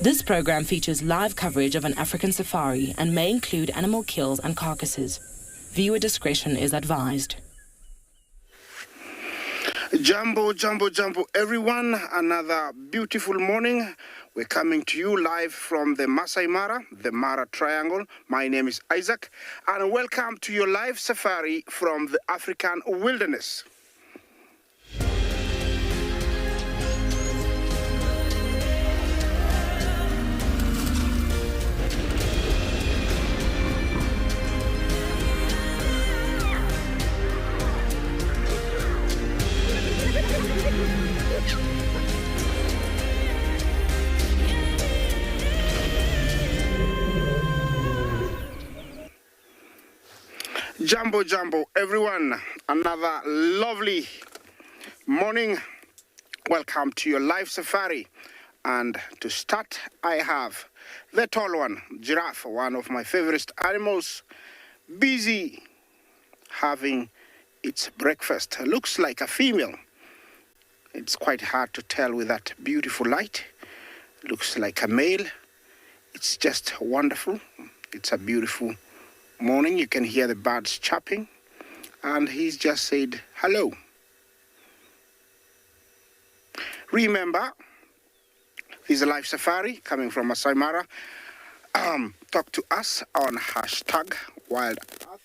This program features live coverage of an African safari and may include animal kills and carcasses. Viewer discretion is advised. Jumbo, jumbo, jumbo, everyone. Another beautiful morning. We're coming to you live from the Masai Mara, the Mara Triangle. My name is Isaac, and welcome to your live safari from the African wilderness. Jumbo, jumbo, everyone. Another lovely morning. Welcome to your live safari. And to start, I have the tall one, giraffe, one of my favorite animals, busy having its breakfast. Looks like a female. It's quite hard to tell with that beautiful light. Looks like a male. It's just wonderful. It's a beautiful morning. You can hear the birds chirping, and he's just said hello. Remember, this is a live safari coming from Masai Mara. Talk to us on hashtag Wild Earth.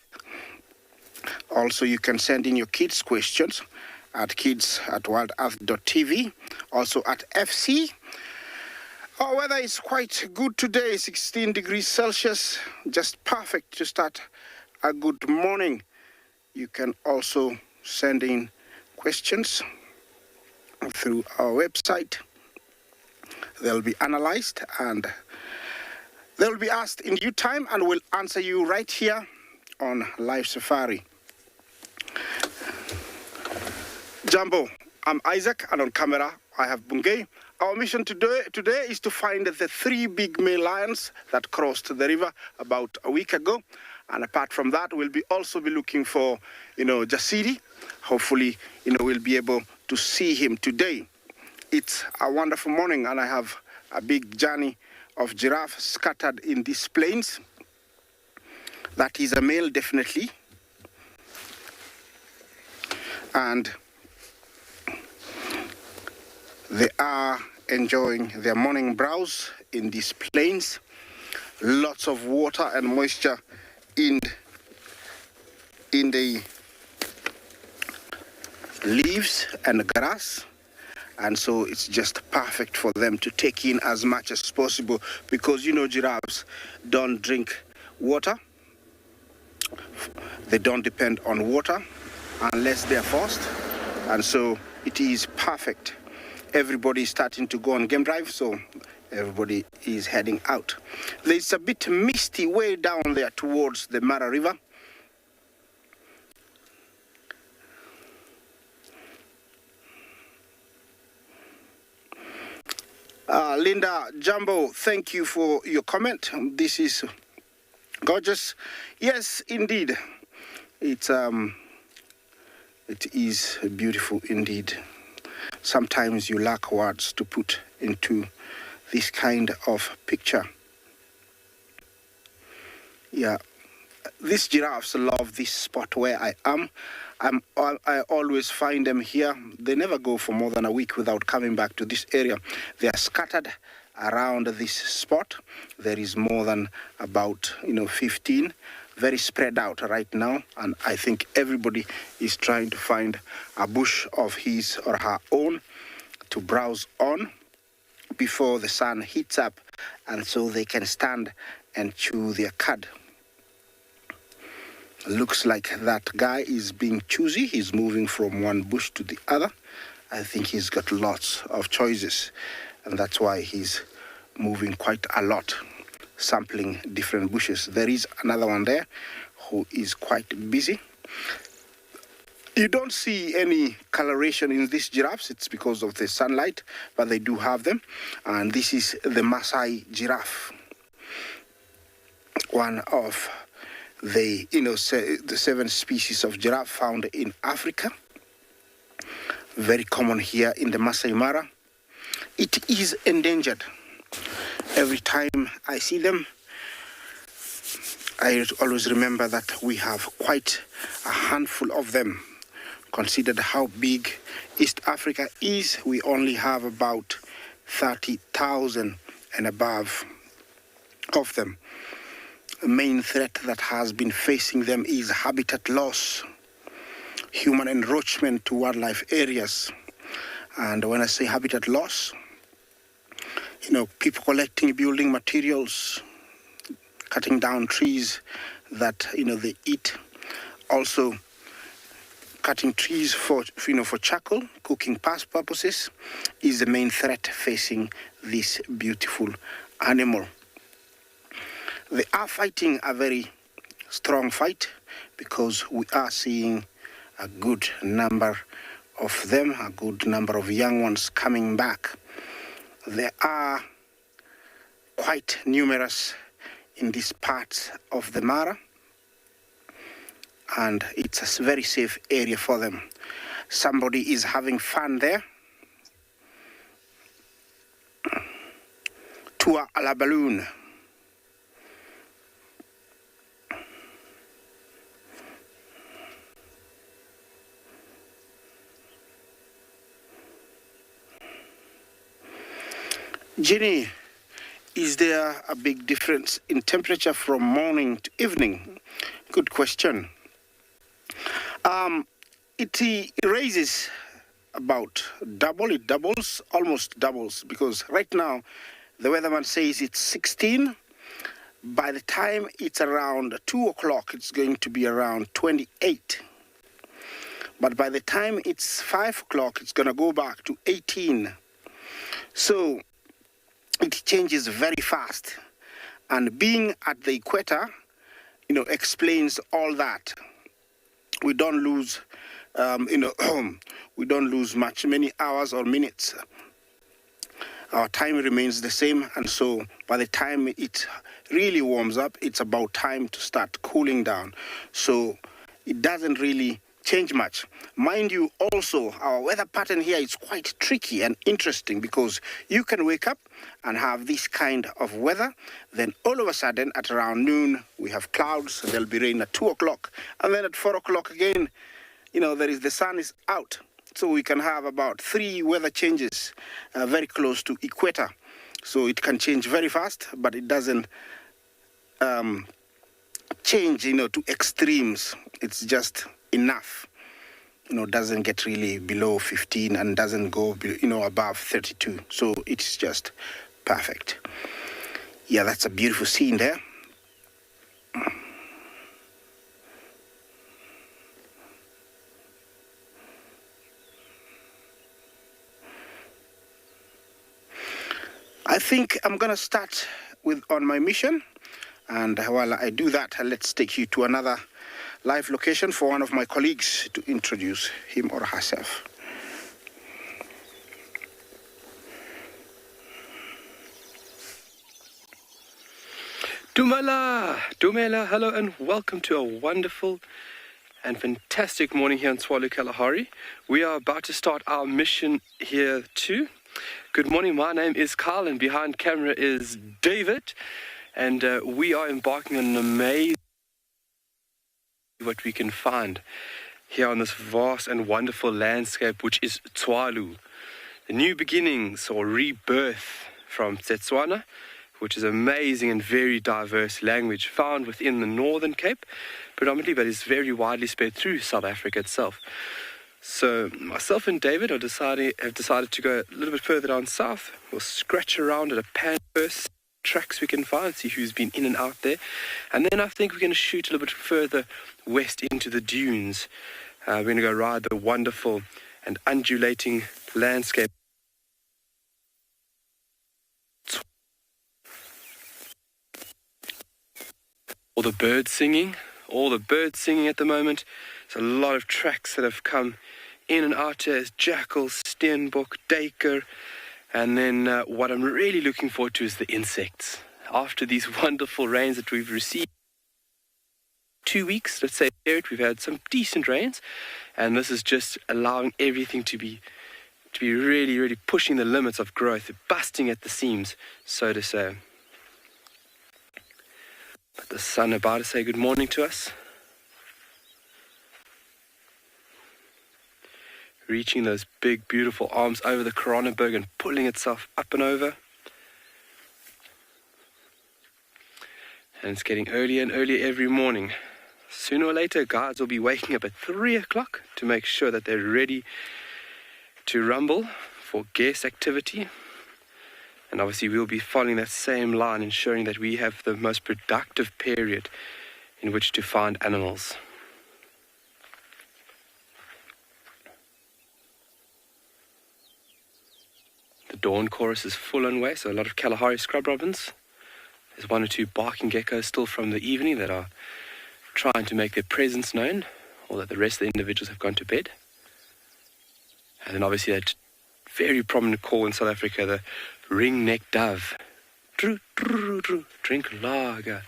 Also, you can send in your kids' questions at kids@wildearth.tv. Also at FC. Our weather is quite good today, 16 degrees Celsius, just perfect to start a good morning. You can also send in questions through our website. They'll be analyzed and they'll be asked in due time, and we'll answer you right here on Live Safari. Jumbo, I'm Isaac, and on camera I have Bungay. Our mission today is to find the 3 big male lions that crossed the river about a week ago. And apart from that, we'll also be looking for, Jasidi. Hopefully, we'll be able to see him today. It's a wonderful morning, and I have a big journey of giraffe scattered in these plains. That is a male, definitely. And they are enjoying their morning browse in these plains. Lots of water and moisture in the leaves and grass. And so it's just perfect for them to take in as much as possible because, giraffes don't drink water. They don't depend on water unless they're forced, and so it is perfect. Everybody is starting to go on game drive, so everybody is heading out. There's a bit misty way down there towards the Mara River. Linda Jumbo, thank you for your comment. This is gorgeous. Yes, indeed. It is beautiful indeed. Sometimes you lack words to put into this kind of picture. Yeah, these giraffes love this spot where I am. I always find them here. They never go for more than a week without coming back to this area. They are scattered around this spot. There is more than about 15, very spread out right now, and I think everybody is trying to find a bush of his or her own to browse on before the sun heats up, and so they can stand and chew their cud. Looks like that guy is being choosy. He's moving from one bush to the other. I think he's got lots of choices, and that's why he's moving quite a lot, sampling different bushes. There is another one there who is quite busy. You don't see any coloration in these giraffes. It's because of the sunlight, but they do have them. And this is the Maasai giraffe, one of the the 7 species of giraffe found in Africa, very common here in the Masai Mara. It is endangered. Every time I see them, I always remember that we have quite a handful of them. Considered how big East Africa is, we only have about 30,000 and above of them. The main threat that has been facing them is habitat loss, human encroachment to wildlife areas. And when I say habitat loss, people collecting building materials, cutting down trees that, they eat. Also, cutting trees for charcoal, cooking purposes, is the main threat facing this beautiful animal. They are fighting a very strong fight because we are seeing a good number of them, a good number of young ones coming back. They are quite numerous in these parts of the Mara, and it's a very safe area for them. Somebody is having fun there. Tour à la balloon. Ginny, is there a big difference in temperature from morning to evening? Good question. It raises about double, it doubles, almost doubles, because right now the weatherman says it's 16. By the time it's around 2 o'clock, it's going to be around 28. But by the time it's 5 o'clock, it's going to go back to 18. So it changes very fast, and being at the equator, explains all that. We don't lose, we don't lose many hours or minutes. Our time remains the same, and so by the time it really warms up, it's about time to start cooling down. So it doesn't really change much. Mind you, also, our weather pattern here is quite tricky and interesting, because you can wake up and have this kind of weather, then all of a sudden at around noon we have clouds, and there'll be rain at 2 o'clock, and then at 4 o'clock again, the sun is out. So we can have about 3 weather changes very close to equator. So it can change very fast, but it doesn't change, to extremes. It's just enough. Doesn't get really below 15 and doesn't go, above 32. So it's just perfect. Yeah, that's a beautiful scene there. I think I'm going to start on my mission. And while I do that, let's take you to another live location for one of my colleagues to introduce him or herself. Dumela, hello and welcome to a wonderful and fantastic morning here in Tswalu Kalahari. We are about to start our mission here too. Good morning, my name is Carl and behind camera is David. And we are embarking on an amazing what we can find here on this vast and wonderful landscape, which is Tswalu. The new beginnings or rebirth from Setswana, which is amazing and very diverse language found within the Northern Cape, predominantly, but is very widely spread through South Africa itself. So myself and David have decided to go a little bit further down south. We'll scratch around at a pan first, tracks we can find, see who's been in and out there, and then I think we're going to shoot a little bit further west into the dunes. We're going to go ride the wonderful and undulating landscape. All the birds singing at the moment. There's a lot of tracks that have come in and out here as jackals, steenbok, duiker. And then what I'm really looking forward to is the insects. After these wonderful rains that we've received, 2 weeks, let's say, we've had some decent rains. And this is just allowing everything to be really, really pushing the limits of growth, busting at the seams, so to say. But the sun about to say good morning to us. Reaching those big, beautiful arms over the Coronaberg and pulling itself up and over. And it's getting earlier and earlier every morning. Sooner or later, guides will be waking up at 3 o'clock to make sure that they're ready to rumble for guest activity. And obviously, we'll be following that same line, ensuring that we have the most productive period in which to find animals. The dawn chorus is full on way, so a lot of Kalahari scrub robins. There's 1 or 2 barking geckos still from the evening that are trying to make their presence known, or that the rest of the individuals have gone to bed. And then obviously that very prominent call in South Africa, the ring-necked dove. Drink lager.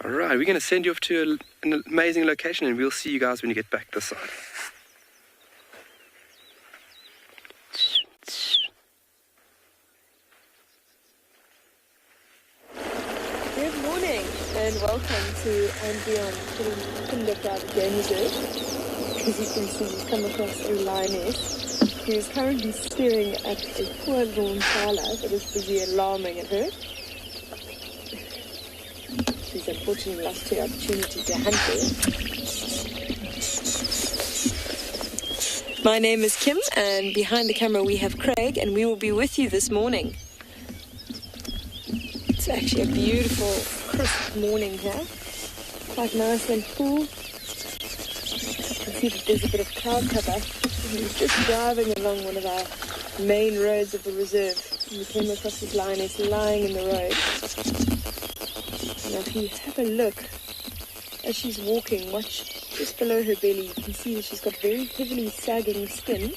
Alright, we're going to send you off to an amazing location, and we'll see you guys when you get back this side. Good morning and welcome to and beyond Tswalu Kalahari Game Reserve. As you can see, we've come across a lioness who is currently staring at a poor little impala that is busy alarming at her. She's unfortunately lost her opportunity to hunt her. My name is Kim, and behind the camera we have Craig, and we will be with you this morning. It's actually a beautiful, crisp morning here. Quite nice and cool. I can see that there's a bit of cloud cover. We were just driving along one of our main roads of the reserve, and we came across this lioness lying in the road. And if you have a look, as she's walking, watch just below her belly, you can see that she's got very heavily sagging skin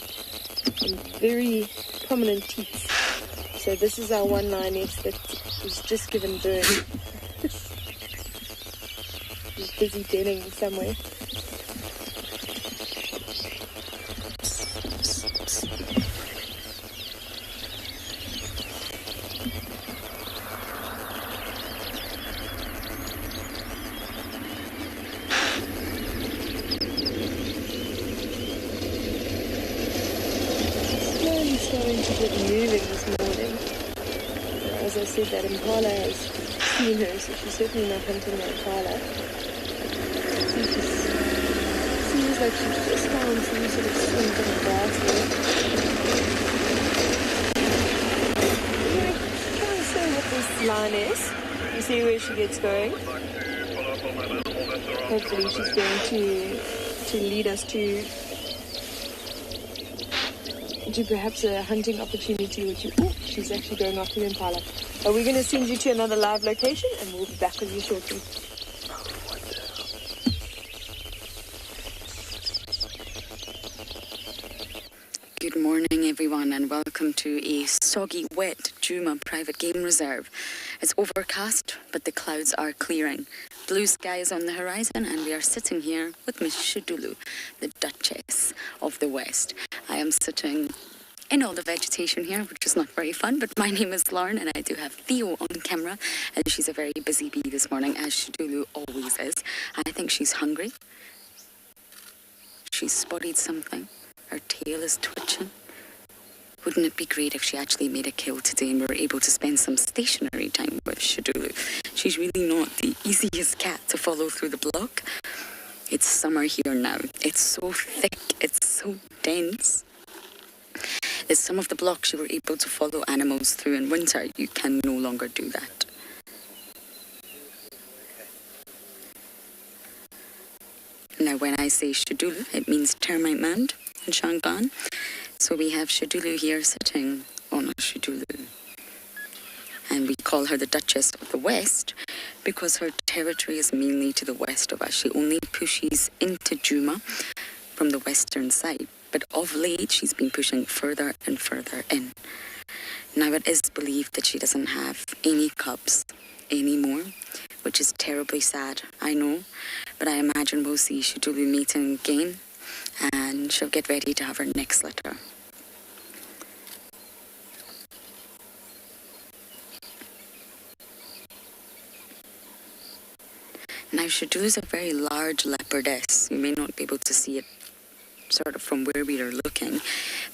and very prominent teeth. So this is our one lioness that was just given birth. She's busy denning somewhere. Slowly starting to get moving this morning. As I said, that impala has seen her, so she's certainly not hunting the impala. Seems like she's just found some sort of swing in the grass there. Anyway, can't say what this line is. You see where she gets going. Hopefully she's going to lead us to offered you perhaps a hunting opportunity with you. Oh, she's actually going after the impala. We're going to send you to another live location and we'll be back with you shortly. Good morning, everyone, and welcome to a soggy, wet Djuma private game reserve. It's overcast, but the clouds are clearing. Blue sky is on the horizon, and we are sitting here with Miss Tswalu, the Duchess of the West. I am sitting in all the vegetation here, which is not very fun, but my name is Lauren, and I do have Theo on camera, and she's a very busy bee this morning, as Tswalu always is. I think she's hungry. She's spotted something. Her tail is twitching. Wouldn't it be great if she actually made a kill today and we were able to spend some stationary time with Tswalu? She's really not the easiest cat to follow through the block. It's summer here now. It's so thick, it's so dense. There's some of the blocks you were able to follow animals through in winter. You can no longer do that. Now, when I say Tswalu, it means termite man in Shangaan. So we have Tswalu here sitting on a Tswalu. And we call her the Duchess of the West because her territory is mainly to the west of us. She only pushes into Djuma from the western side. But of late, she's been pushing further and further in. Now, it is believed that she doesn't have any cubs anymore, which is terribly sad, I know. But I imagine we'll see Tswalu mating again, and she'll get ready to have her next litter. Now, Tswalu is a very large leopardess. You may not be able to see it sort of from where we are looking,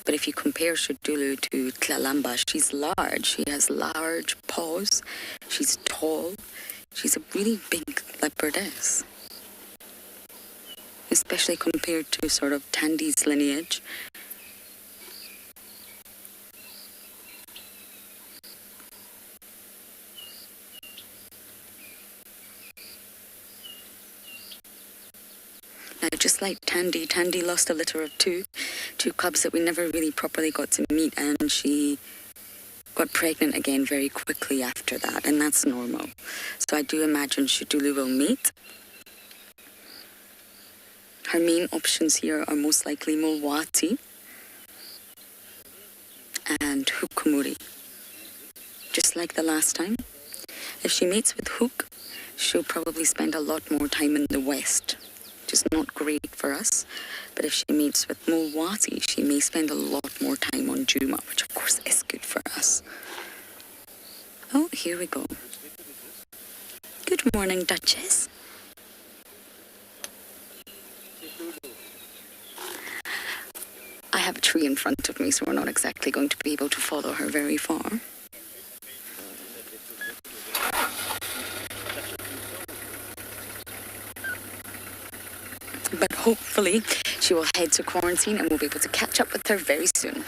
but if you compare Tswalu to Tlalamba, she's large. She has large paws. She's tall. She's a really big leopardess, especially compared to sort of Tandy's lineage. Now, just like Tandy lost a litter of two cubs that we never really properly got to meet, and she got pregnant again very quickly after that, and that's normal. So I do imagine Tswalu will mate. Her main options here are most likely Mulwati and Hukumuri. Just like the last time, if she mates with Hook, she'll probably spend a lot more time in the west, which is not great for us. But if she mates with Mulwati, she may spend a lot more time on Djuma, which of course is good for us. Oh, here we go. Good morning, Duchess. I have a tree in front of me, so we're not exactly going to be able to follow her very far. But hopefully she will head to quarantine and we'll be able to catch up with her very soon.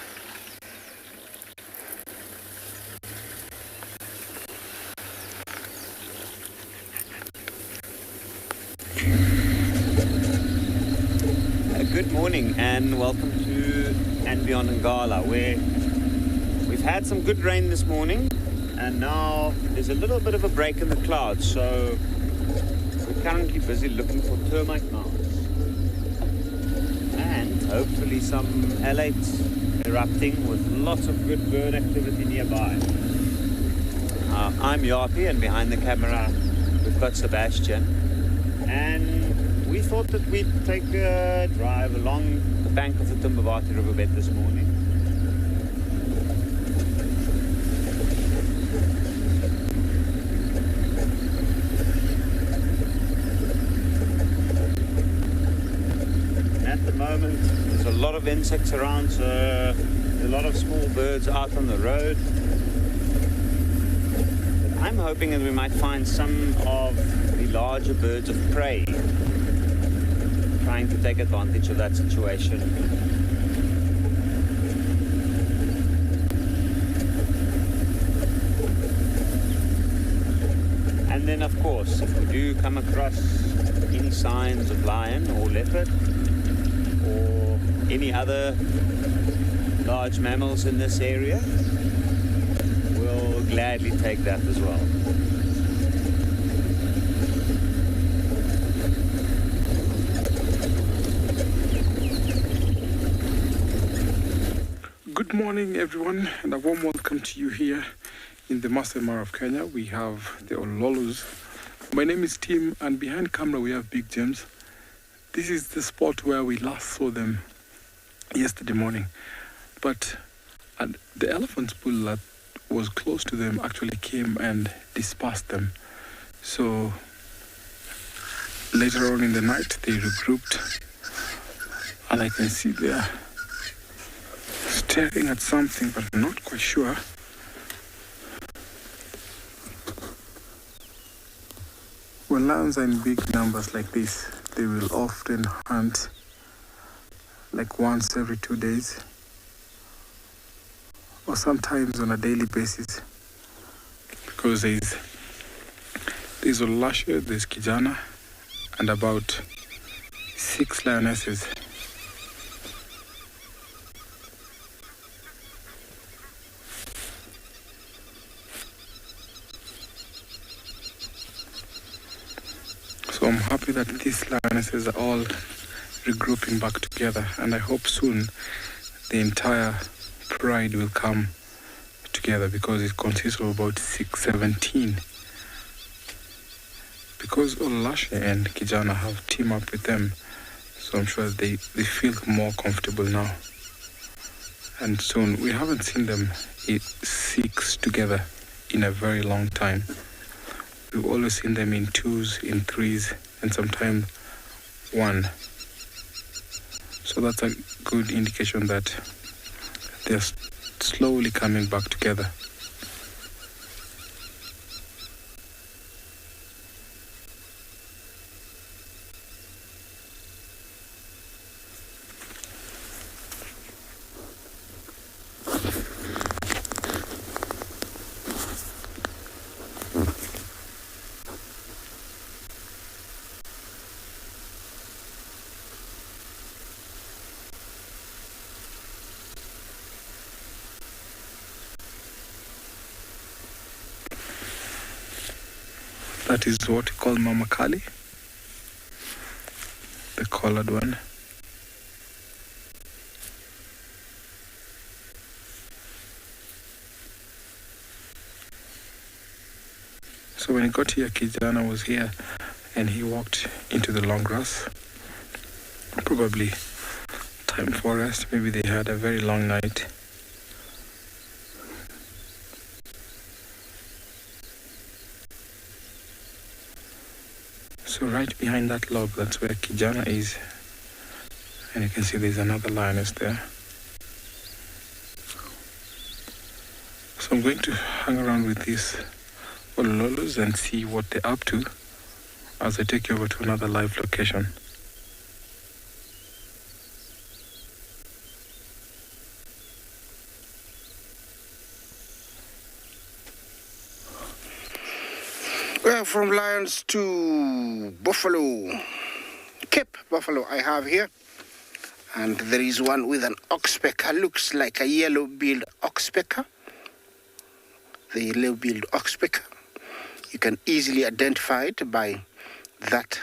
Good morning and welcome to and Beyond Ngala, where we've had some good rain this morning and now there's a little bit of a break in the clouds, so we're currently busy looking for termite mounds and hopefully some alates erupting with lots of good bird activity nearby. I'm Yapi, and behind the camera we've got Sebastian, and we thought that we'd take a drive along the bank of the Timbavati riverbed this morning. And at the moment there's a lot of insects around, so there's a lot of small birds out on the road. But I'm hoping that we might find some of the larger birds of prey trying to take advantage of that situation. And then of course, if we do come across any signs of lion or leopard or any other large mammals in this area, we'll gladly take that as well. Good morning, everyone, and a warm welcome to you here in the Masai Mara of Kenya. We have the Ololus. My name is Tim, and behind camera we have Big James. This is the spot where we last saw them yesterday morning. But the elephant pool that was close to them actually came and dispersed them. So later on in the night they regrouped, and I can see they are staring at something, but I'm not quite sure. When lions are in big numbers like this, they will often hunt like once every 2 days, or sometimes on a daily basis, because there's Olashe, there's Kijana, and about 6 lionesses. So I'm happy that these lionesses are all regrouping back together, and I hope soon the entire pride will come together, because it consists of about 17. Because Olashe and Kijana have teamed up with them, so I'm sure they feel more comfortable now. And soon, we haven't seen them 6 together in a very long time. We've always seen them in 2s, in 3s, and sometimes 1. So that's a good indication that they're slowly coming back together. That is what we call Mama Kali, the collared one. So when he got here, Kijana was here, and he walked into the long grass. Probably time for rest. Maybe they had a very long night. So right behind that log, that's where Kijana is. And you can see there's another lioness there. So I'm going to hang around with these Ololus and see what they're up to as I take you over to another live location. Well, from lions to buffalo, Cape buffalo I have here, and there is one with an oxpecker, looks like a yellow-billed oxpecker. The yellow-billed oxpecker, you can easily identify it by that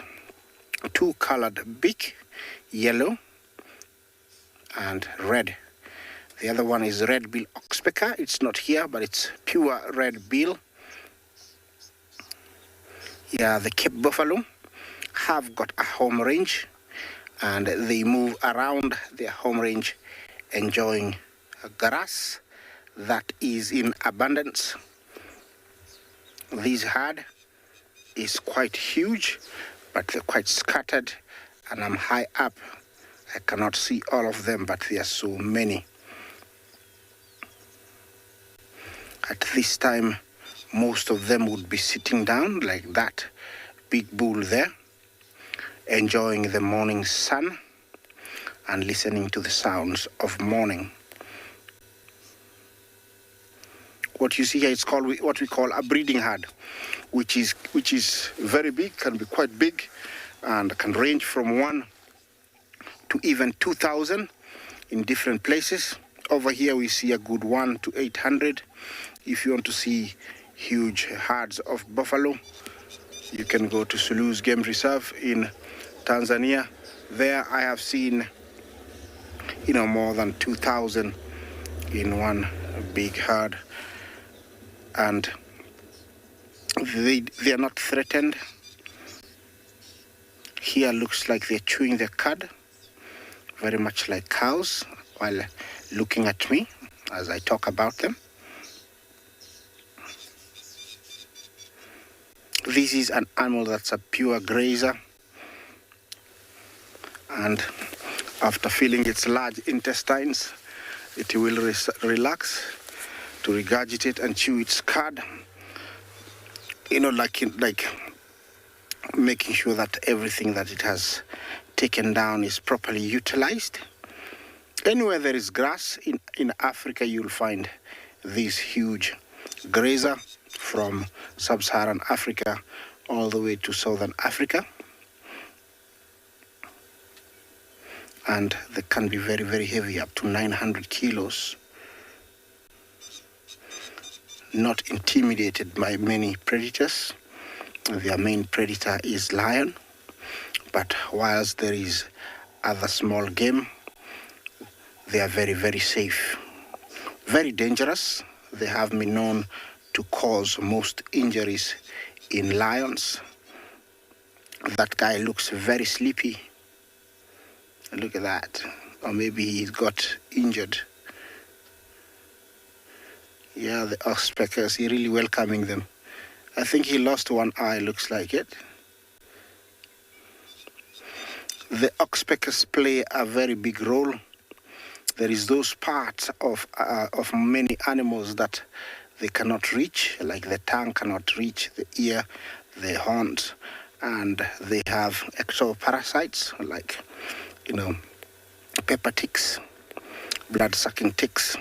2-colored beak, yellow and red. The other one is red-billed oxpecker. It's not here, but it's pure red bill. Yeah, the Cape buffalo have got a home range, and they move around their home range enjoying grass that is in abundance. This herd is quite huge, but they're quite scattered, and I'm high up. I cannot see all of them, but there are so many. At this time, most of them would be sitting down like that big bull there, enjoying the morning sun and listening to the sounds of morning. What you see here is called what we call a breeding herd, which is very big, can be quite big, and can range from 1 to even 2,000 in different places over here we see a good 1 to 800. If you want to see huge herds of buffalo, you can go to Tswalu Game Reserve in Tanzania. There I have seen, more than 2,000 in one big herd, and they are not threatened. Here looks like they're chewing their cud, very much like cows, while looking at me as I talk about them. This is an animal that's a pure grazer, and after filling its large intestines, it will relax to regurgitate and chew its cud, like making sure that everything that it has taken down is properly utilized. Anywhere there is grass in Africa, you'll find this huge grazer, from sub-Saharan Africa all the way to southern Africa. And they can be very, very heavy, up to 900 kilos. Not intimidated by many predators. Their main predator is lion, but whilst there is other small game, they are very, very safe. Very dangerous. They have been known to cause most injuries in lions. That guy looks very sleepy. Look at that. Or maybe he got injured. Yeah, the oxpeckers, he really welcoming them. I think he lost one eye, looks like it. The oxpeckers play a very big role. There is those parts of many animals that they cannot reach, like the tongue cannot reach the ear, the horns, and they have ectoparasites, like, pepper ticks, blood-sucking ticks,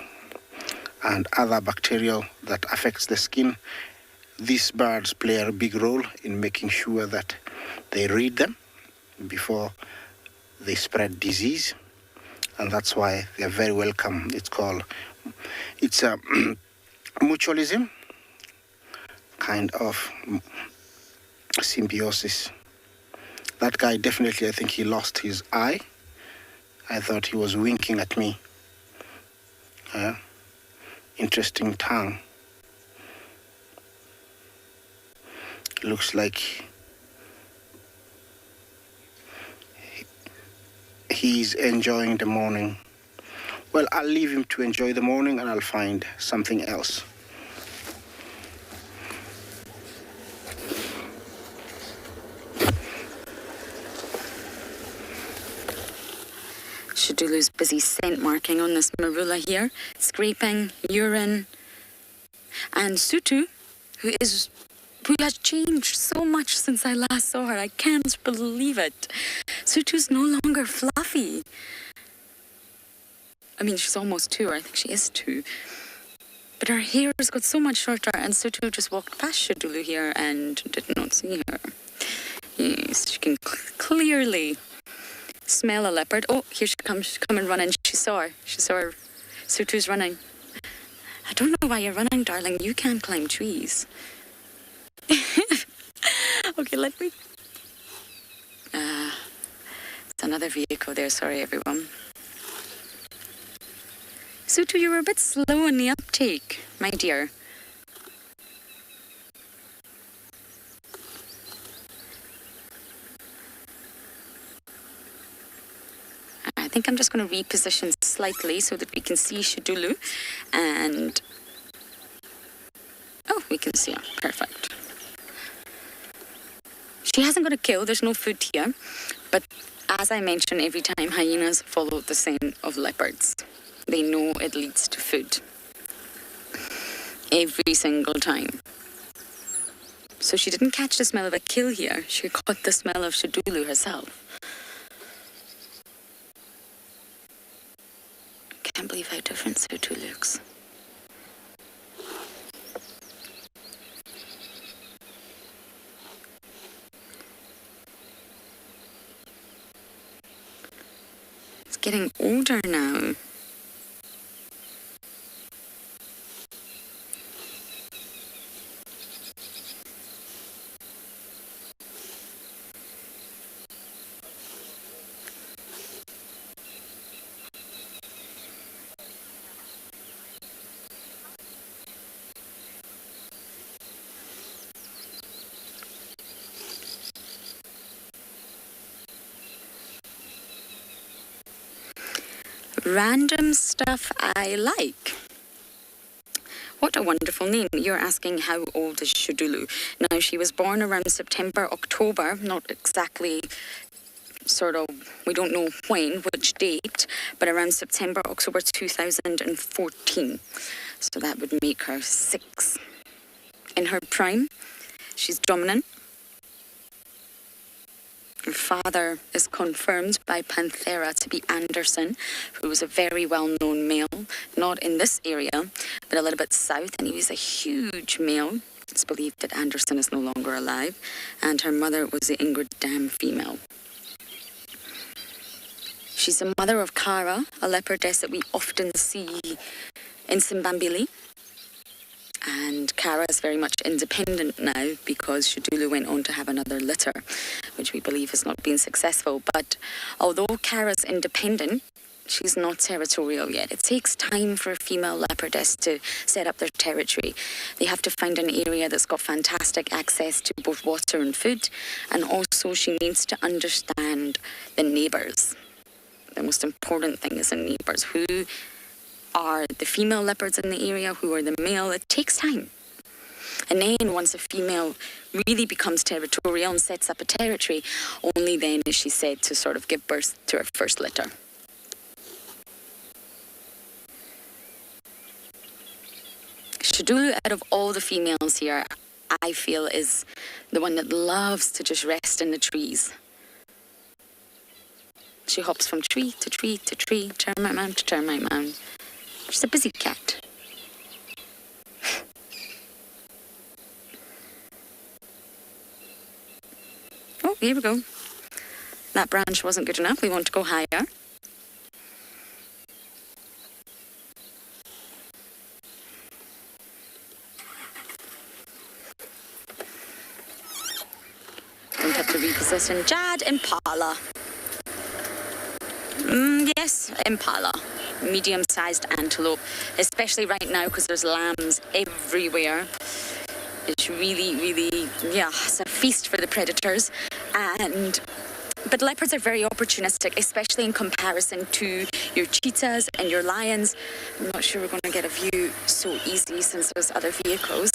and other bacterial that affects the skin. These birds play a big role in making sure that they read them before they spread disease, and that's why they're very welcome. It's a mutualism, kind of symbiosis. That guy definitely, I think he lost his eye. I thought he was winking at me. Interesting tongue. Looks like he's enjoying the morning. Well, I'll leave him to enjoy the morning, and I'll find something else. Shadulu's busy scent marking on this marula here, scraping, urine. And Sutu, who has changed so much since I last saw her. I can't believe it. Sutu's no longer fluffy. I mean, she's almost 2, or I think she is 2. But her hair has got so much shorter, and Sutu just walked past Shadulu here and did not see her. Yes, she can clearly smell a leopard. Oh, here she comes. She's coming running. She saw her. Sutu's running. I don't know why you're running, darling. You can't climb trees. Okay, let me... it's another vehicle there. Sorry, everyone. Sutu, you were a bit slow in the uptake, my dear. I think I'm just going to reposition slightly so that we can see Shadulu, and... Oh, we can see her. Perfect. She hasn't got a kill. There's no food here. But as I mentioned, every time hyenas follow the scent of leopards, they know it leads to food. Every single time. So she didn't catch the smell of a kill here. She caught the smell of Shadulu herself. I can't believe how different Sutu looks. It's getting older now. Random stuff I like. What a wonderful name. You're asking how old is Shudulu. Now, she was born around September, October, not exactly we don't know which date, but around September, October 2014. So that would make her 6. In her prime, she's dominant. Her father is confirmed by Panthera to be Anderson, who was a very well-known male, not in this area, but a little bit south, and he was a huge male. It's believed that Anderson is no longer alive, and her mother was the Ingrid Dam female. She's the mother of Kara, a leopardess that we often see in Simbambili. And Kara is very much independent now because Shudulu went on to have another litter, which we believe has not been successful. But although Kara's independent, she's not territorial yet. It takes time for a female leopardess to set up their territory. They have to find an area that's got fantastic access to both water and food, and also she needs to understand the neighbours. The most important thing is the neighbours. Who are the female leopards in the area? Who are the male? It takes time. And then once a female really becomes territorial and sets up a territory, only then is she said to sort of give birth to her first litter. Shudulu, out of all the females here, I feel is the one that loves to just rest in the trees. She hops from tree to tree to tree, termite mound to termite mound. She's a busy cat. Oh, here we go. That branch wasn't good enough. We want to go higher. Don't have to reposition. Jad Impala. Yes, impala, medium-sized antelope, especially right now because there's lambs everywhere. It's really, it's a feast for the predators. But leopards are very opportunistic, especially in comparison to your cheetahs and your lions. I'm not sure we're going to get a view so easily since there's other vehicles,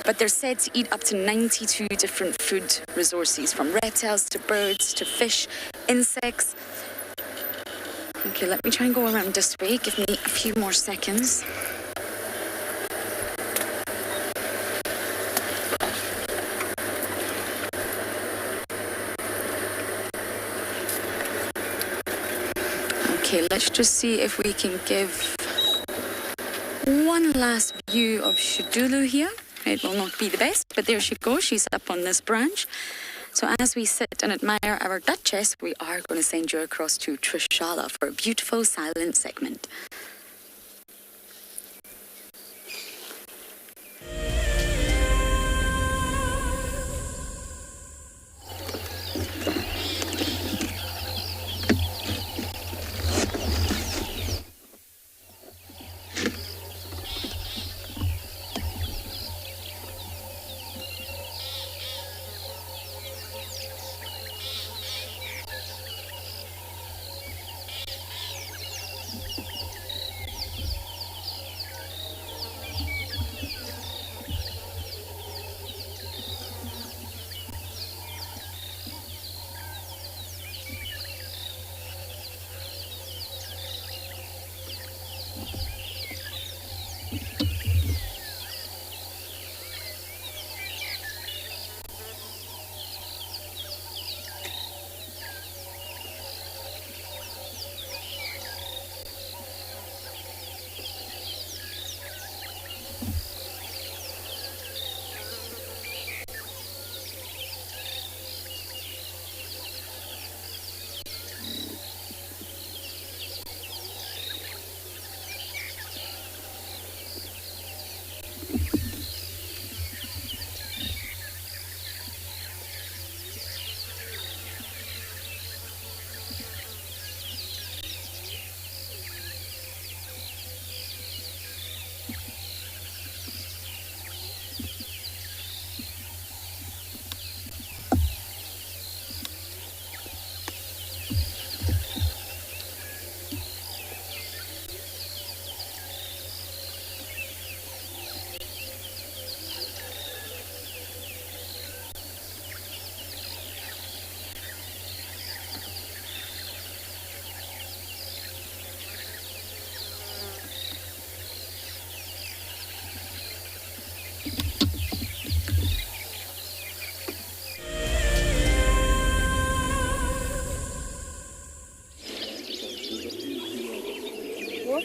but they're said to eat up to 92 different food resources, from reptiles to birds to fish, insects. Okay, let me try and go around this way. Give me a few more seconds. Okay, let's just see if we can give one last view of Shudulu here. It will not be the best, but there she goes. She's up on this branch. So as we sit and admire our Duchess, we are going to send you across to Trishala for a beautiful silent segment.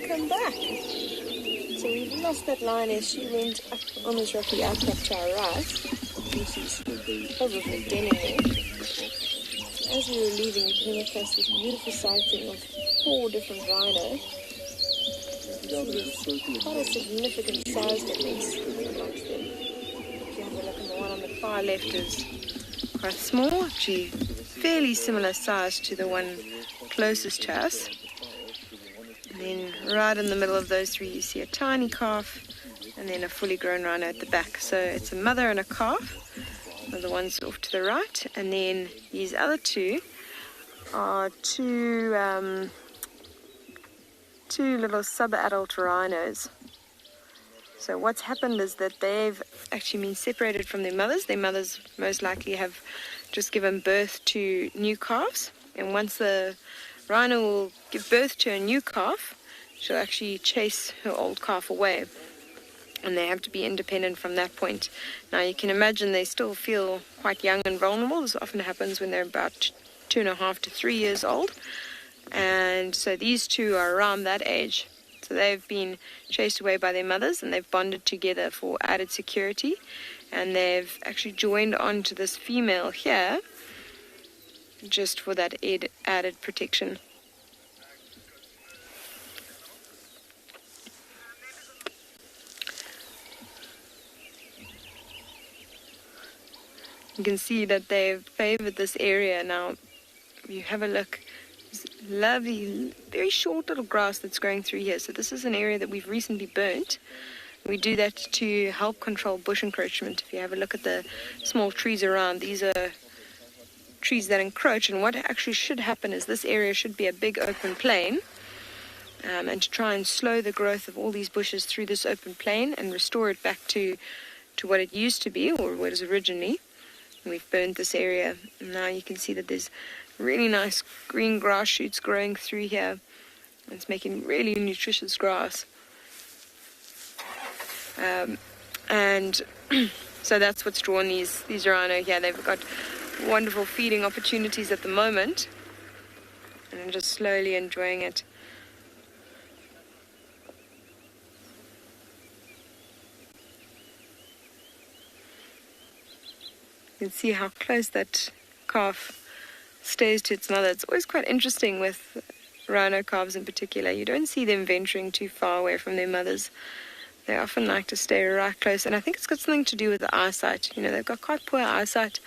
come back. So we've lost that lioness. She went up, almost roughly up to our right. She's probably denning there. As we were leaving, we came across this beautiful sighting of 4 different rhino. There's quite a significant size difference amongst them. If you have a look at the one on the far left is quite small, actually fairly similar size to the one closest to us. And then right in the middle of those 3 you see a tiny calf and then a fully grown rhino at the back. So it's a mother and a calf. The ones off to the right, and then these other 2 are two little sub-adult rhinos. So what's happened is that they've actually been separated from their mothers. Their mothers most likely have just given birth to new calves, and once the rhino will give birth to a new calf, she'll actually chase her old calf away. And they have to be independent from that point. Now you can imagine they still feel quite young and vulnerable. This often happens when they're about 2.5 to 3 years old. And so these 2 are around that age. So they've been chased away by their mothers and they've bonded together for added security. And they've actually joined on to this female here just for that added protection. You can see that they've favored this area. Now, if you have a look, there's lovely, very short little grass that's growing through here. So this is an area that we've recently burnt. We do that to help control bush encroachment. If you have a look at the small trees around, these are trees that encroach. And what actually should happen is this area should be a big open plain. And to try and slow the growth of all these bushes through this open plain and restore it back to what it used to be, or what it was originally. We've burned this area. Now you can see that there's really nice green grass shoots growing through here. It's making really nutritious grass. And so that's what's drawn these rhino here. They've got wonderful feeding opportunities at the moment. And I'm just slowly enjoying it. You can see how close that calf stays to its mother. It's always quite interesting with rhino calves in particular. You don't see them venturing too far away from their mothers. They often like to stay right close, and I think it's got something to do with the eyesight. You know, they've got quite poor eyesight,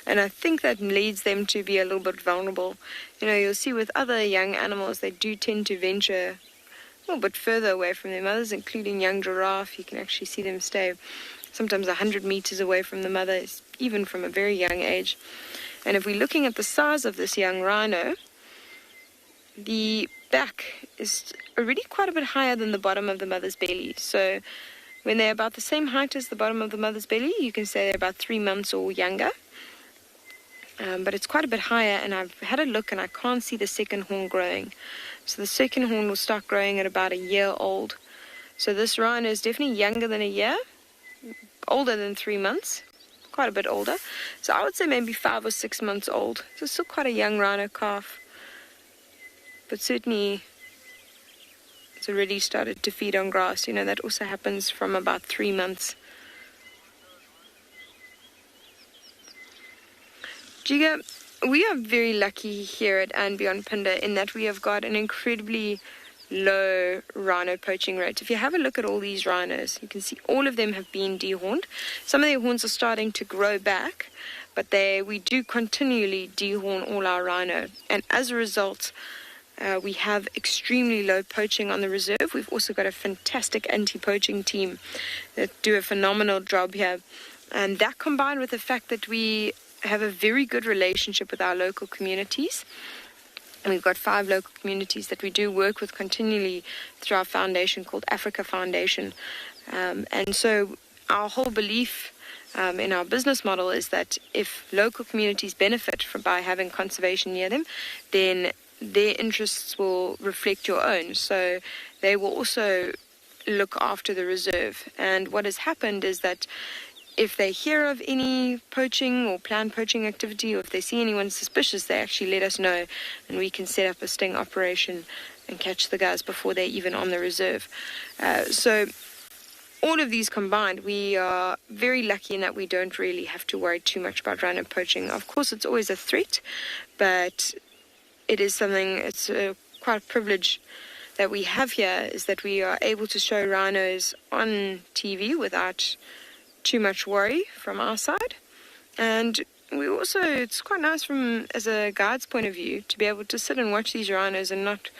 and I think that leads them to be a little bit vulnerable. You know, you'll see with other young animals, they do tend to venture a little bit further away from their mothers, including young giraffe. You can actually see them stay sometimes 100 meters away from the mother, even from a very young age. And if we're looking at the size of this young rhino, the back is already quite a bit higher than the bottom of the mother's belly. So when they're about the same height as the bottom of the mother's belly, you can say they're about 3 months or younger. But it's quite a bit higher, and I've had a look and I can't see the second horn growing. So the second horn will start growing at about 1 year old. So this rhino is definitely younger than 1 year, older than 3 months, quite a bit older. So I would say maybe 5 or 6 months old. So still quite a young rhino calf. But certainly it's already started to feed on grass. You know, that also happens from about 3 months. Jiga, we are very lucky here at and Beyond Phinda in that we have got an incredibly low rhino poaching rate. If you have a look at all these rhinos, you can see all of them have been dehorned. Some of their horns are starting to grow back, but we do continually dehorn all our rhino. And as a result, we have extremely low poaching on the reserve. We've also got a fantastic anti-poaching team that do a phenomenal job here. And that combined with the fact that we have a very good relationship with our local communities. And we've got 5 local communities that we do work with continually through our foundation called Africa Foundation. And so our whole belief in our business model is that if local communities benefit by having conservation near them, then their interests will reflect your own. So they will also look after the reserve. And what has happened is that if they hear of any poaching or planned poaching activity, or if they see anyone suspicious, they actually let us know, and we can set up a sting operation and catch the guys before they're even on the reserve. So all of these combined, we are very lucky in that we don't really have to worry too much about rhino poaching. Of course, it's always a threat, but it is something, it's quite a privilege that we have here, is that we are able to show rhinos on TV without too much worry from our side. And we also, it's quite nice from, as a guide's point of view, to be able to sit and watch these rhinos and not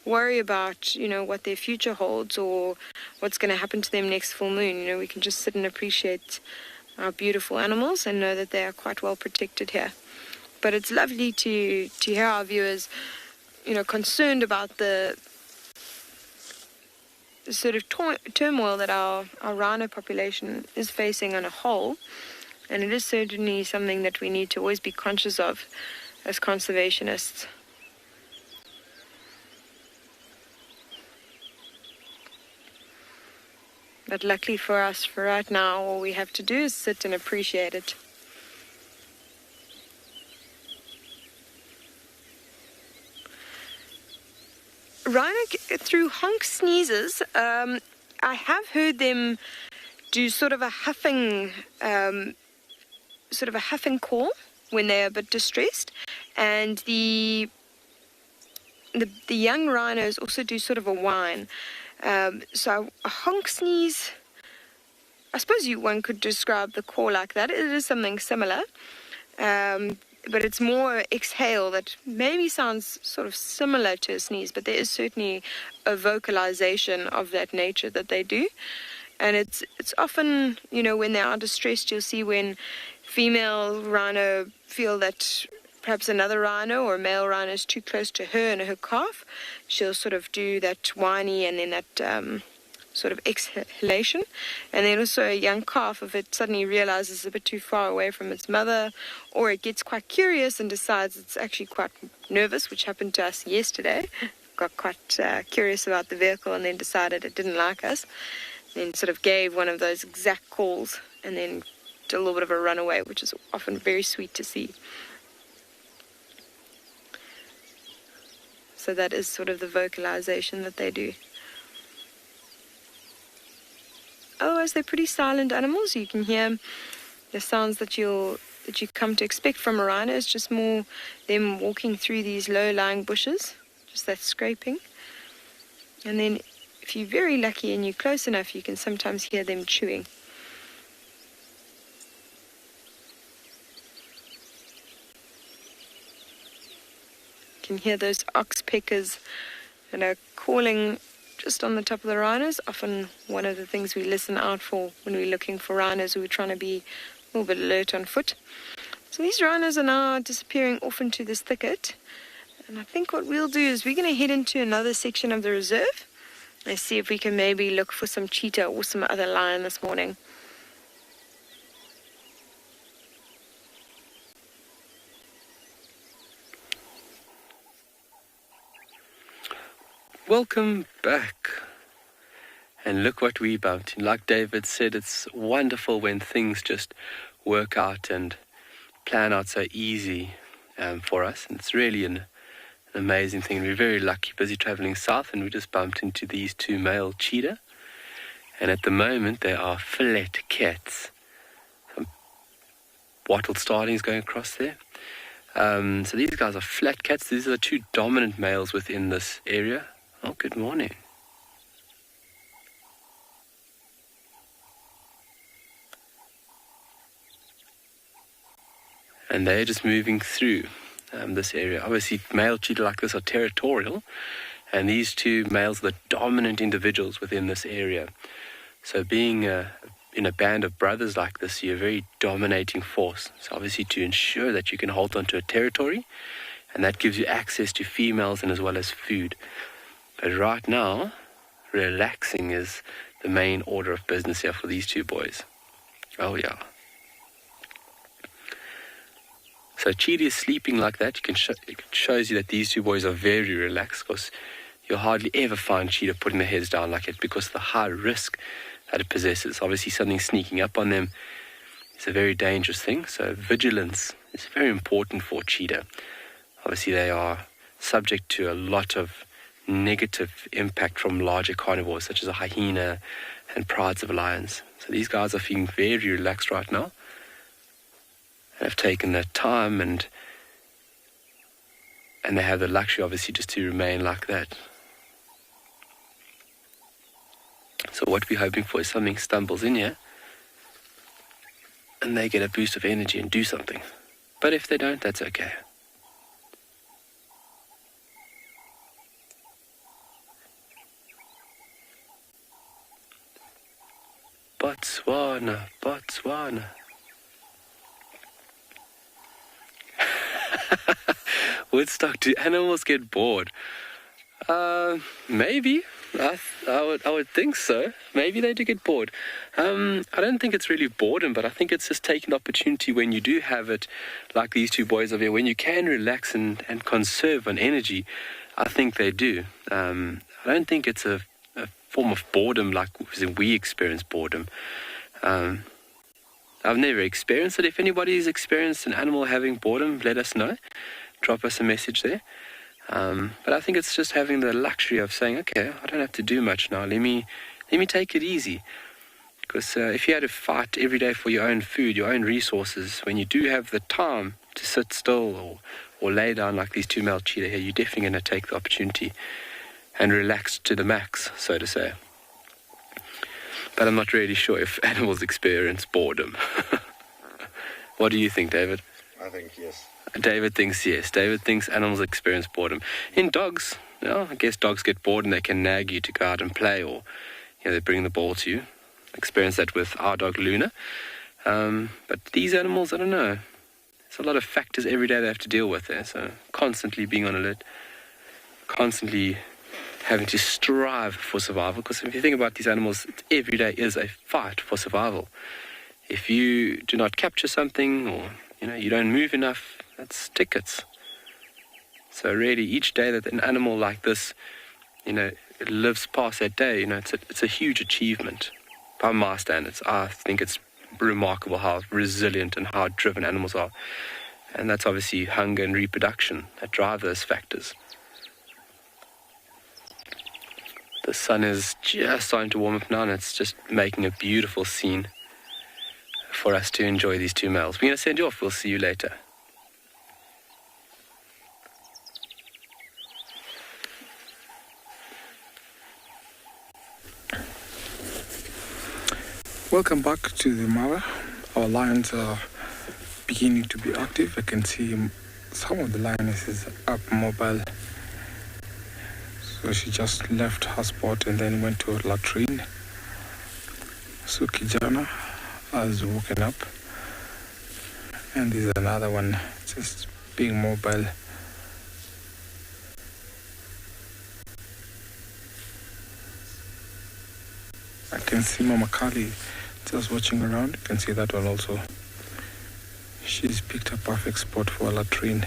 worry about, what their future holds or what's going to happen to them next full moon. We can just sit and appreciate our beautiful animals and know that they are quite well protected here. But it's lovely to hear our viewers, concerned about the sort of turmoil that our rhino population is facing on a whole. And it is certainly something that we need to always be conscious of as conservationists. But luckily for us, for right now, all we have to do is sit and appreciate it. Rhino, through honk sneezes, I have heard them do sort of a huffing call when they're a bit distressed, and the young rhinos also do sort of a whine. So a honk sneeze, I suppose one could describe the call like that. It is something similar, but it's more exhale that maybe sounds sort of similar to a sneeze, but there is certainly a vocalization of that nature that they do. And it's often, when they are distressed, you'll see when female rhino feel that perhaps another rhino or a male rhino is too close to her and her calf, she'll sort of do that whiny and then that sort of exhalation. And then also a young calf, if it suddenly realizes it's a bit too far away from its mother, or it gets quite curious and decides it's actually quite nervous, which happened to us yesterday, got quite curious about the vehicle and then decided it didn't like us, then sort of gave one of those exact calls and then did a little bit of a runaway, which is often very sweet to see. So that is sort of the vocalization that they do. Otherwise, they're pretty silent animals. You can hear the sounds that you come to expect from a rhino. It's just more them walking through these low-lying bushes, just that scraping. And then if you're very lucky and you're close enough, you can sometimes hear them chewing. You can hear those oxpeckers that are calling just on the top of the rhinos. Often one of the things we listen out for when we're looking for rhinos, we're trying to be a little bit alert on foot. So these rhinos are now disappearing off into this thicket. And I think what we'll do is we're going to head into another section of the reserve. Let's see if we can maybe look for some cheetah or some other lion this morning. Welcome back. And look what we bumped in. Like David said, it's wonderful when things just work out and plan out so easy for us. And it's really an amazing thing. We're very lucky, busy traveling south, and we just bumped into these two male cheetah. And at the moment, they are flat cats. Some wattled starlings going across there. So these guys are flat cats. These are the two dominant males within this area. Oh, good morning. And they're just moving through this area. Obviously, male cheetah like this are territorial, and these two males are the dominant individuals within this area. So being in a band of brothers like this, you're a very dominating force. So obviously to ensure that you can hold onto a territory, and that gives you access to females and as well as food. But right now, relaxing is the main order of business here for these two boys. Oh yeah. So cheetah is sleeping like that. It shows you that these two boys are very relaxed, because you'll hardly ever find cheetah putting their heads down like it, because of the high risk that it possesses. Obviously something sneaking up on them is a very dangerous thing. So vigilance is very important for cheetah. Obviously they are subject to a lot of negative impact from larger carnivores such as a hyena and prides of lions. So these guys are feeling very relaxed right now and have taken their time, and they have the luxury obviously just to remain like that. So what we're hoping for is something stumbles in here and they get a boost of energy and do something. But if they don't, that's okay. Botswana, Botswana. Woodstock, do animals get bored? Maybe. I would think so. Maybe they do get bored. I don't think it's really boredom, but I think it's just taking the opportunity when you do have it, like these two boys over here, when you can relax and conserve on energy. I think they do. I don't think it's a form of boredom like we experience boredom. I've never experienced it. If anybody's experienced an animal having boredom, let us know. Drop us a message there. But I think it's just having the luxury of saying, okay, I don't have to do much now. Let me take it easy. Because if you had to fight every day for your own food, your own resources, when you do have the time to sit still or lay down like these two male cheetah here, you're definitely going to take the opportunity and relax to the max, so to say. But I'm not really sure if animals experience boredom. What do you think, David? I think yes. David thinks yes. David thinks animals experience boredom. In dogs, I guess dogs get bored and they can nag you to go out and play, or they bring the ball to you. Experience that with our dog Luna. But these animals, I don't know. There's a lot of factors every day they have to deal with there. So constantly being on alert, constantly having to strive for survival. Because if you think about these animals, every day is a fight for survival. If you do not capture something, or you don't move enough, that's tickets. So really, each day that an animal like this, it lives past that day, it's a huge achievement by my standards. I think it's remarkable how resilient and how driven animals are. And that's obviously hunger and reproduction that drive those factors. The sun is just starting to warm up now, and it's just making a beautiful scene for us to enjoy these two males. We're going to send you off. We'll see you later. Welcome back to the Mara. Our lions are beginning to be active. I can see some of the lionesses up mobile. So she just left her spot and then went to a latrine. So Kijana has woken up. And there's another one just being mobile. I can see Mama Kali just watching around. You can see that one also. She's picked a perfect spot for a latrine.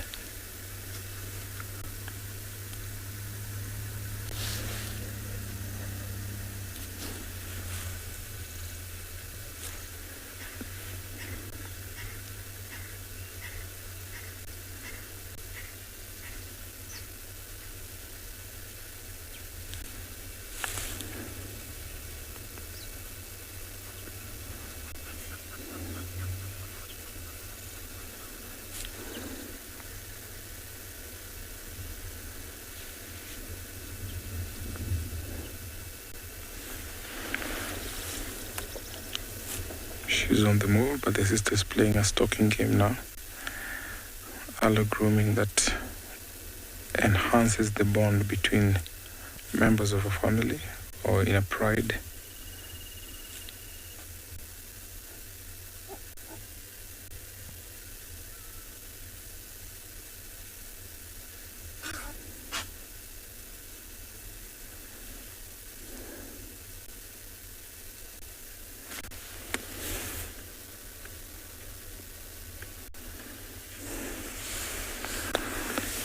She's on the move, but the sister's playing a stalking game now. Allo grooming that enhances the bond between members of a family or in a pride.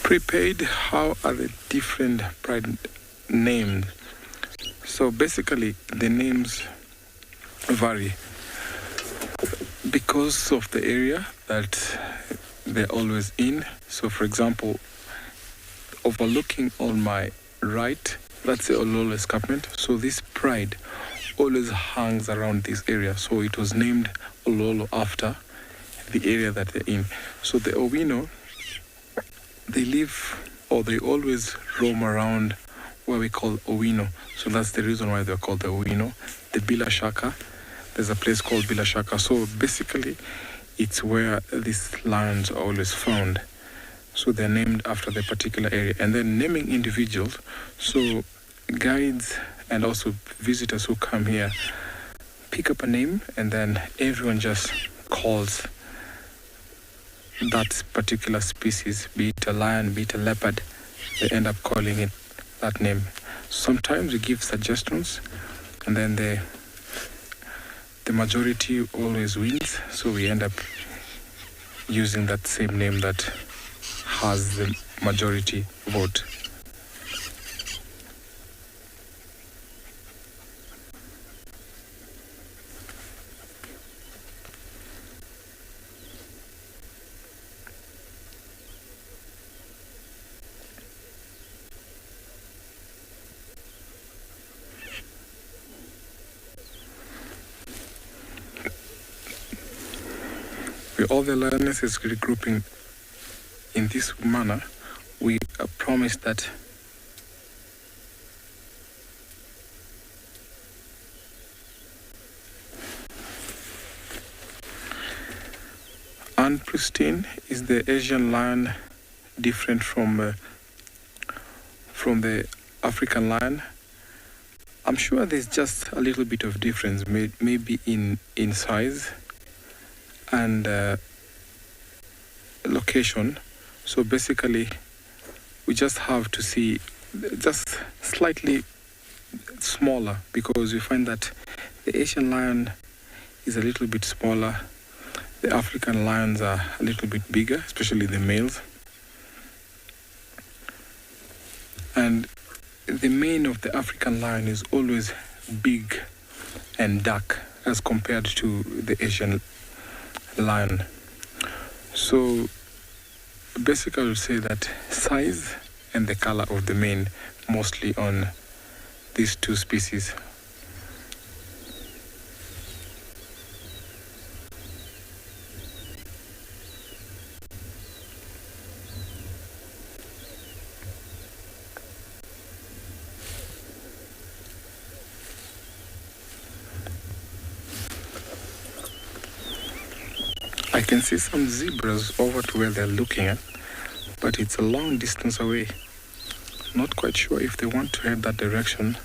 Prepaid, how are the different pride names? So basically the names vary because of the area that they're always in. So for example, overlooking all my right, that's the Ololo escarpment. So this pride always hangs around this area. So it was named Ololo after the area that they're in. So the Owino, they live, or they always roam around where we call Owino. So that's the reason why they're called the Owino. The Bila Shaka, there's a place called Bila Shaka. So basically, it's where these lions are always found. So they're named after the particular area. And then naming individuals, so guides and also visitors who come here pick up a name, and then everyone just calls that particular species, be it a lion, be it a leopard, they end up calling it that name. Sometimes we give suggestions, and then the majority always wins, so we end up using that same name that has the majority vote. With all the lionesses regrouping in this manner, we promise that unpristine is the Asian lion different from the African lion. I'm sure there's just a little bit of difference, maybe in size and location. So basically, we just have to see just slightly smaller, because we find that the Asian lion is a little bit smaller. The African lions are a little bit bigger, especially the males. And the mane of the African lion is always big and dark as compared to the Asian lion. So basically I would say that size and the color of the mane mostly on these two species. I can see some zebras over to where they're looking at, but it's a long distance away. Not quite sure if they want to head that direction.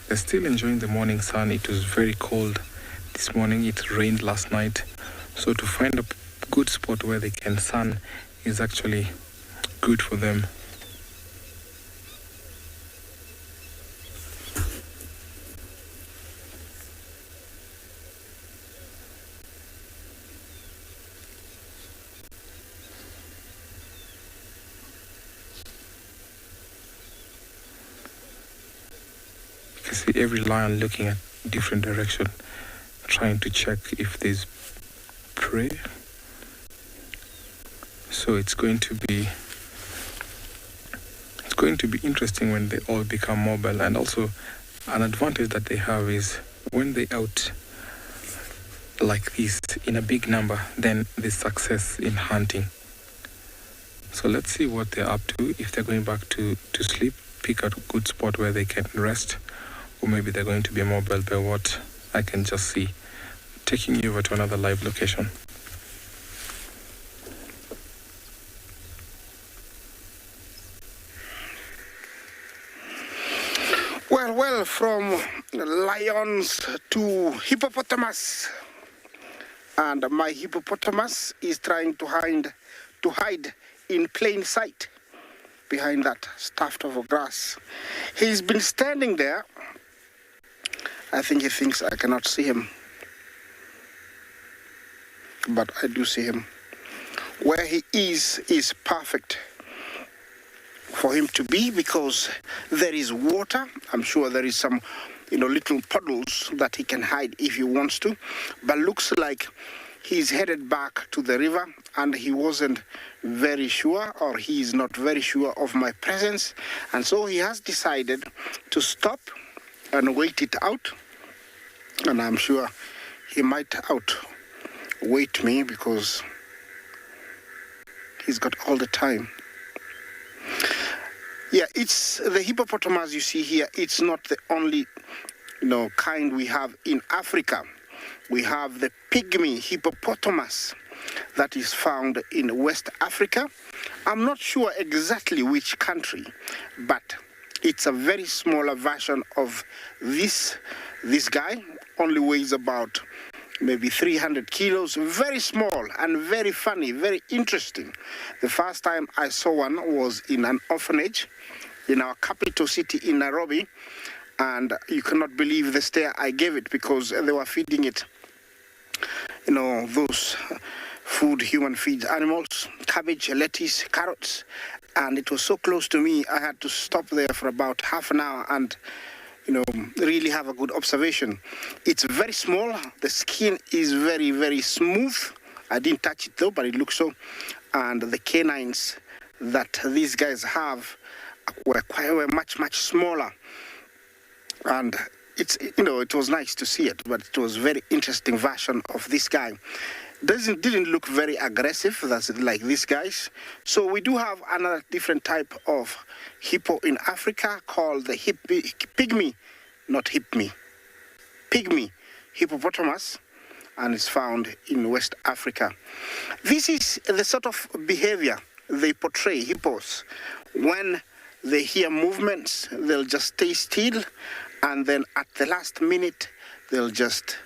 They're still enjoying the morning sun. It was very cold this morning. It rained last night. So to find a good spot where they can sun is actually good for them. See every lion looking at different direction, trying to check if there's prey. So it's going to be interesting when they all become mobile. And also an advantage that they have is when they out like this in a big number, then there's success in hunting. So let's see what they're up to. If they're going back to sleep, pick a good spot where they can rest, or maybe they're going to be mobile by what I can just see. Taking you over to another live location. Well, from lions to hippopotamus. And my hippopotamus is trying to hide in plain sight behind that tuft of grass. He's been standing there. I think he thinks I cannot see him. But I do see him. Where he is perfect for him to be, because there is water. I'm sure there is some, little puddles that he can hide if he wants to. But looks like he's headed back to the river, and he wasn't very sure, or he is not very sure of my presence, and so he has decided to stop and wait it out. And I'm sure he might outwait me because he's got all the time. Yeah, it's the hippopotamus you see here. It's not the only kind we have in Africa. We have the pygmy hippopotamus that is found in West Africa. I'm not sure exactly which country, but it's a very smaller version of this guy. Only weighs about maybe 300 kilos, very small and very funny, very interesting. The first time I saw one was in an orphanage in our capital city in Nairobi, and you cannot believe the stare I gave it because they were feeding it, those food human feeds animals, cabbage, lettuce, carrots, and it was so close to me I had to stop there for about half an hour and really have a good observation. It's very small. The skin is very, very smooth. I didn't touch it though, but it looks so. And the canines that these guys have were much, much smaller. And it was nice to see it, but it was very interesting version of this guy. Didn't look very aggressive, that's like these guys. So we do have another different type of hippo in Africa called the pygmy hippopotamus, and it's found in West Africa. This is the sort of behavior they portray, hippos. When they hear movements, they'll just stay still, and then at the last minute, they'll just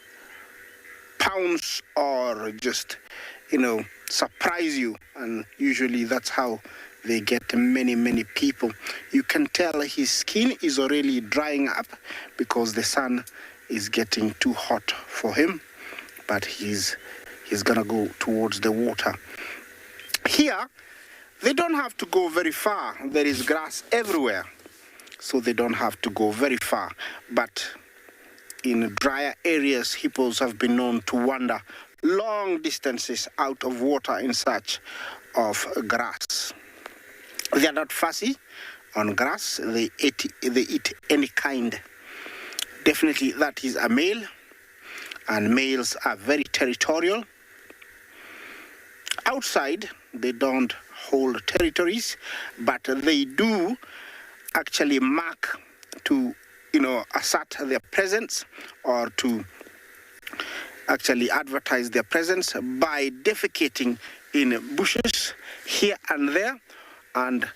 pounce or just, surprise you. And usually that's how they get many, many people. You can tell his skin is already drying up because the sun is getting too hot for him, but he's gonna go towards the water. Here, they don't have to go very far. There is grass everywhere, so they don't have to go very far. But in drier areas, hippos have been known to wander long distances out of water in search of grass. They are not fussy on grass. They eat any kind. Definitely that is a male, and males are very territorial. Outside, they don't hold territories, but they do actually mark to assert their presence or to actually advertise their presence by defecating in bushes here and there. And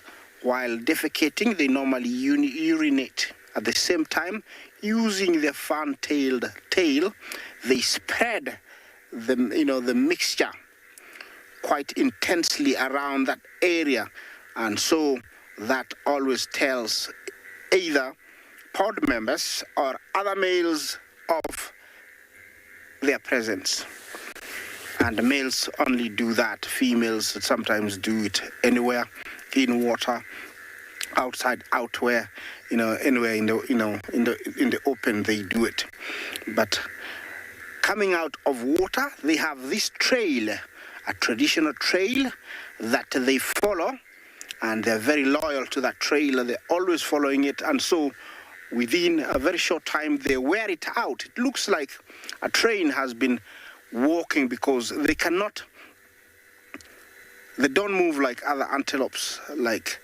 while defecating, they normally urinate at the same time. Using their fan-tailed tail, they spread the mixture quite intensely around that area, and so that always tells either pod members or other males of their presence. And males only do that. Females sometimes do it anywhere, in water, outside, out where, anywhere in the open they do it. But coming out of water, they have this trail, a traditional trail that they follow, and they're very loyal to that trail. They're always following it, and so within a very short time they wear it out. It looks like a train has been walking because they don't move like other antelopes, like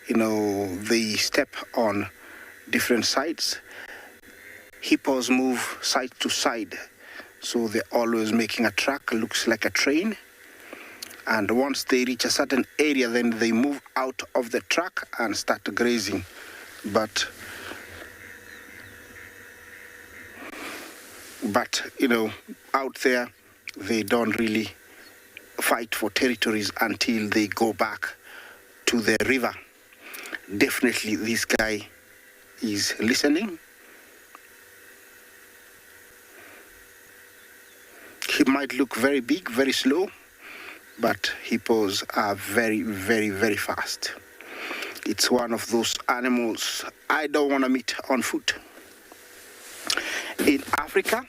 they step on different sides. Hippos move side to side, so they're always making a track, looks like a train. And once they reach a certain area, then they move out of the track and start grazing. But out there, they don't really fight for territories until they go back to the river. Definitely this guy is listening. He might look very big, very slow, but hippos are very, very, very fast. It's one of those animals I don't want to meet on foot. In Africa,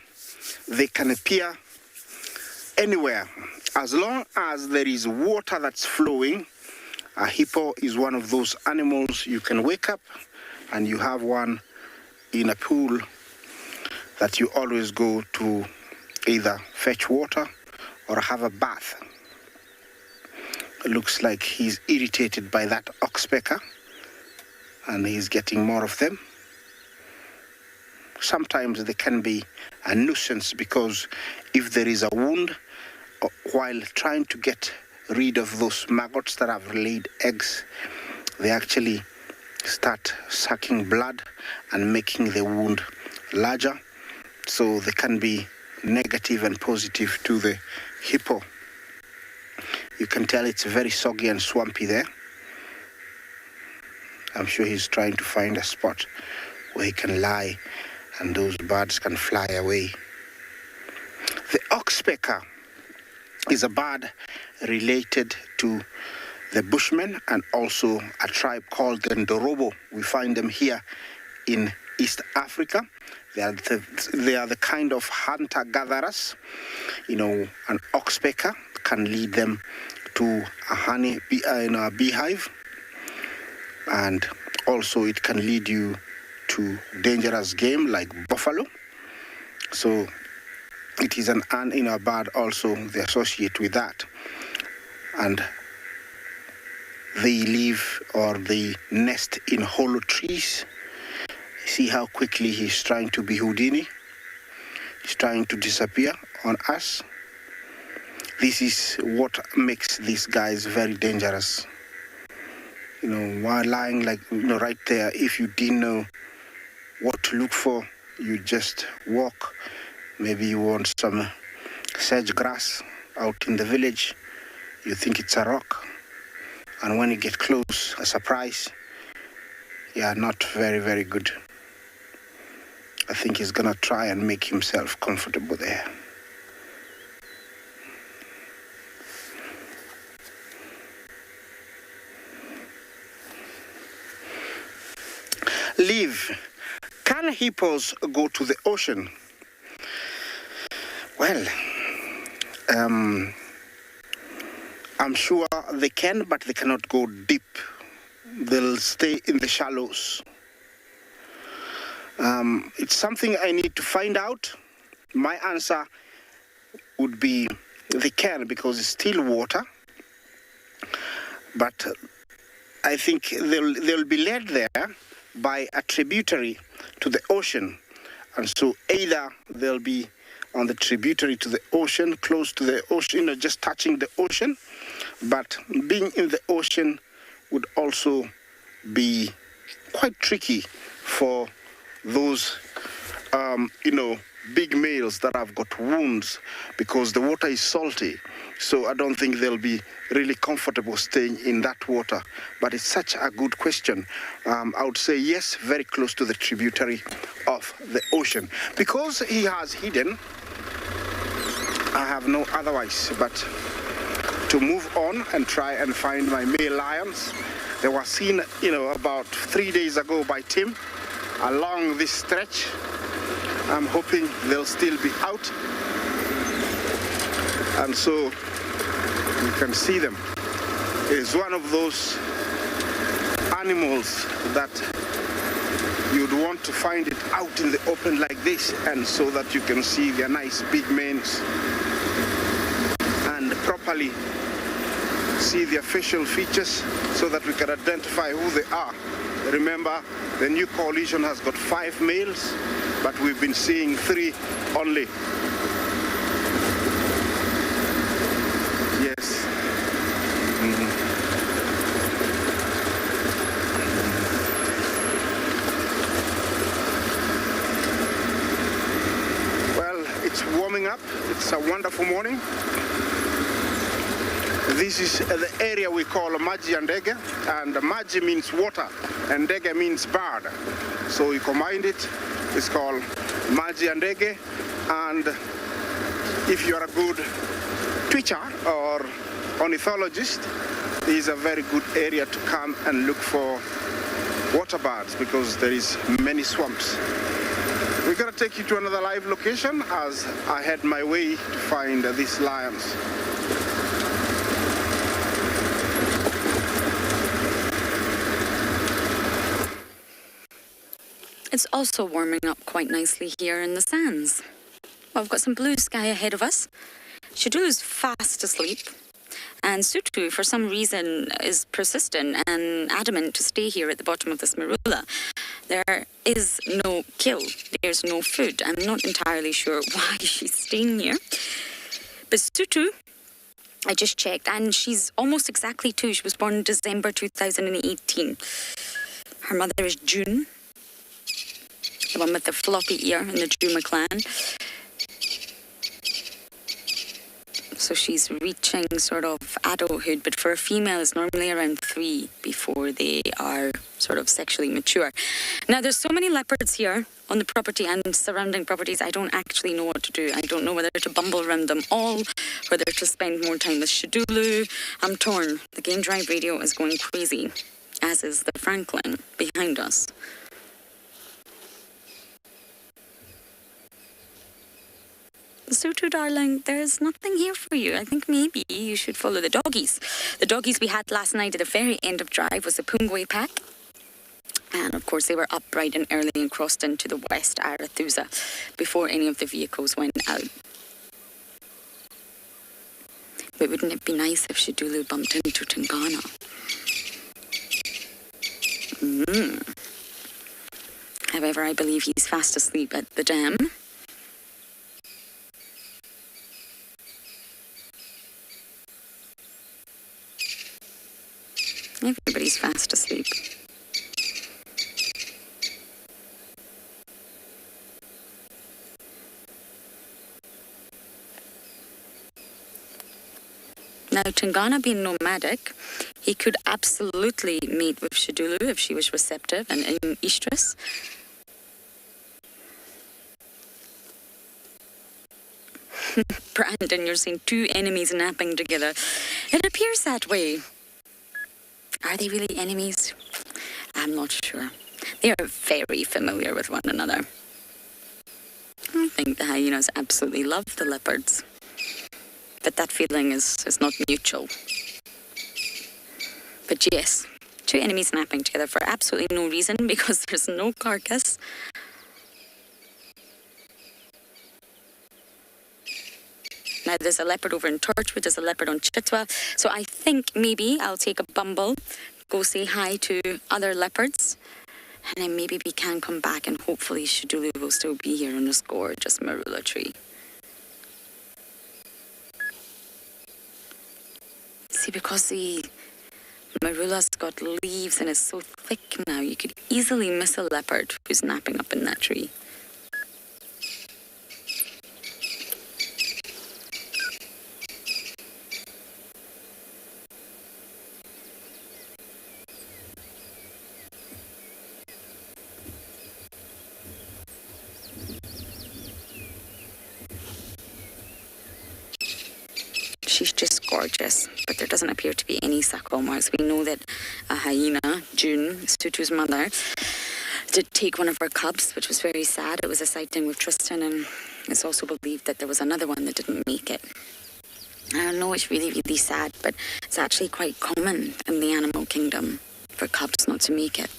they can appear anywhere. As long as there is water that's flowing, a hippo is one of those animals you can wake up and you have one in a pool that you always go to either fetch water or have a bath. It looks like he's irritated by that oxpecker and he's getting more of them. Sometimes they can be a nuisance because if there is a wound, while trying to get rid of those maggots that have laid eggs, they actually start sucking blood and making the wound larger. So they can be negative and positive to the hippo. You can tell it's very soggy and swampy there. I'm sure he's trying to find a spot where he can lie and those birds can fly away. The oxpecker is a bird related to the Bushmen and also a tribe called the Ndorobo. We find them here in East Africa. They are the kind of hunter-gatherers. You know, an oxpecker can lead them to a beehive, and also it can lead you to dangerous game like buffalo. So it is an bird also they associate with that. And they live or they nest in hollow trees. See how quickly he's trying to be Houdini. He's trying to disappear on us. This is what makes these guys very dangerous. You know, while lying like, right there, if you didn't know what to look for, you just walk. Maybe you want some sedge grass out in the village. You think it's a rock. And when you get close, a surprise, yeah, not very, very good. I think he's gonna try and make himself comfortable there. Live. Can hippos go to the ocean? Well, I'm sure they can, but they cannot go deep. They'll stay in the shallows. It's something I need to find out. My answer would be they can, because it's still water. But I think they'll be led there by a tributary to the ocean. And so either they'll be on the tributary to the ocean, close to the ocean, just touching the ocean. But being in the ocean would also be quite tricky for those, big males that have got wounds, because the water is salty. So I don't think they'll be really comfortable staying in that water. But it's such a good question. I would say yes, very close to the tributary of the ocean. Because he has hidden, I have no otherwise but to move on and try and find my male lions. They were seen, about 3 days ago by Tim along this stretch. I'm hoping they'll still be out. And so you can see them. It's one of those animals that you'd want to find it out in the open like this, and so that you can see their nice big manes and properly see their facial features so that we can identify who they are. Remember, the new coalition has got 5 males, but we've been seeing 3 only. Yes. Well, it's warming up. It's a wonderful morning. This is the area we call Maji and Ndege, and Maji means water and Ndege means bird. So you combine it, it's called Maji and Ndege. And if you're a good twitcher or ornithologist, this is a very good area to come and look for water birds, because there is many swamps. We We're gonna take you to another live location as I head my way to find these lions. It's also warming up quite nicely here in the sands. Well, we've got some blue sky ahead of us. Shadulu's fast asleep. And Sutu, for some reason, is persistent and adamant to stay here at the bottom of this marula. There is no kill. There's no food. I'm not entirely sure why she's staying here. But Sutu, I just checked, and she's almost exactly 2. She was born in December 2018. Her mother is June, the one with the floppy ear in the Juma clan. So she's reaching sort of adulthood, but for a female it's normally around 3 before they are sort of sexually mature. Now there's so many leopards here on the property and surrounding properties, I don't actually know what to do. I don't know whether to bumble around them all, whether to spend more time with Shadulu. I'm torn. The Game Drive radio is going crazy, as is the Franklin behind us. Sutu, darling, there's nothing here for you. I think maybe you should follow the doggies. The doggies we had last night at the very end of drive was the Pungwe pack. And of course they were up bright and early and crossed into the West Arathusa before any of the vehicles went out. But wouldn't it be nice if Shadulu bumped into Tangana? However, I believe he's fast asleep at the dam. Everybody's fast asleep. Now, Tangana being nomadic, he could absolutely mate with Shadulu if she was receptive and in estrus. Brandon, you're seeing 2 enemies napping together. It appears that way. Are they really enemies? I'm not sure. They are very familiar with one another. I think the hyenas absolutely love the leopards. But that feeling is not mutual. But yes, 2 enemies napping together for absolutely no reason because there's no carcass. Now, there's a leopard over in Torchwood, there's a leopard on Chitwa. So I think maybe I'll take a bumble, go say hi to other leopards, and then maybe we can come back and hopefully Shadulu will still be here on this gorgeous marula tree. See, because the marula's got leaves and it's so thick now, you could easily miss a leopard who's napping up in that tree. She's just gorgeous, but there doesn't appear to be any suckle marks. We know that a hyena, June, Sutu's mother, did take one of her cubs, which was very sad. It was a sighting with Tristan, and it's also believed that there was another one that didn't make it. I know it's really, really sad, but it's actually quite common in the animal kingdom for cubs not to make it.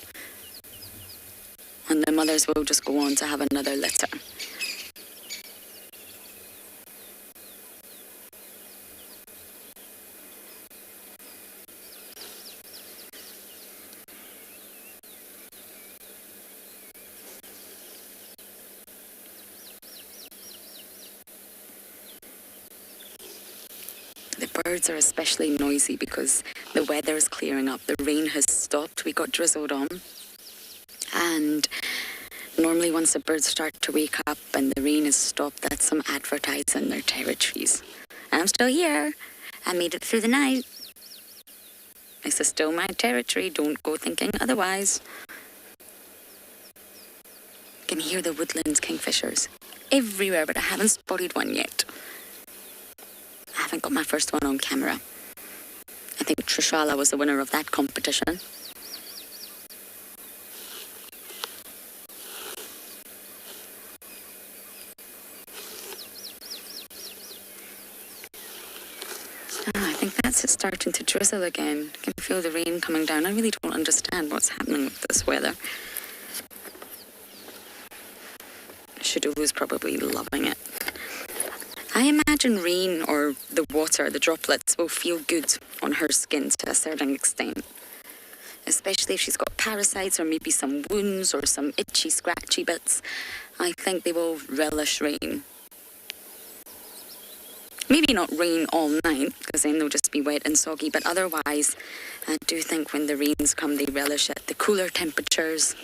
And the mothers will just go on to have another litter. The birds are especially noisy because the weather is clearing up. The rain has stopped. We got drizzled on. And normally once the birds start to wake up and the rain has stopped, that's some advertising their territories. I'm still here. I made it through the night. This is still my territory. Don't go thinking otherwise. I can hear the woodlands kingfishers everywhere, but I haven't spotted one yet. I haven't got my first one on camera. I think Trishala was the winner of that competition. It's starting to drizzle again. I can feel the rain coming down. I really don't understand what's happening with this weather. Shadulu's probably loving it. I imagine rain or the water, the droplets, will feel good on her skin to a certain extent. Especially if she's got parasites or maybe some wounds or some itchy, scratchy bits. I think they will relish rain. Maybe not rain all night, because then they'll just be wet and soggy, but otherwise, I do think when the rains come, they relish it. The cooler temperatures.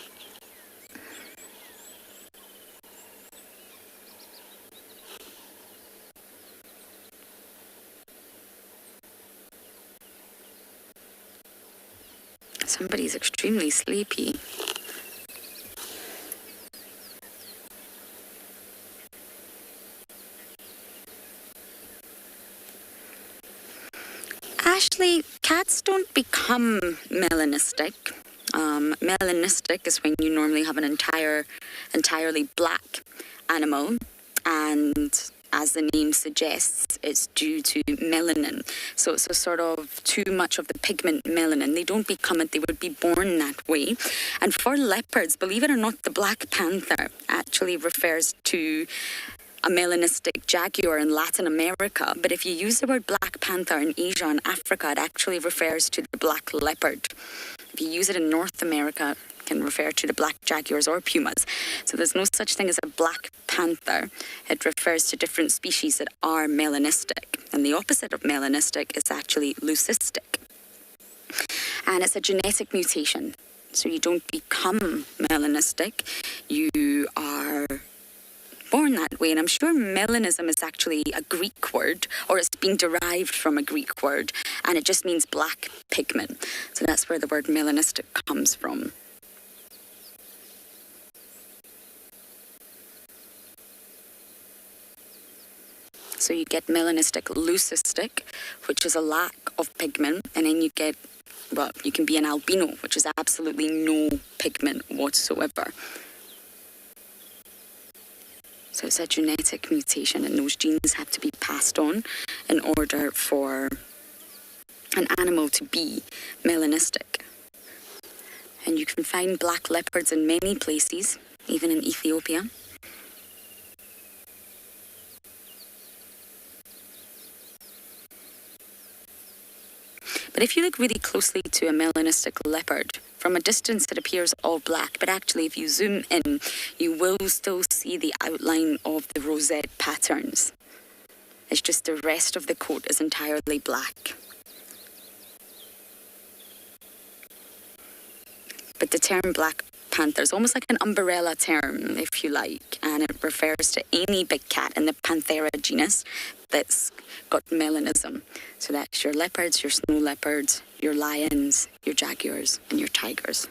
Somebody's extremely sleepy. Ashley, cats don't become melanistic. Melanistic is when you normally have an entirely black animal, and as the name suggests, it's due to melanin. So it's a sort of too much of the pigment melanin. They don't become it, they would be born that way. And for leopards, believe it or not, the black panther actually refers to a melanistic jaguar in Latin America. But if you use the word black panther in Asia and Africa, it actually refers to the black leopard. If you use it in North America, it can refer to the black jaguars or pumas. So there's no such thing as a black panther. It refers to different species that are melanistic. And the opposite of melanistic is actually leucistic. And it's a genetic mutation. So you don't become melanistic, you are born that way. And I'm sure melanism is actually a Greek word, or it's been derived from a Greek word, and it just means black pigment. So that's where the word melanistic comes from. So you get melanistic leucistic, which is a lack of pigment, and then you get, well, you can be an albino, which is absolutely no pigment whatsoever. So it's a genetic mutation, and those genes have to be passed on in order for an animal to be melanistic. And you can find black leopards in many places, even in Ethiopia. But if you look really closely to a melanistic leopard, from a distance it appears all black, but actually if you zoom in, you will still see the outline of the rosette patterns. It's just the rest of the coat is entirely black. But the term black panther is almost like an umbrella term, if you like, and it refers to any big cat in the Panthera genus that's got melanism. So that's your leopards, your snow leopards, your lions, your jaguars, and your tigers.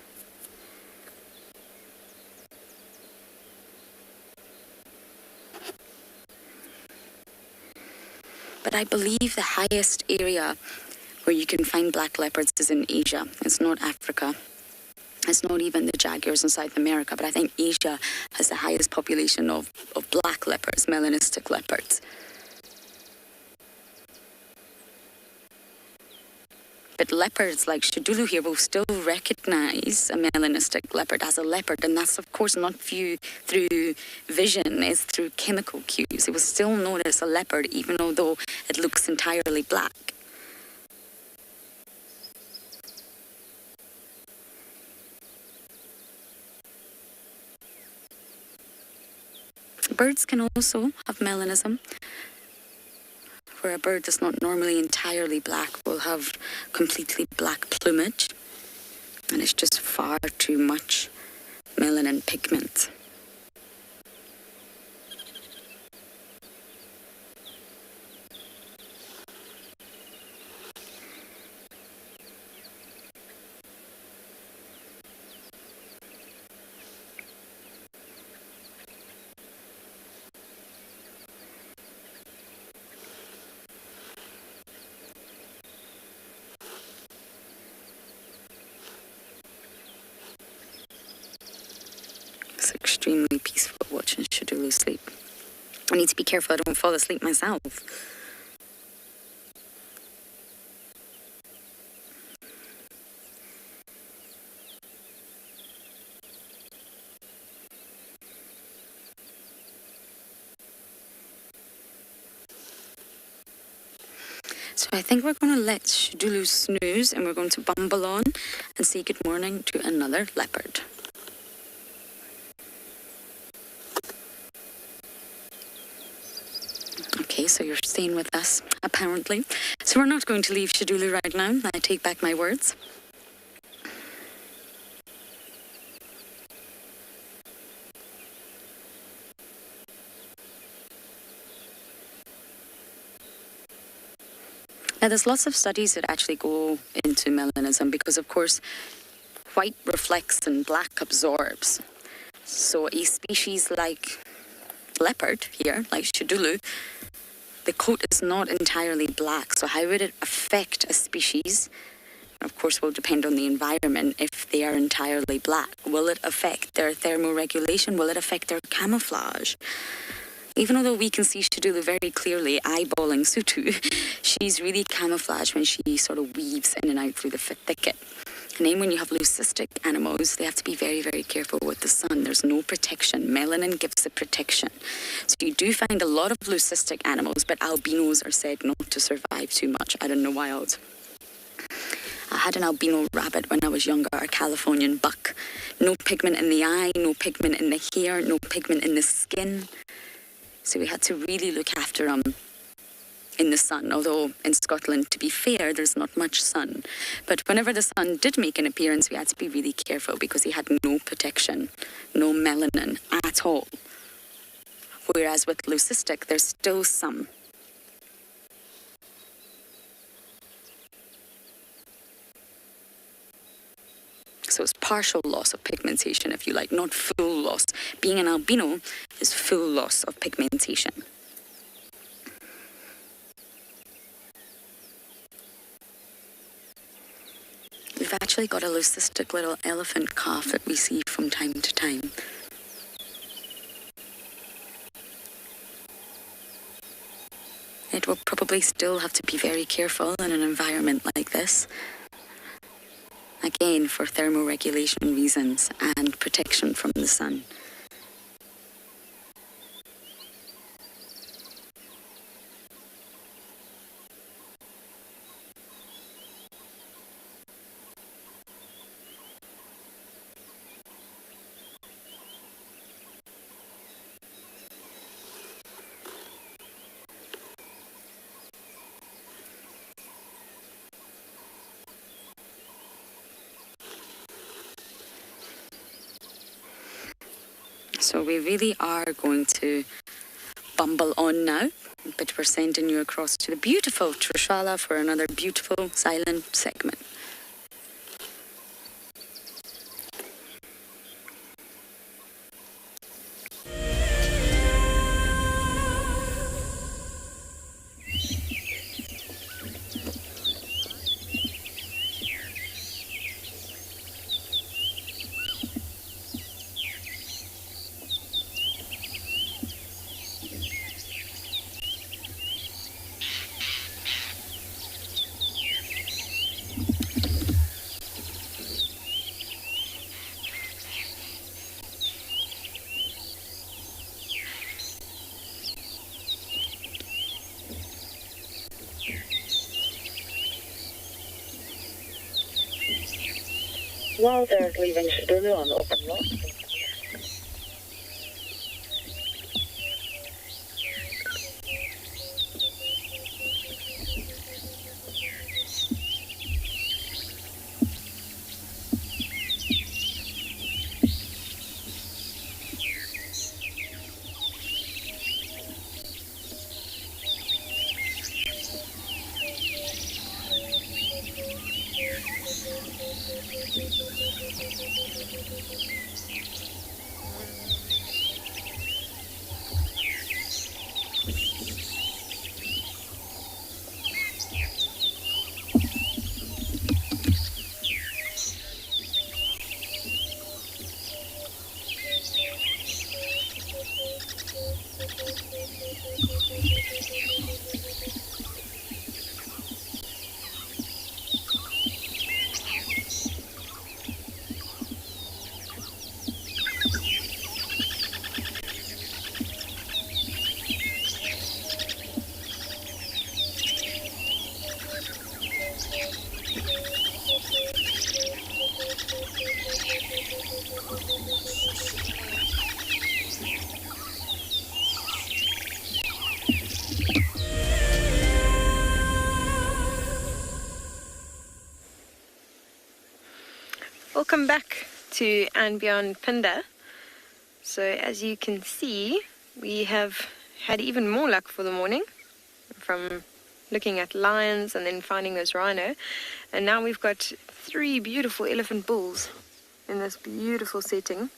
But I believe the highest area where you can find black leopards is in Asia. It's not Africa. It's not even the jaguars in South America, but I think Asia has the highest population of black leopards, melanistic leopards. But leopards like Shadulu here will still recognize a melanistic leopard as a leopard, and that's of course not through vision, it's through chemical cues. It will still know that it's a leopard even though it looks entirely black. Birds can also have melanism, where a bird that's not normally entirely black will have completely black plumage, and it's just far too much melanin pigment. Extremely peaceful watching Shadulu sleep. I need to be careful I don't fall asleep myself. I think we're going to let Shidulu snooze and we're going to bumble on and say good morning to another leopard. Okay, so you're staying with us, apparently. So we're not going to leave Shidulu right now. I take back my words. Now, there's lots of studies that actually go into melanism because, of course, white reflects and black absorbs. So a species like leopard here, like Shidulu, the coat is not entirely black. So how would it affect a species? Of course, will depend on the environment if they are entirely black. Will it affect their thermoregulation? Will it affect their camouflage? Even although we can see Shidulu very clearly eyeballing Sutu, she's really camouflaged when she sort of weaves in and out through the thicket. And then when you have leucistic animals, they have to be very, very careful with the sun. There's no protection. Melanin gives the protection. So you do find a lot of leucistic animals, but albinos are said not to survive too much. I don't know why else. I had an albino rabbit when I was younger, a Californian buck. No pigment in the eye, no pigment in the hair, no pigment in the skin. So we had to really look after him in the sun, although in Scotland, to be fair, there's not much sun. But whenever the sun did make an appearance, we had to be really careful because he had no protection, no melanin at all. Whereas with leucistic, there's still some. So it's partial loss of pigmentation, if you like, not full loss. Being an albino is full loss of pigmentation. We've actually got a leucistic little elephant calf that we see from time to time. It will probably still have to be very careful in an environment like this. Again, for thermoregulation reasons and protection from the sun. So we really are going to bumble on now, but we're sending you across to the beautiful Tswalu for another beautiful silent segment. While they're leaving Shidulu on the open lot. Welcome back to and beyond Phinda. So as you can see, we have had even more luck for the morning from looking at lions and then finding those rhino. And now we've got 3 beautiful elephant bulls in this beautiful setting.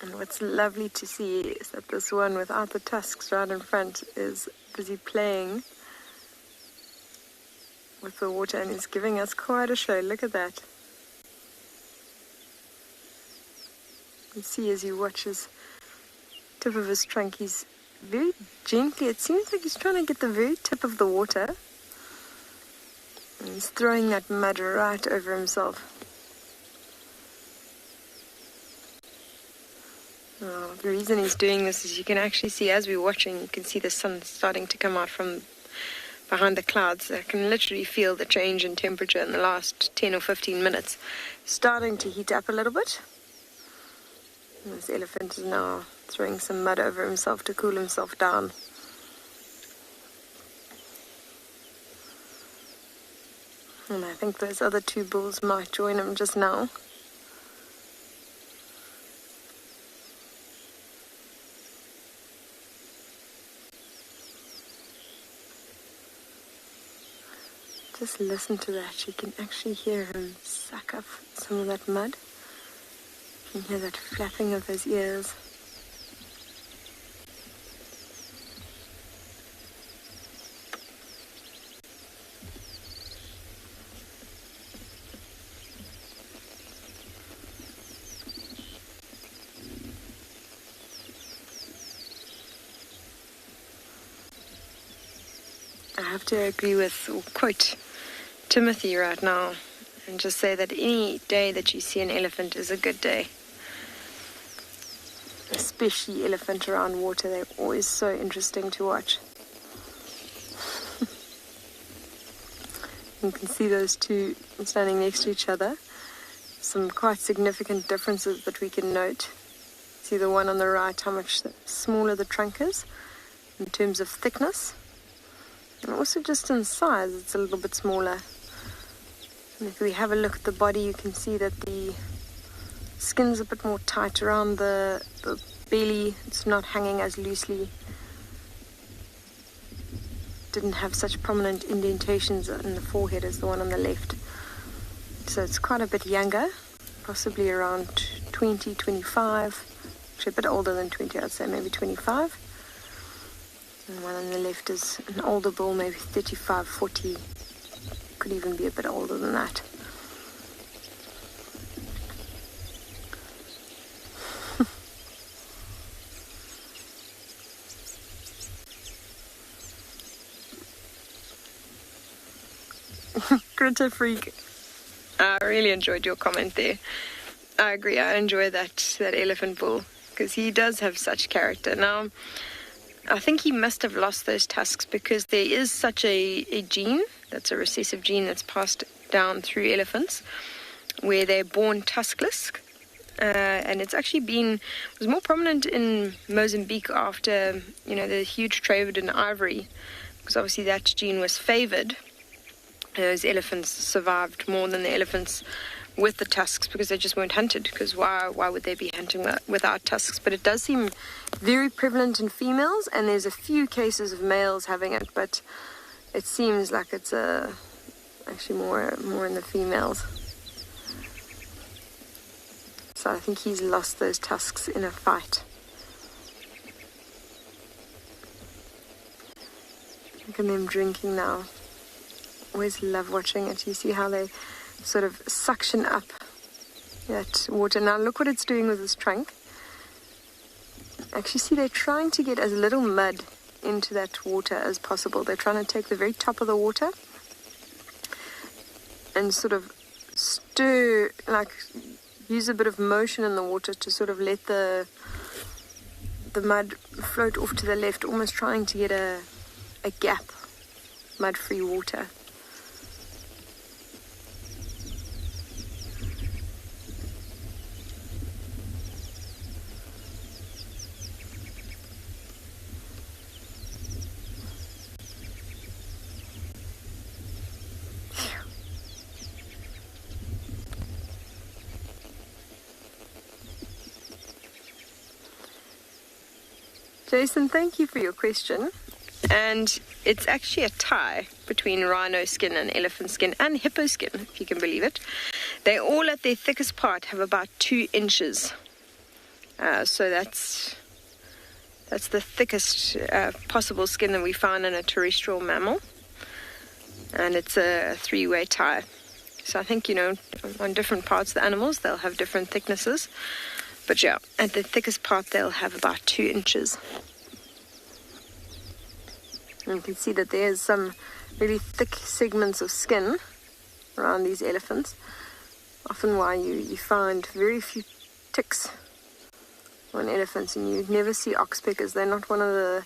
And what's lovely to see is that this one without the tusks right in front is busy playing with the water and is giving us quite a show. Look at that. You see as you watch his tip of his trunk, he's very gently, it seems like he's trying to get the very tip of the water. And he's throwing that mud right over himself. Oh, the reason he's doing this is you can actually see, as we're watching, you can see the sun starting to come out from behind the clouds. I can literally feel the change in temperature in the last 10 or 15 minutes. Starting to heat up a little bit. And this elephant is now throwing some mud over himself to cool himself down. And I think those other 2 bulls might join him just now. Just listen to that. You can actually hear him suck up some of that mud. You can hear that flapping of his ears. I have to agree with, or quote Timothy right now, and just say that any day that you see an elephant is a good day. Especially elephant around water, they're always so interesting to watch. You can see those 2 standing next to each other. Some quite significant differences that we can note. See the one on the right, how much smaller the trunk is in terms of thickness. And also just in size, it's a little bit smaller. And if we have a look at the body, you can see that the skin's a bit more tight around the belly. It's not hanging as loosely. Didn't have such prominent indentations in the forehead as the one on the left. So it's quite a bit younger, possibly around 20, 25. Actually a bit older than 20, I'd say maybe 25. And the one on the left is an older bull, maybe 35, 40. Could even be a bit older than that. Critter freak. I really enjoyed your comment there. I agree. I enjoy that elephant bull because he does have such character. Now, I think he must have lost those tusks because there is such a gene, that's a recessive gene that's passed down through elephants, where they're born tuskless. And it's actually was more prominent in Mozambique after, the huge trade in ivory, because obviously that gene was favored. Those elephants survived more than the elephants with the tusks because they just weren't hunted, because why would they be hunting without tusks? But it does seem very prevalent in females, and there's a few cases of males having it, but it seems like it's actually more in the females. So I think he's lost those tusks in a fight. Look at them drinking now. Always love watching it. You see how they sort of suction up that water. Now look what it's doing with its trunk. Actually see they're trying to get as little mud into that water as possible. They're trying to take the very top of the water and sort of stir, like use a bit of motion in the water to sort of let the mud float off to the left, almost trying to get a gap, mud-free water. Jason, thank you for your question. And it's actually a tie between rhino skin and elephant skin and hippo skin, if you can believe it. They all at their thickest part have about 2 inches. So that's the thickest possible skin that we find in a terrestrial mammal. And it's a 3-way tie. So I think, on different parts of the animals, they'll have different thicknesses. But yeah, at the thickest part, they'll have about 2 inches. And you can see that there's some really thick segments of skin around these elephants. Often why you find very few ticks on elephants, and you never see oxpeckers. They're not one of the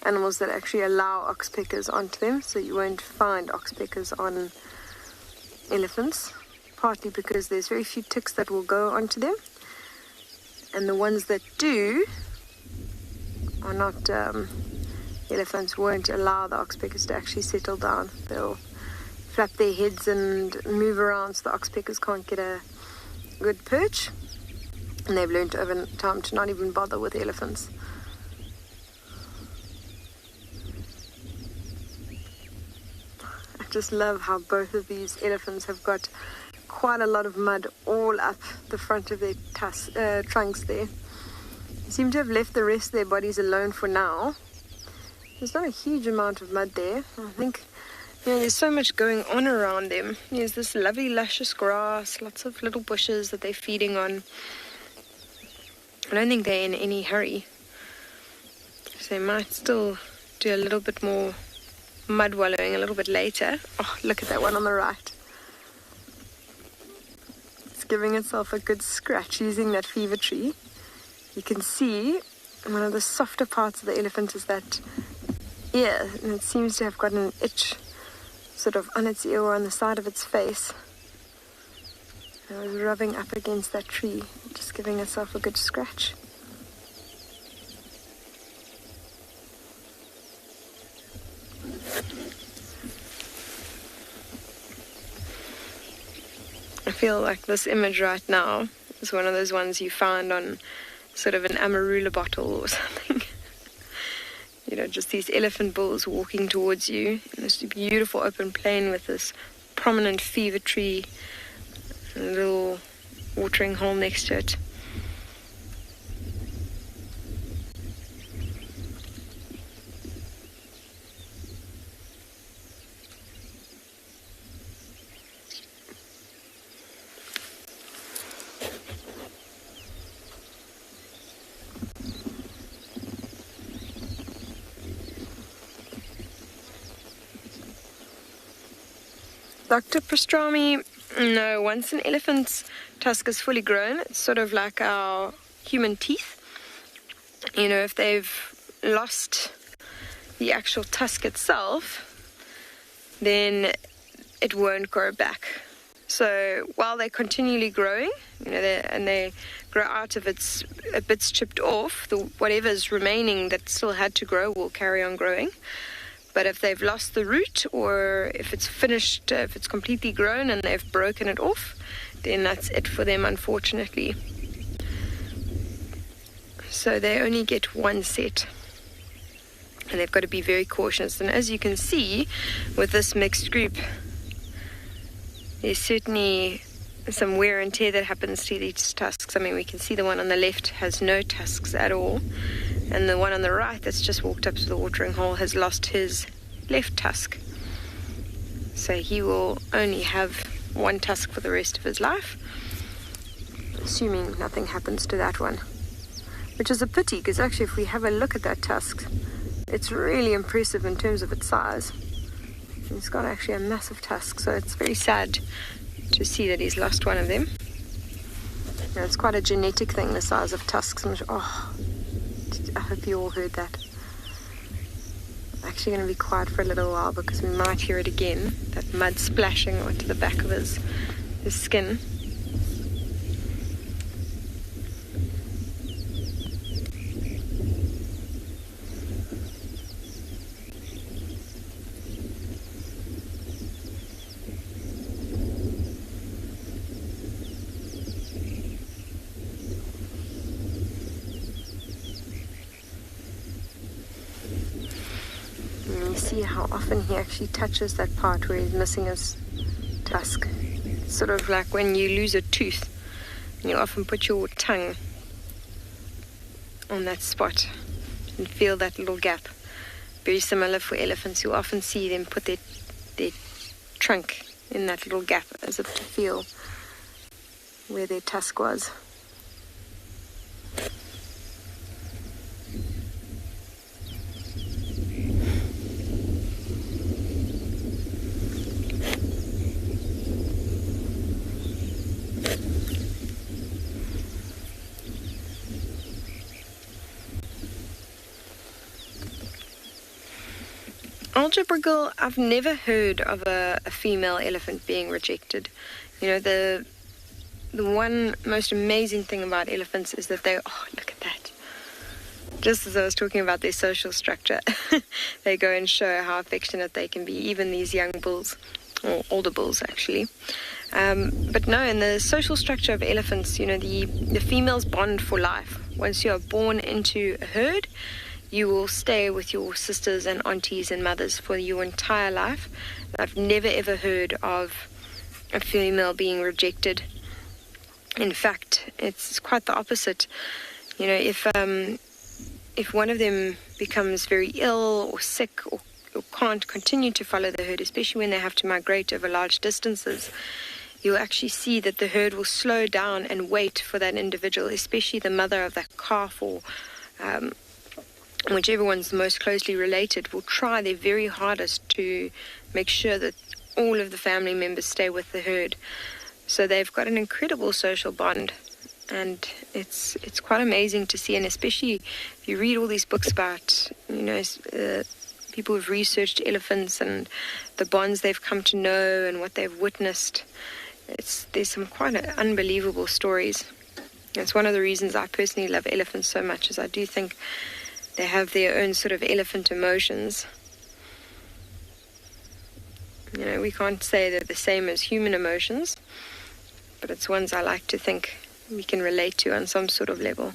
animals that actually allow oxpeckers onto them, so you won't find oxpeckers on elephants, partly because there's very few ticks that will go onto them, and the ones that do are not elephants won't allow the oxpeckers to actually settle down. They'll flap their heads and move around so the oxpeckers can't get a good perch, and they've learned over time to not even bother with elephants. I just love how both of these elephants have got quite a lot of mud all up the front of their trunks there. They seem to have left the rest of their bodies alone for now. There's not a huge amount of mud there. I think there's so much going on around them. There's this lovely luscious grass, lots of little bushes that they're feeding on. I don't think they're in any hurry. So they might still do a little bit more mud wallowing a little bit later. Oh, look at that one on the right. It's giving itself a good scratch using that fever tree. You can see one of the softer parts of the elephant is that ear, and it seems to have got an itch sort of on its ear or on the side of its face. I was rubbing up against that tree, just giving itself a good scratch. I feel like this image right now is one of those ones you find on sort of an Amarula bottle or something. Just these elephant bulls walking towards you in this beautiful open plain with this prominent fever tree and a little watering hole next to it. Dr. Pastrami, no, once an elephant's tusk is fully grown, it's sort of like our human teeth. If they've lost the actual tusk itself, then it won't grow back. So while they're continually growing, they grow out of its bits chipped off, whatever's remaining that still had to grow will carry on growing. But if they've lost the root, or if it's finished, if it's completely grown and they've broken it off, then that's it for them, unfortunately. So they only get one set. And they've got to be very cautious. And as you can see, with this mixed group, there's certainly some wear and tear that happens to these tusks. I mean, we can see the one on the left has no tusks at all. And the one on the right that's just walked up to the watering hole has lost his left tusk. So he will only have one tusk for the rest of his life, assuming nothing happens to that one. Which is a pity, because actually if we have a look at that tusk, it's really impressive in terms of its size. He's got actually a massive tusk, so it's very sad to see that he's lost one of them. It's quite a genetic thing, the size of tusks. I hope you all heard that. I'm actually going to be quiet for a little while because we might hear it again, that mud splashing onto the back of his skin. how often he actually touches that part where he's missing his tusk. It's sort of like when you lose a tooth, and you often put your tongue on that spot and feel that little gap. Very similar for elephants. You often see them put their trunk in that little gap as if to feel where their tusk was. Algebra girl, I've never heard of a female elephant being rejected. You know, the one most amazing thing about elephants is that oh, look at that. Just as I was talking about their social structure, they go and show how affectionate they can be, even these young bulls, or older bulls actually. But no, in the social structure of elephants, you know, the females bond for life. Once you are born into a herd, you will stay with your sisters and aunties and mothers for your entire life. I've never ever heard of a female being rejected. In fact, it's quite the opposite. You know, if one of them becomes very ill or sick or can't continue to follow the herd, especially when they have to migrate over large distances, you'll actually see that the herd will slow down and wait for that individual, especially the mother of that calf or whichever one's most closely related, will try their very hardest to make sure that all of the family members stay with the herd. So they've got an incredible social bond, and it's quite amazing to see. And especially if you read all these books about, you know, people who've researched elephants and the bonds they've come to know and what they've witnessed, there's some quite unbelievable stories. It's one of the reasons I personally love elephants so much, is I do think they have their own sort of elephant emotions. You know, we can't say they're the same as human emotions, but it's ones I like to think we can relate to on some sort of level.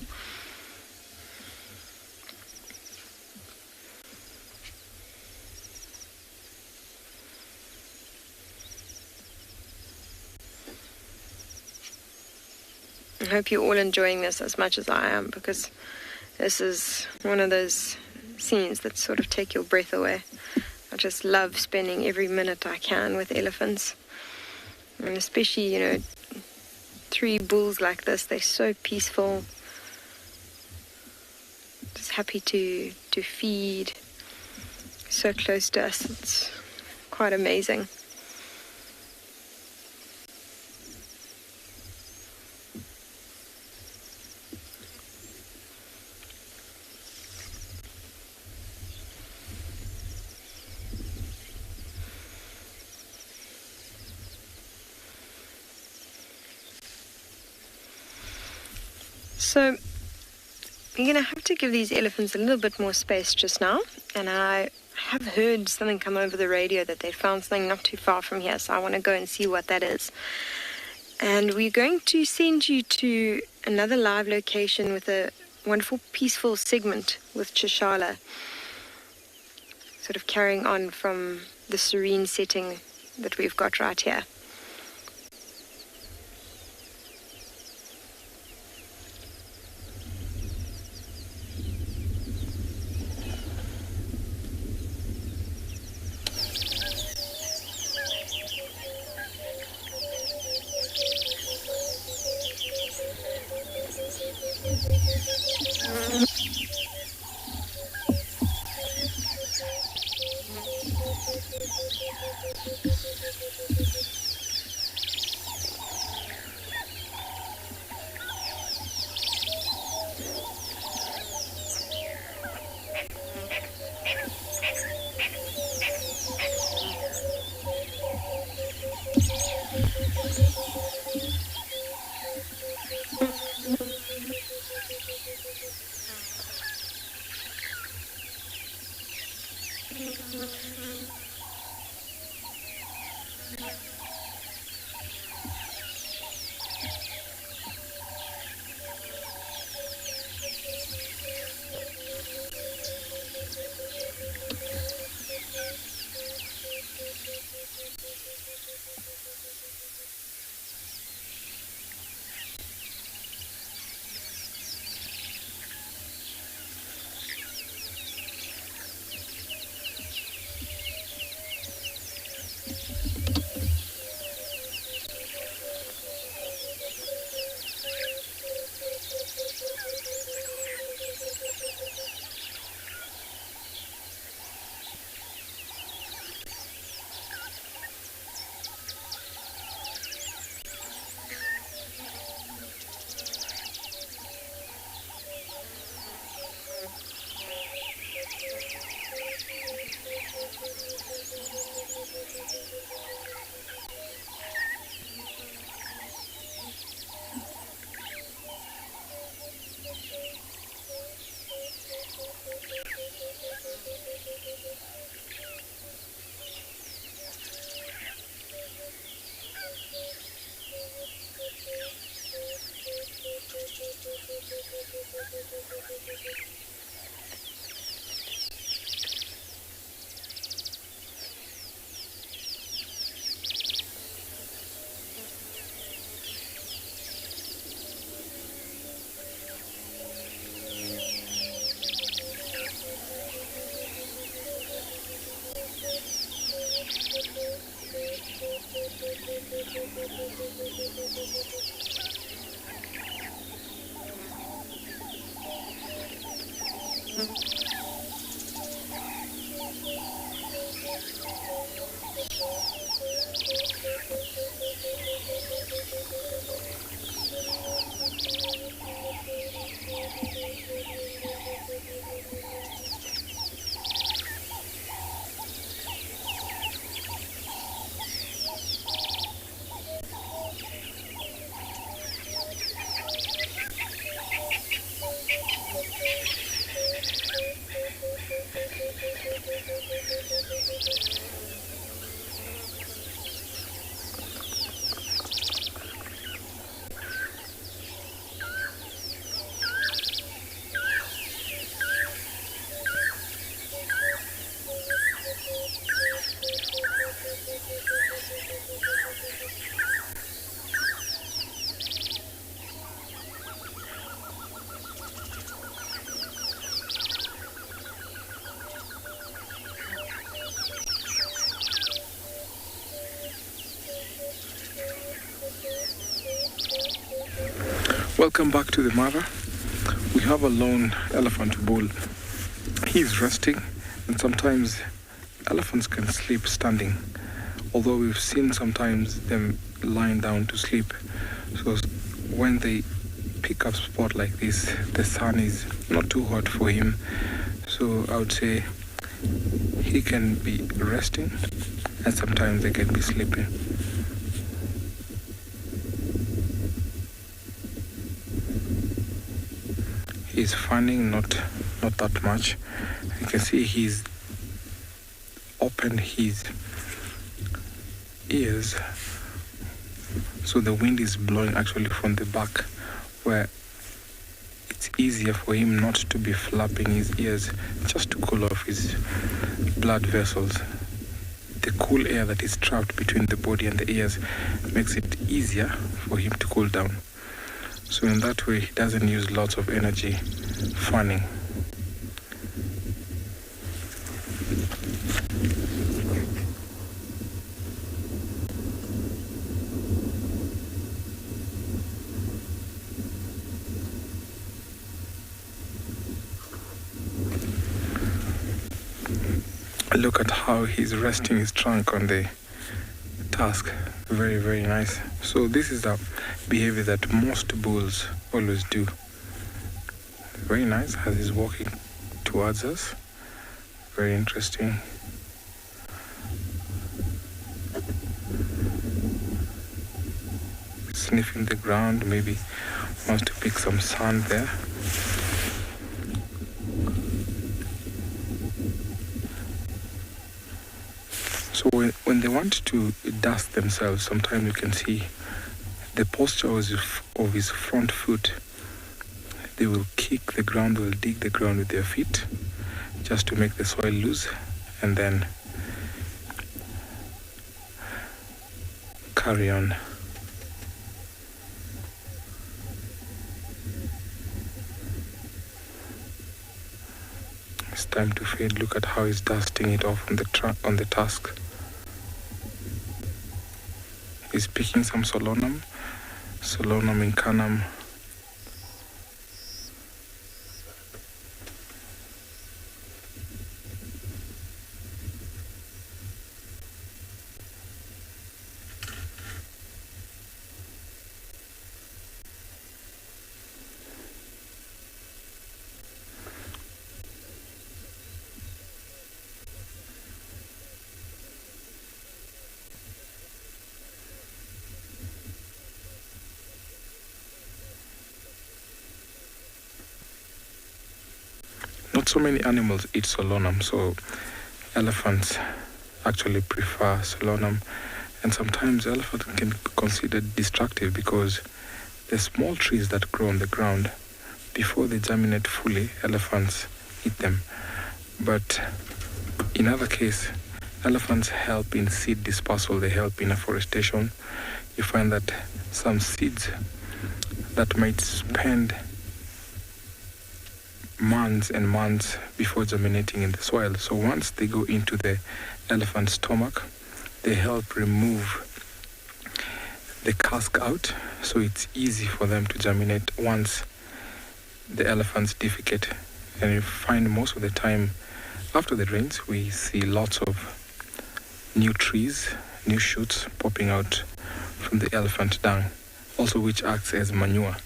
I hope you're all enjoying this as much as I am, because this is one of those scenes that sort of take your breath away. I just love spending every minute I can with elephants. And especially, you know, 3 bulls like this, they're so peaceful. Just happy to feed. So close to us. It's quite amazing. So you're going to have to give these elephants a little bit more space just now. And I have heard something come over the radio that they found something not too far from here. So I want to go and see what that is. And we're going to send you to another live location with a wonderful, peaceful segment with Tswalu, sort of carrying on from the serene setting that we've got right here. Welcome back to the mother. We have a lone elephant bull. He's resting, and sometimes elephants can sleep standing, although we've seen sometimes them lying down to sleep. So when they pick up spot like this, the sun is not too hot for him, so I would say he can be resting, and sometimes they can be sleeping. He's fanning, not that much. You can see he's opened his ears, so the wind is blowing actually from the back, where it's easier for him not to be flapping his ears, just to cool off his blood vessels. The cool air that is trapped between the body and the ears makes it easier for him to cool down. So in that way, he doesn't use lots of energy fanning. Look at how he's resting his trunk on the tusk. Very, very nice. So this is the behavior that most bulls always do. Very nice as he's walking towards us. Very interesting. Sniffing the ground, maybe wants to pick some sand there. So when they want to dust themselves, sometimes you can see the posture of his front foot. They will kick the ground, they will dig the ground with their feet just to make the soil loose, and then carry on. It's time to feed. Look at how he's dusting it off on the tusk. He's picking some solanum incanum. Not so many animals eat solanum, so elephants actually prefer solanum, and sometimes elephants can be considered destructive because the small trees that grow on the ground, before they germinate fully, elephants eat them. But in other case, elephants help in seed dispersal, they help in afforestation. You find that some seeds that might spend months and months before germinating in the soil, so once they go into the elephant's stomach, they help remove the cask out, so it's easy for them to germinate once the elephants defecate. And you find most of the time after the rains, we see lots of new trees, new shoots popping out from the elephant dung, also which acts as manure.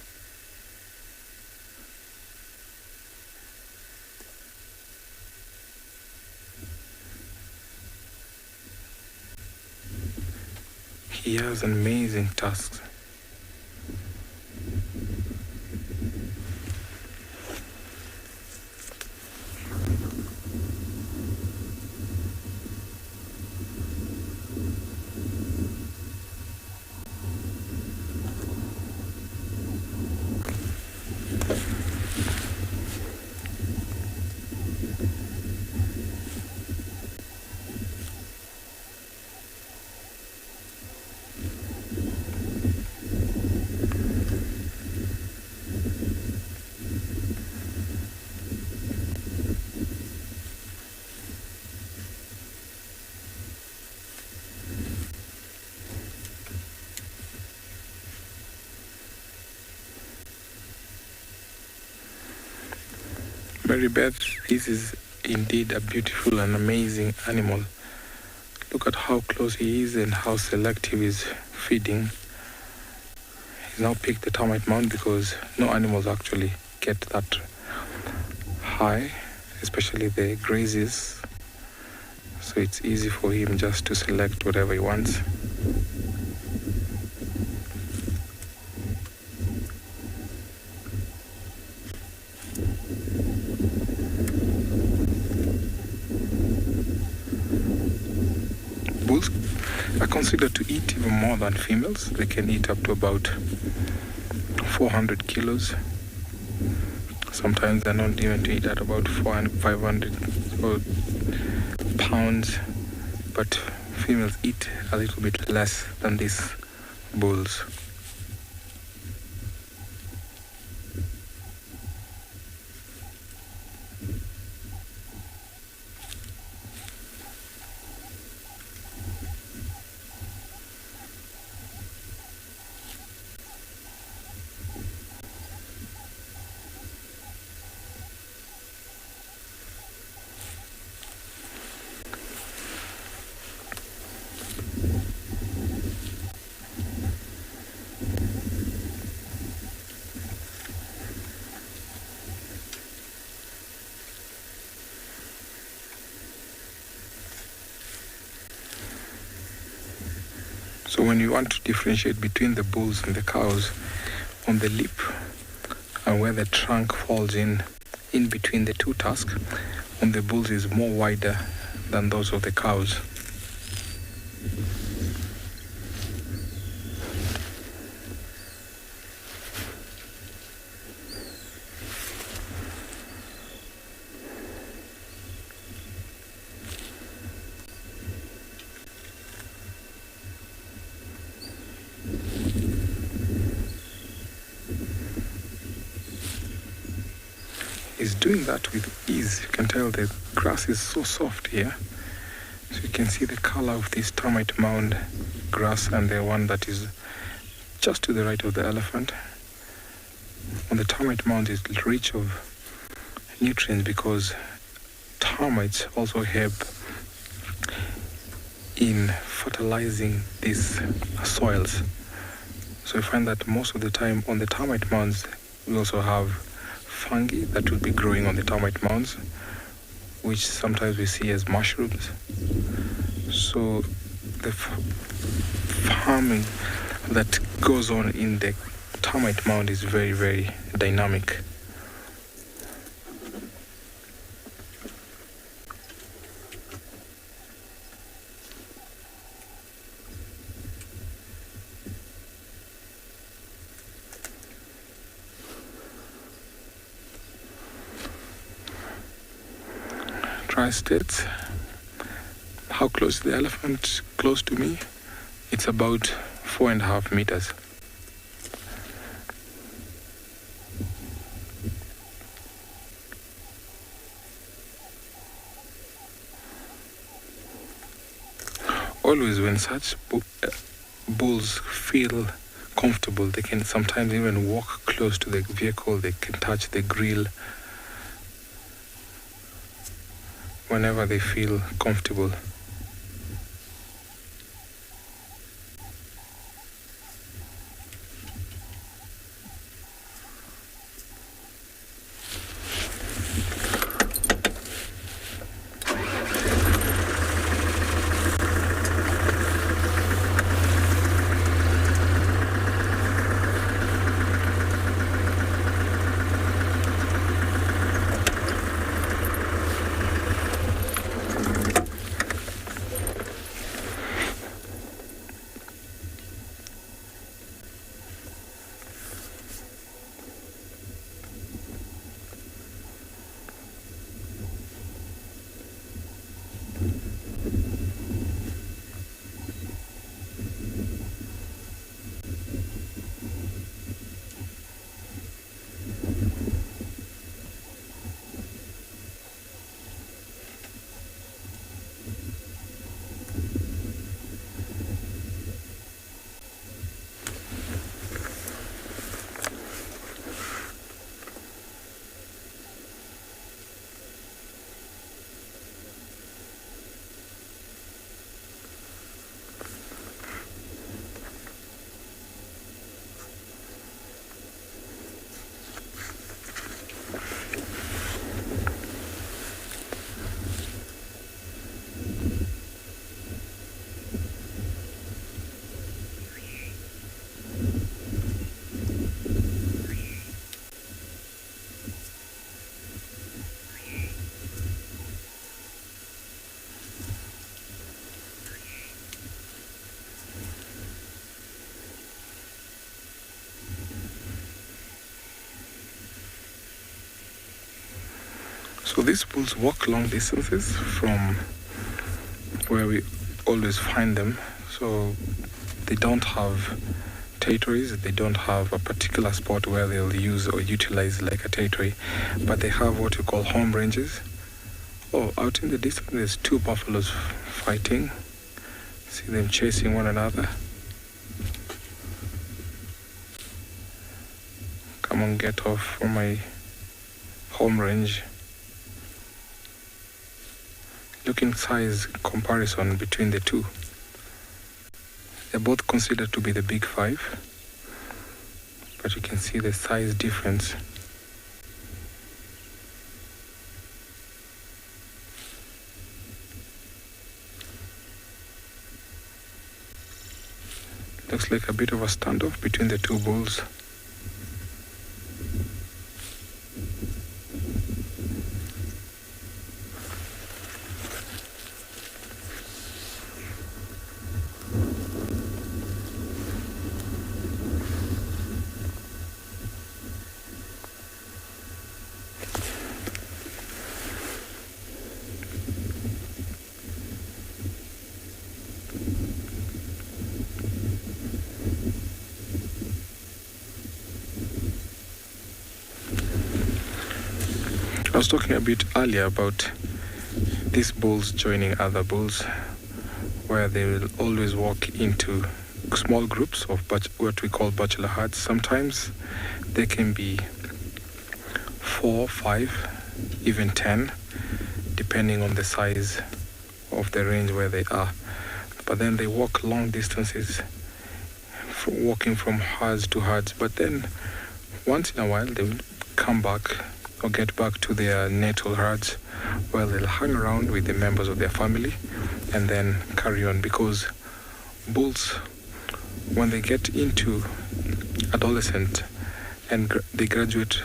He has amazing tusks. Mary Beth, this is indeed a beautiful and amazing animal. Look at how close he is and how selective he's feeding. He's now picked the termite mound because no animals actually get that high, especially the grazes. So it's easy for him just to select whatever he wants. Bulls are considered to eat even more than females. They can eat up to about 400 kilos. Sometimes they're not even to eat at about 400, 500 pounds. But females eat a little bit less than these bulls. So when you want to differentiate between the bulls and the cows, on the lip and where the trunk falls in between the two tusks, on the bulls is more wider than those of the cows. Is doing that with ease. You can tell the grass is so soft here. So you can see the color of this termite mound grass and the one that is just to the right of the elephant. On the termite mound is rich of nutrients because termites also help in fertilizing these soils. So you find that most of the time on the termite mounds we also have fungi that will be growing on the termite mounds, which sometimes we see as mushrooms. So the farming that goes on in the termite mound is very, very dynamic. Tri-states. How close is the elephant? Close to me, it's about 4.5 meters. Always when such bulls feel comfortable. They can sometimes even walk close to the vehicle. They can touch the grill whenever they feel comfortable. So these bulls walk long distances from where we always find them. So they don't have territories, they don't have a particular spot where they'll use or utilize like a territory, but they have what we call home ranges. Oh, out in the distance there's two buffaloes fighting. See them chasing one another. Come on, get off from my home range. Looking size comparison between the two. They're both considered to be the big five, but you can see the size difference. Looks like a bit of a standoff between the two bulls. I was talking a bit earlier about these bulls joining other bulls, where they will always walk into small groups of what we call bachelor herds. Sometimes they can be 4, 5, even 10, depending on the size of the range where they are. But then they walk long distances, walking from herds to herds. But then once in a while they will come back or get back to their natal herds, where they'll hang around with the members of their family and then carry on, because bulls, when they get into adolescent and they graduate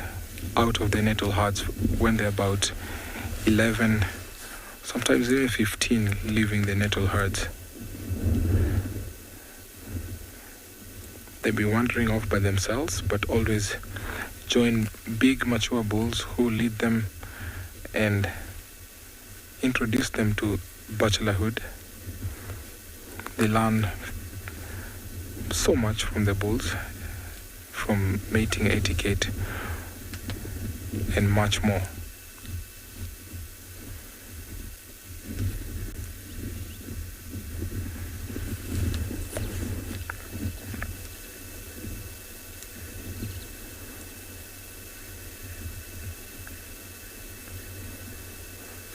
out of their natal herds when they're about 11, sometimes even 15, leaving the natal herds, they'll be wandering off by themselves, but always join big mature bulls who lead them and introduce them to bachelorhood. They learn so much from the bulls, from mating etiquette and much more.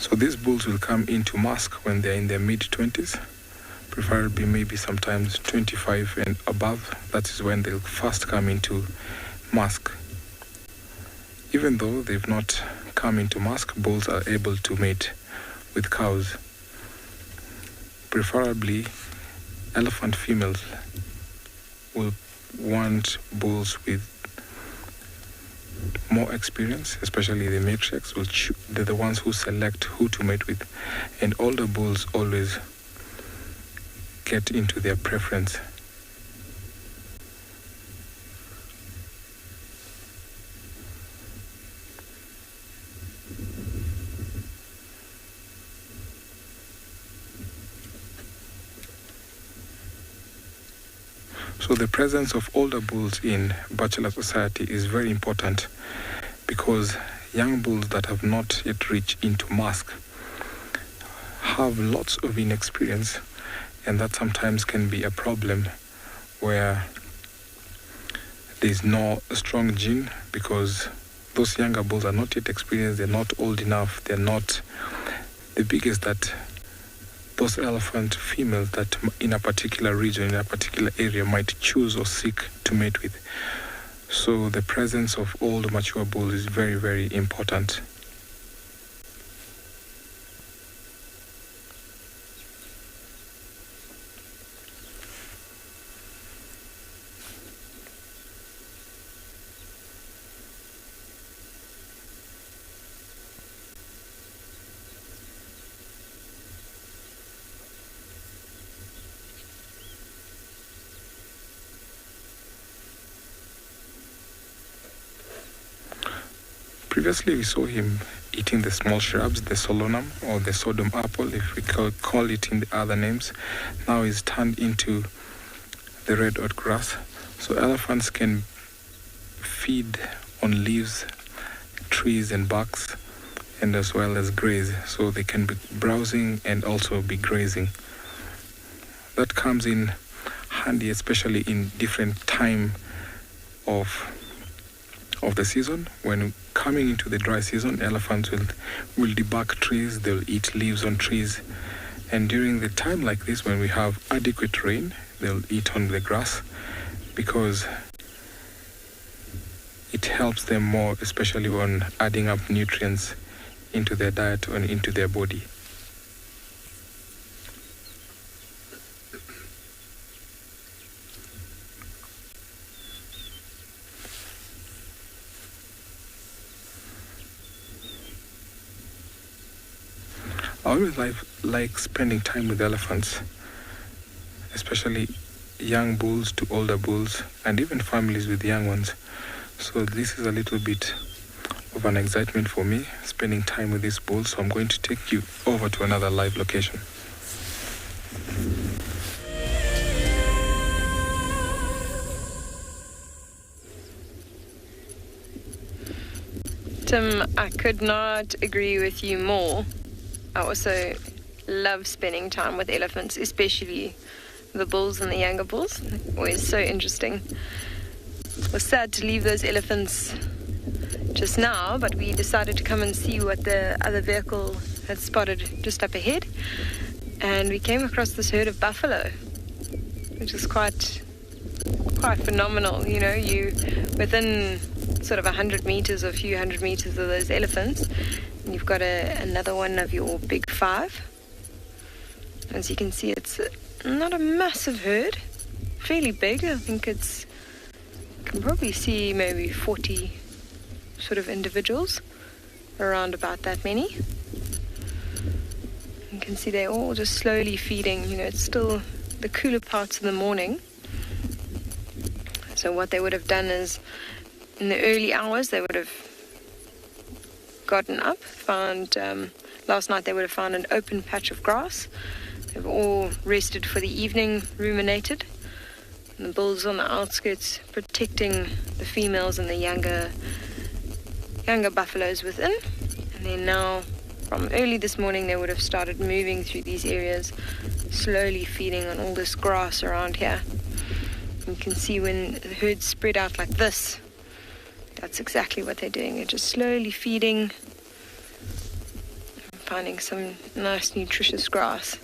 So these bulls will come into mask when they're in their mid-20s, preferably maybe sometimes 25 and above. That is when they'll first come into mask. Even though they've not come into mask, bulls are able to mate with cows. Preferably, elephant females will want bulls with more experience, especially the matriarchs. They're the ones who select who to mate with, and older bulls always get into their preference. So the presence of older bulls in bachelor society is very important, because young bulls that have not yet reached into mask have lots of inexperience, and that sometimes can be a problem where there's no strong gene, because those younger bulls are not yet experienced, they're not old enough, they're not the biggest that those elephant females that in a particular region, in a particular area might choose or seek to mate with. So the presence of old mature bulls is very, very important. Previously, we saw him eating the small shrubs, the solanum or the sodom apple, if we call it in the other names. Now he's turned into the red oat grass. So elephants can feed on leaves, trees and barks, and as well as graze. So they can be browsing and also be grazing. That comes in handy, especially in different time of the season. When coming into the dry season, elephants will debark trees, they'll eat leaves on trees, and during the time like this, when we have adequate rain, they'll eat on the grass, because it helps them more, especially on adding up nutrients into their diet and into their body. I always like spending time with elephants, especially young bulls to older bulls, and even families with young ones. So this is a little bit of an excitement for me, spending time with these bulls. So I'm going to take you over to another live location. Tim, I could not agree with you more. I also love spending time with elephants, especially the bulls and the younger bulls. Always so interesting. It was sad to leave those elephants just now, but we decided to come and see what the other vehicle had spotted just up ahead. And we came across this herd of buffalo, which is quite phenomenal. You know, you within sort of 100 meters or a few hundred meters of those elephants, and you've got another one of your big five. As you can see, it's not a massive herd, fairly big. I think you can probably see maybe 40 sort of individuals, around about that many. You can see they're all just slowly feeding. You know, it's still the cooler parts of the morning. So what they would have done is, in the early hours, they would have gotten up, last night they would have found an open patch of grass. They've all rested for the evening, ruminated. And the bulls on the outskirts protecting the females and the younger buffaloes within. And then now, from early this morning, they would have started moving through these areas, slowly feeding on all this grass around here. You can see when the herds spread out like this, that's exactly what they're doing. They're just slowly feeding, finding some nice nutritious grass.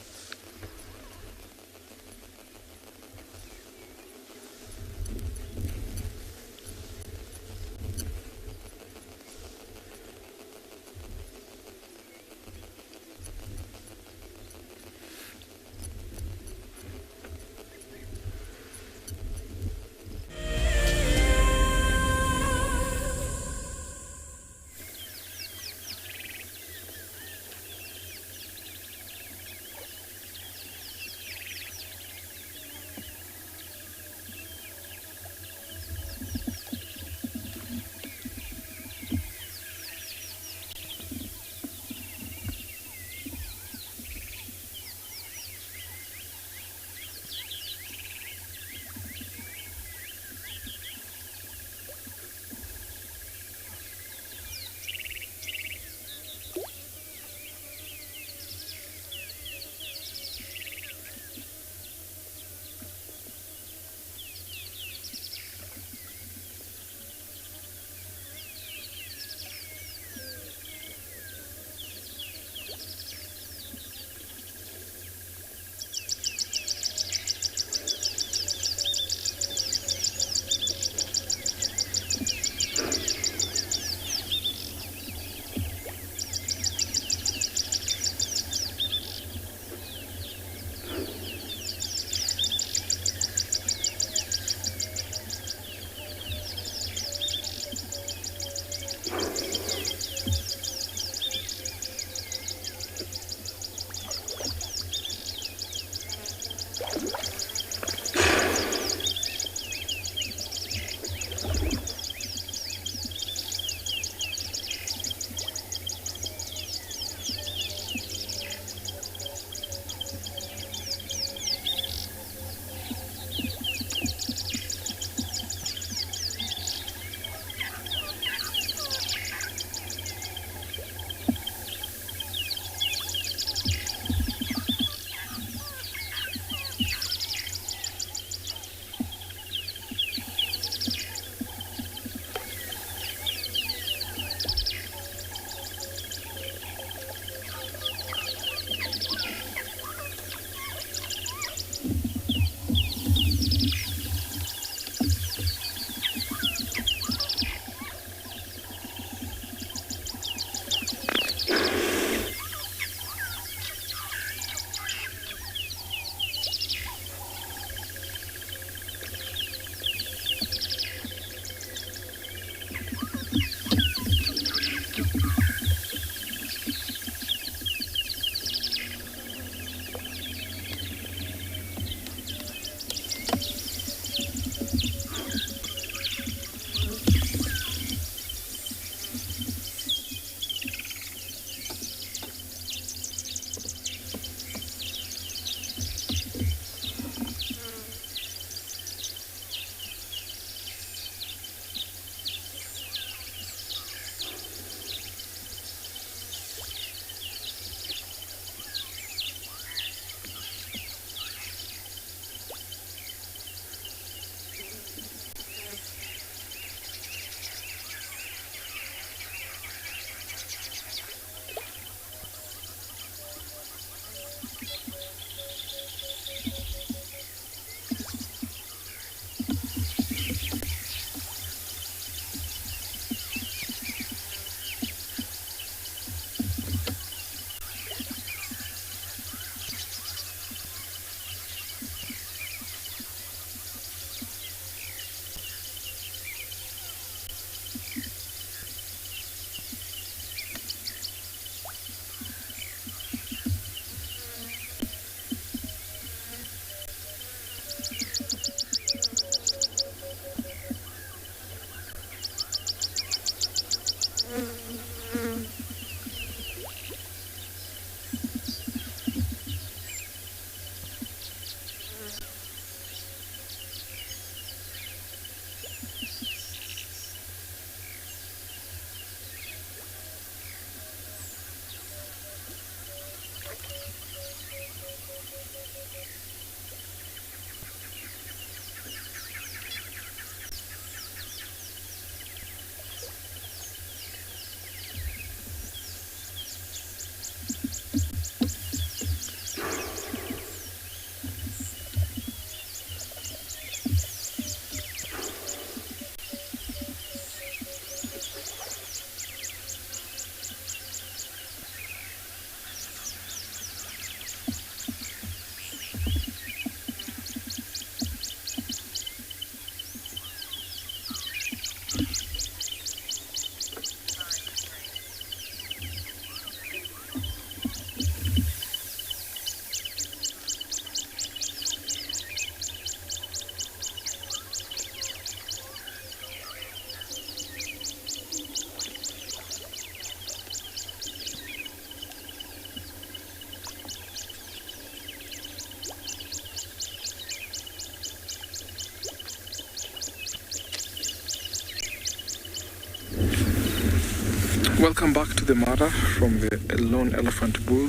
Welcome back to the Mara from the Lone Elephant Bull.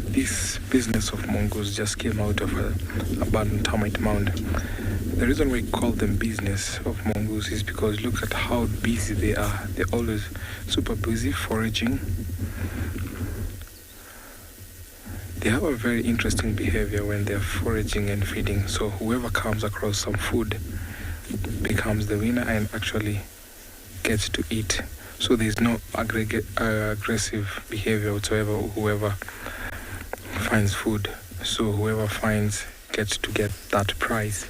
This business of mongoose just came out of an abandoned termite mound. The reason we call them business of mongoose is because look at how busy they are. They're always super busy foraging. They have a very interesting behavior when they're foraging and feeding. So whoever comes across some food becomes the winner and actually gets to eat. So there's no aggressive behavior whatsoever. Whoever finds food, so whoever finds gets to get that prize.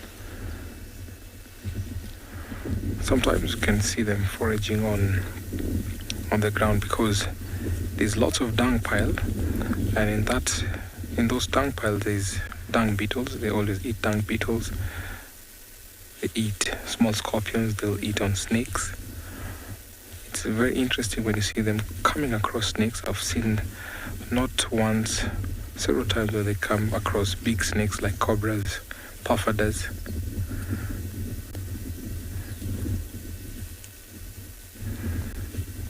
Sometimes you can see them foraging on the ground because there's lots of dung pile, and in those dung piles there's dung beetles. They always eat dung beetles. They eat small scorpions. They'll eat on snakes. It's very interesting when you see them coming across snakes. I've seen not once, several times where they come across big snakes like cobras, pufferdas.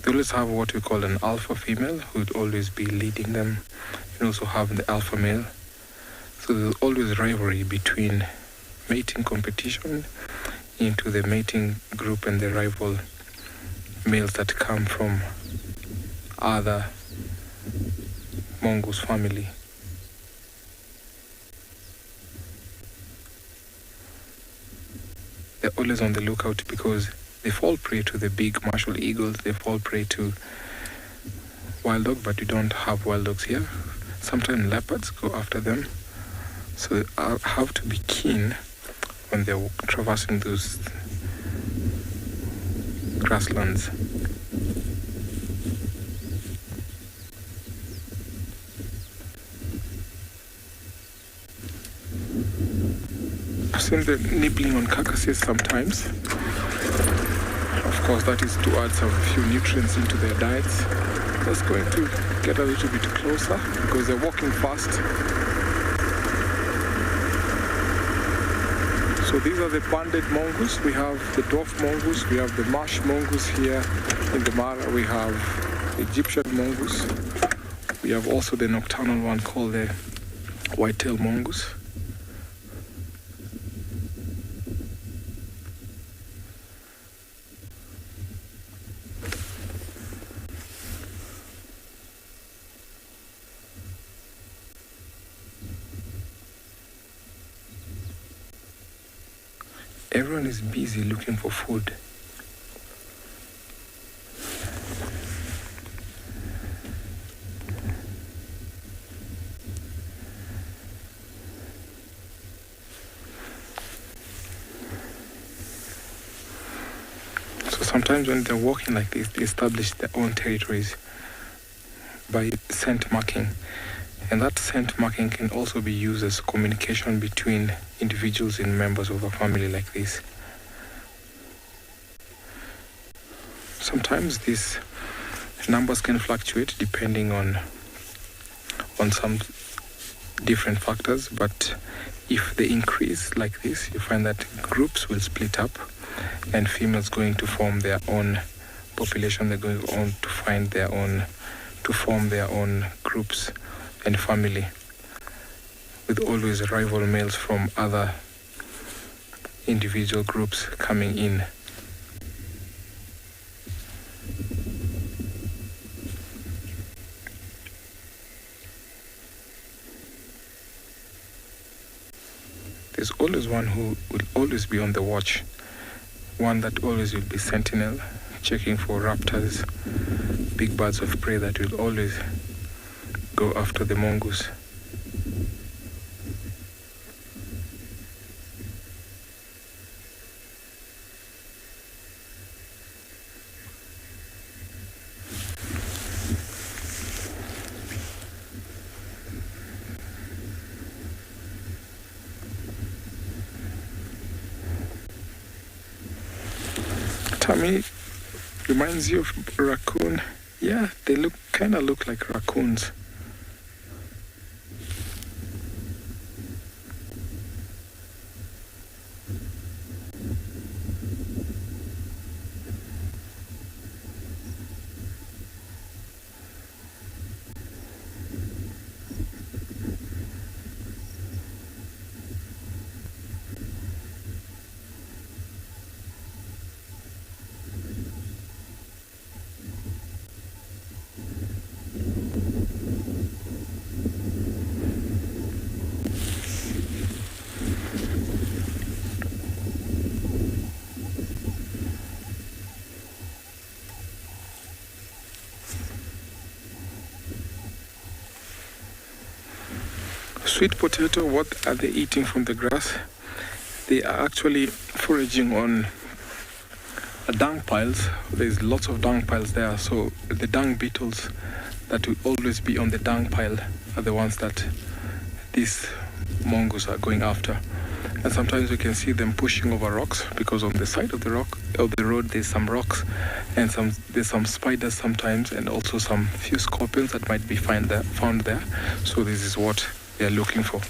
They always have what we call an alpha female who would always be leading them, and also have the alpha male. So there's always rivalry between mating competition into the mating group and the rival males that come from other mongoose family. They're always on the lookout because they fall prey to the big martial eagles. They fall prey to wild dog, but we don't have wild dogs here. Sometimes leopards go after them. So they have to be keen when they're traversing those grasslands. I've seen them nibbling on carcasses sometimes. Of course, that is to add some few nutrients into their diets. Just going to get a little bit closer because they're walking fast. So these are the banded mongoose. We have the dwarf mongoose. We have the marsh mongoose here in the Mara. We have the Egyptian mongoose. We have also the nocturnal one called the white-tailed mongoose. Everyone is busy looking for food. So sometimes when they're walking like this, they establish their own territories by scent marking. And that scent marking can also be used as communication between individuals and members of a family like this. Sometimes these numbers can fluctuate depending on some different factors, but if they increase like this, you find that groups will split up and females going to form their own population. They're going on to find their own, to form their own groups and family, with always rival males from other individual groups coming in. There's always one who will always be on the watch, one that always will be sentinel, checking for raptors, big birds of prey that will always go after the mongoose. Tummy reminds you of raccoon. Yeah, they kind of look like raccoons. Sweet potato, what are they eating from the grass? They are actually foraging on dung piles. There's lots of dung piles there, so the dung beetles that will always be on the dung pile are the ones that these mongoose are going after. And sometimes we can see them pushing over rocks, because on the side of the road there's some rocks, and there's some spiders sometimes, and also some few scorpions that might be found there. So this is what they are looking for.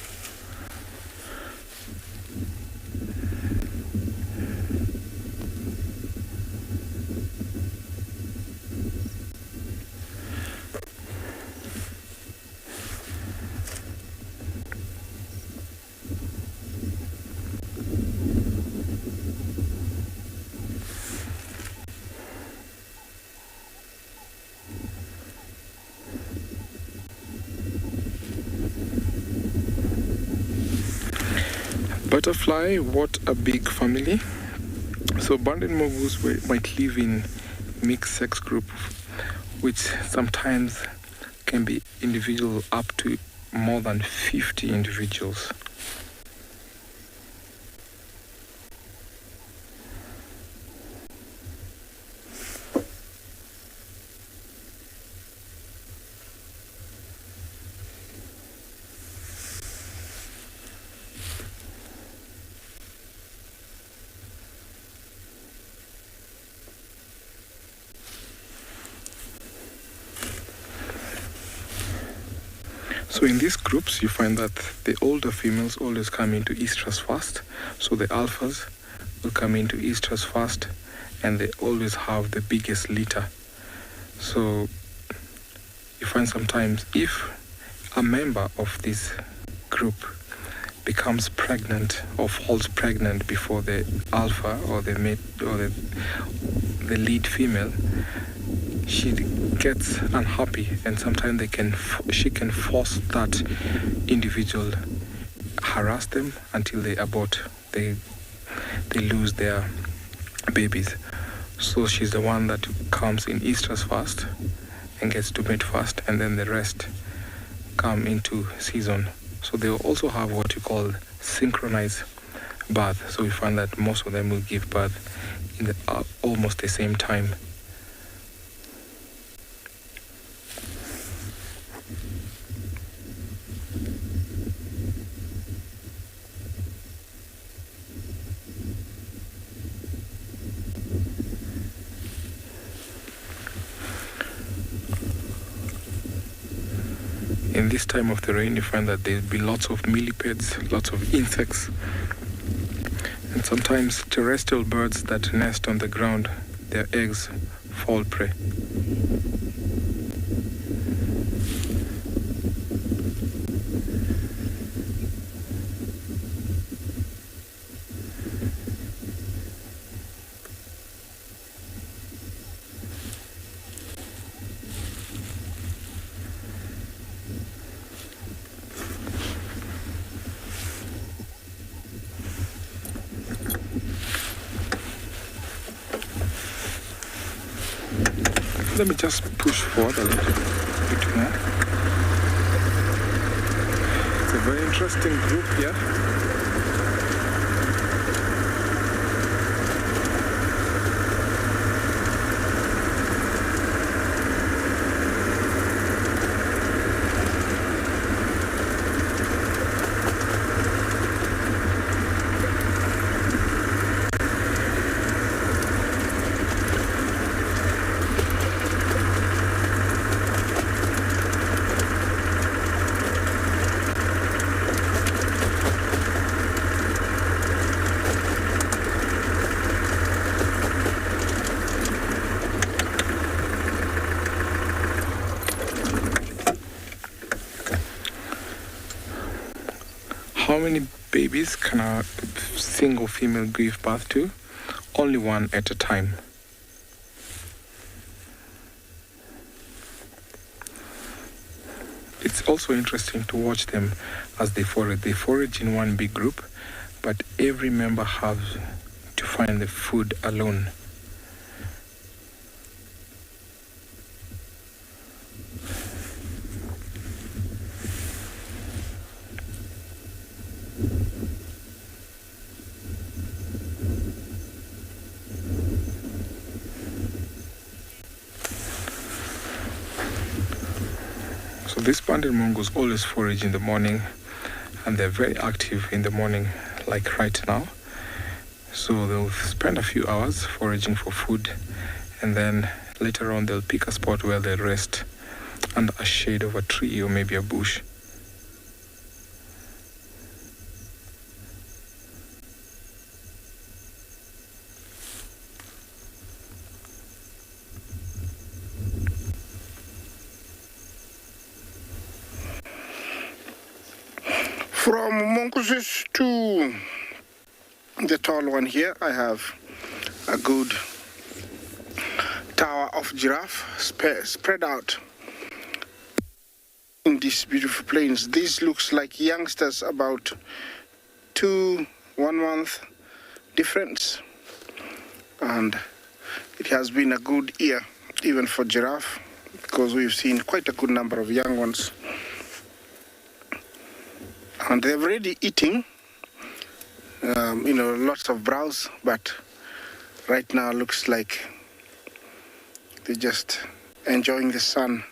Butterfly, what a big family. So banded mongoose might live in mixed sex group, which sometimes can be individual up to more than 50 individuals. So in these groups, you find that the older females always come into estrus first. So the alphas will come into estrus first, and they always have the biggest litter. So you find sometimes if a member of this group becomes pregnant or falls pregnant before the alpha or the mate or the lead female, she gets unhappy, and sometimes she can force that individual, harass them until they abort, they lose their babies. So she's the one that comes in estrus first and gets to mate first, and then the rest come into season. So they also have what you call synchronized birth. So we find that most of them will give birth in almost the same time. In this time of the rain, you find that there'll be lots of millipedes, lots of insects, and sometimes terrestrial birds that nest on the ground, their eggs fall prey. Let me just push forward a little bit more. It's a very interesting group here. How many babies can a single female give birth to? Only one at a time. It's also interesting to watch them as they forage. They forage in one big group, but every member has to find the food alone. So this banded mongoose always forage in the morning, and they're very active in the morning, like right now. So they'll spend a few hours foraging for food, and then later on they'll pick a spot where they'll rest under a shade of a tree or maybe a bush. From mongooses to the tall one here, I have a good tower of giraffe spread out in these beautiful plains. This looks like youngsters, about 1 month difference, and it has been a good year even for giraffe, because we've seen quite a good number of young ones. And they're already eating, lots of browse, but right now looks like they're just enjoying the sun.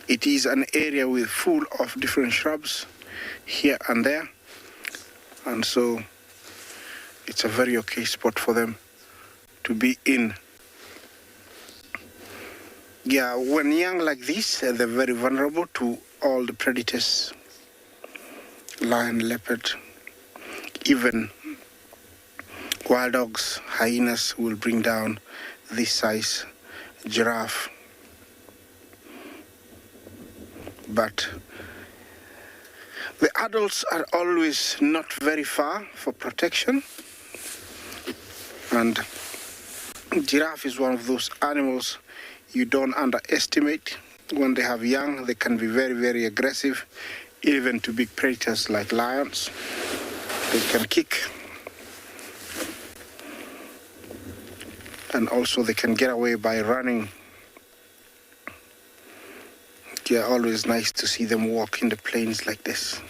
It is an area full of different shrubs here and there, and so it's a very okay spot for them to be in. Yeah, when young like this, they're very vulnerable to all the predators, lion, leopard, even wild dogs, hyenas will bring down this size giraffe. But the adults are always not very far for protection, and giraffe is one of those animals you don't underestimate. When they have young, they can be very, very aggressive, even to big predators like lions. They can kick, and also they can get away by running. Yeah, always nice to see them walk in the plains like this.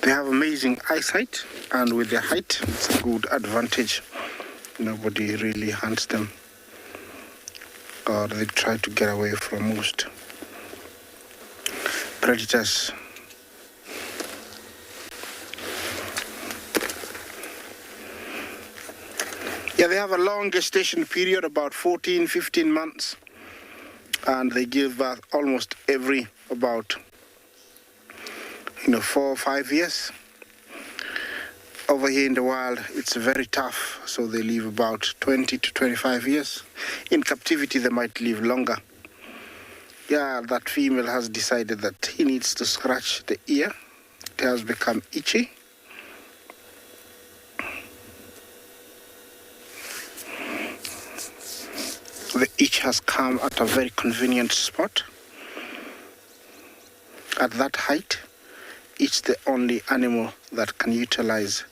They have amazing eyesight, and with their height, it's a good advantage. Nobody really hunts them, or they try to get away from most predators. Yeah, they have a long gestation period, about 14, 15 months, and they give birth almost every about 4 or 5 years. Over here in the wild, it's very tough, so they live about 20 to 25 years. In captivity, they might live longer. Yeah, that female has decided that he needs to scratch the ear. It has become itchy. The itch has come at a very convenient spot. At that height, it's the only animal that can utilize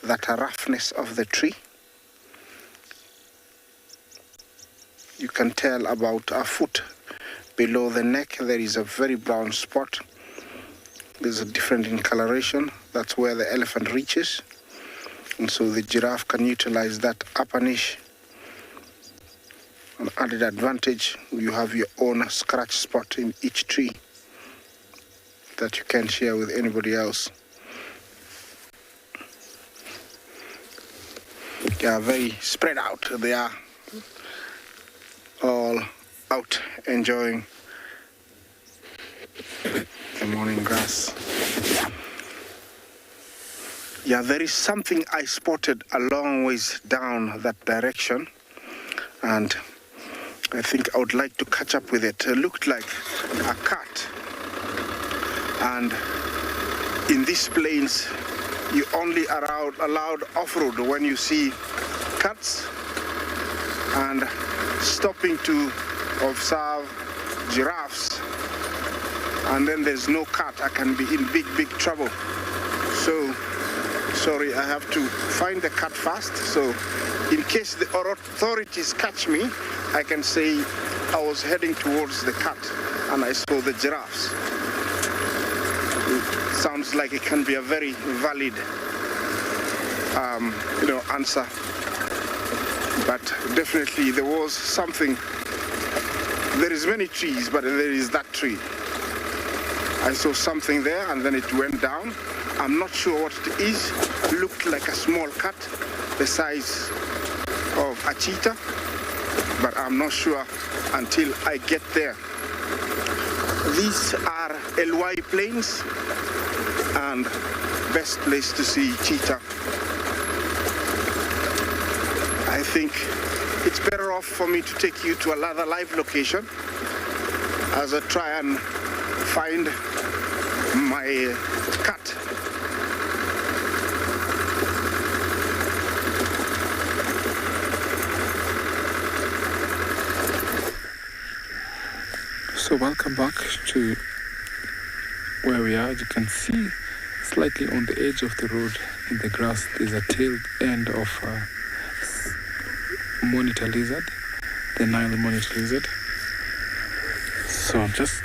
that roughness of the tree. You can tell about a foot below the neck there is a very brown spot. There's a different in coloration. That's where the elephant reaches, and so the giraffe can utilize that upper niche. An added advantage, you have your own scratch spot in each tree that you can share with anybody else. They are very spread out. They are all out enjoying the morning grass. Yeah, there is something I spotted a long ways down that direction, and I think I would like to catch up with it. It looked like a cat. And in these plains, you only are allowed off-road when you see cats, and stopping to observe giraffes, and then there's no cat, I can be in big trouble. So, sorry, I have to find the cat fast. So, in case the authorities catch me, I can say I was heading towards the cat and I saw the giraffes. sounds like it can be a very valid, answer. But definitely there was something. There is many trees, but there is that tree. I saw something there, and then it went down. I'm not sure what it is. Looked like a small cat, the size of a cheetah, but I'm not sure until I get there. These are LY plains, and best place to see cheetah. I think it's better off for me to take you to another live location as I try and find my cat. So welcome back to where we are. As you can see, slightly on the edge of the road in the grass, there's a tail end of monitor lizard, the Nile monitor lizard. So I'm just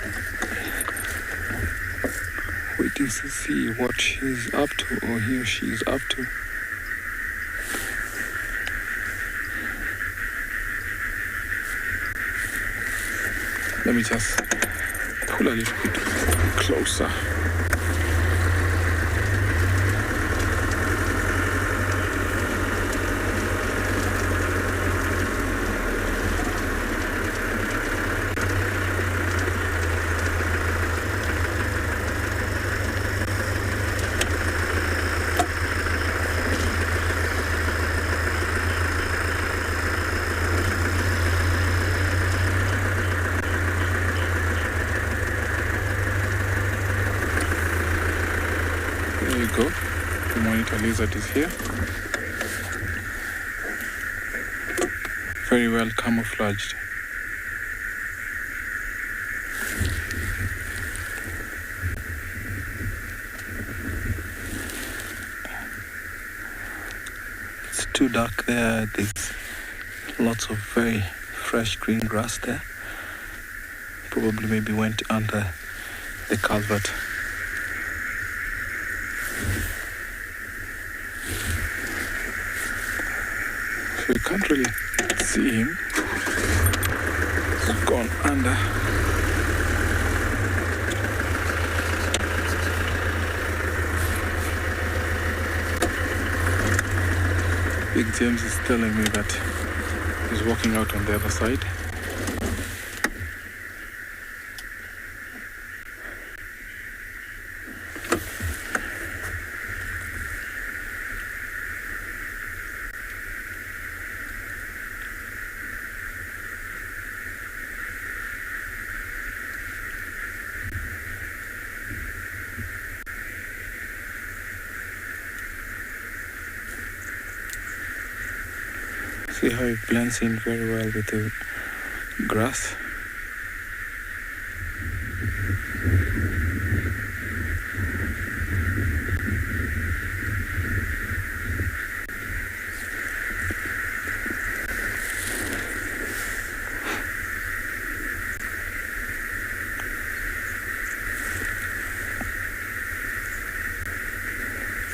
waiting to see what she's up to, or he or she is up to. Let me just pull a little bit closer. The monitor lizard is here. Very well camouflaged. It's too dark there. There's lots of very fresh green grass there. Probably maybe went under the culvert. You can't really see him. He's gone under. Big James is telling me that he's walking out on the other side. See how it blends in very well with the grass.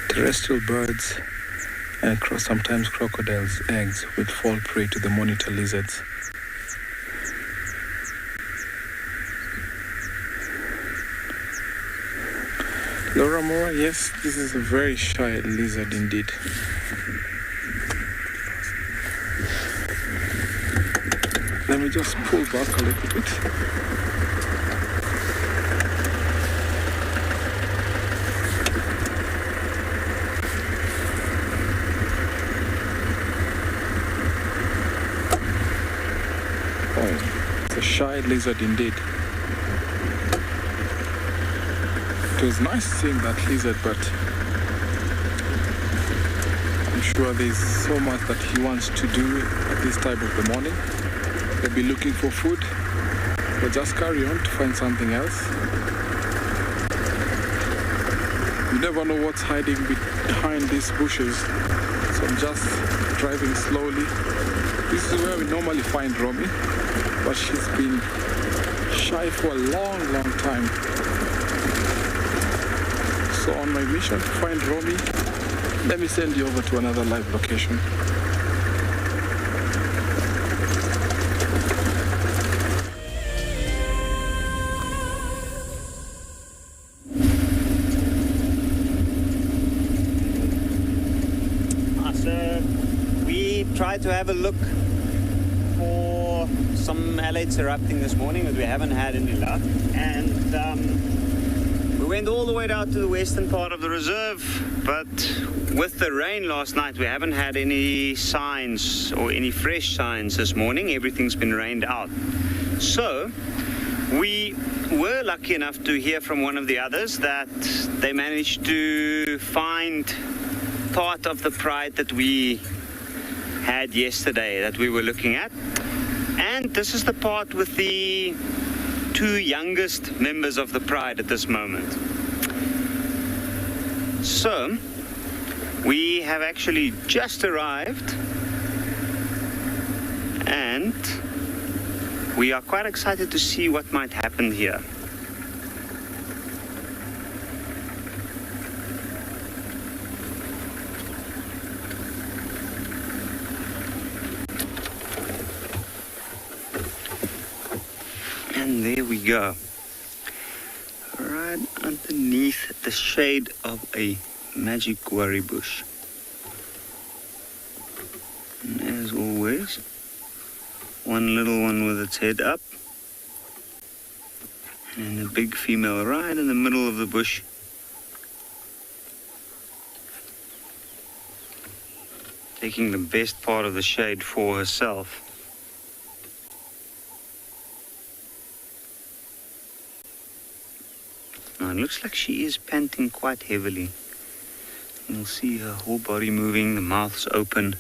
Terrestrial birds and sometimes crocodiles' eggs will fall prey to the monitor lizards. Laura Mora, yes, this is a very shy lizard indeed. Let me just pull back a little bit. A shy lizard indeed. It was nice seeing that lizard, but I'm sure there's so much that he wants to do at this time of the morning. They'll be looking for food, but just carry on to find something else. You never know what's hiding behind these bushes, so I'm just driving slowly. This is where we normally find Romy, but she's been shy for a long, long time. So on my mission to find Romy, let me send you over to another live location. So we tried to have a look for some alates erupting this morning, but we haven't had any luck. And we went all the way down to the western part of the reserve, but with the rain last night, we haven't had any signs or any fresh signs this morning. Everything's been rained out. So we were lucky enough to hear from one of the others that they managed to find part of the pride that we had yesterday that we were looking at. And this is the part with the two youngest members of the pride at this moment. So we have actually just arrived, and we are quite excited to see what might happen here. And there we go, right underneath the shade of a magic worry bush. And as always, one little one with its head up, and a big female right in the middle of the bush. Taking the best part of the shade for herself. Now it looks like she is panting quite heavily. You'll see her whole body moving, the mouth's open.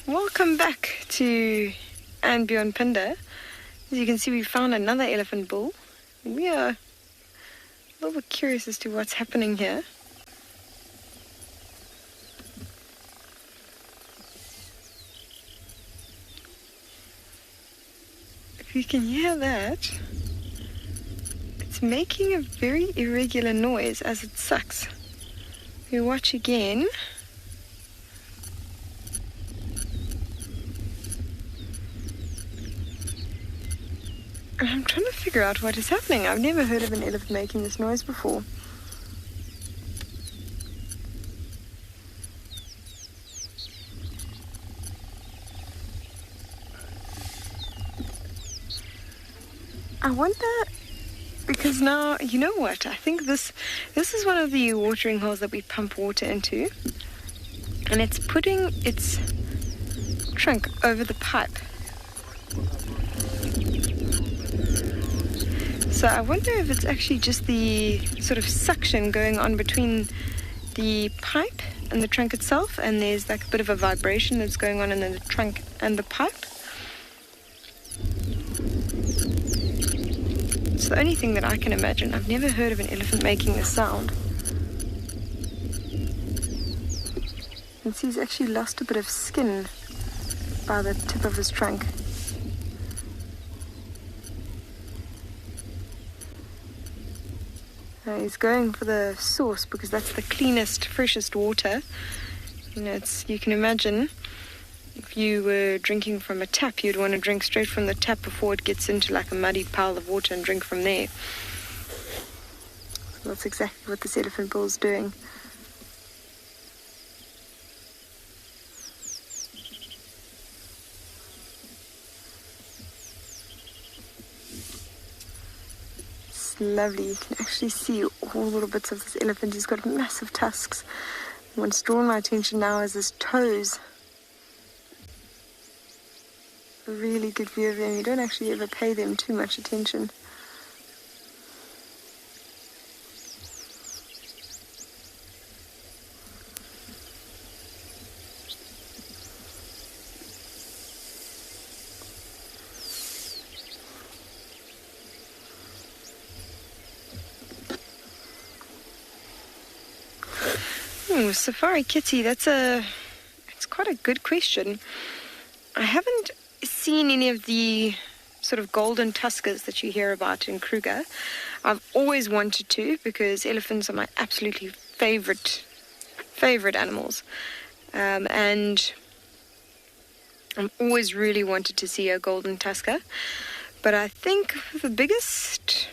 Welcome back to And Beyond Pinda. As you can see, we found another elephant bull. We are a little bit curious as to what's happening here. If you can hear that, it's making a very irregular noise as it sucks. We watch again. And I'm trying to figure out what is happening. I've never heard of an elephant making this noise before. I wonder, because now, you know what? I think this is one of the watering holes that we pump water into. And it's putting its trunk over the pipe. So I wonder if it's actually just the sort of suction going on between the pipe and the trunk itself, and there's like a bit of a vibration that's going on in the trunk and the pipe. It's the only thing that I can imagine. I've never heard of an elephant making this sound. You can see he's actually lost a bit of skin by the tip of his trunk. He's going for the source because that's the cleanest, freshest water. You know, you can imagine if you were drinking from a tap, you'd want to drink straight from the tap before it gets into like a muddy pile of water and drink from there. So that's exactly what this elephant bull's doing. Lovely. You can actually see all the little bits of this elephant. He's got massive tusks. What's drawn my attention now is his toes. A really good view of them. You don't actually ever pay them too much attention. Safari kitty, it's quite a good question. I haven't seen any of the sort of golden tuskers that you hear about in Kruger. I've always wanted to, because elephants are my absolutely favorite animals. And I've always really wanted to see a golden tusker. But I think the biggest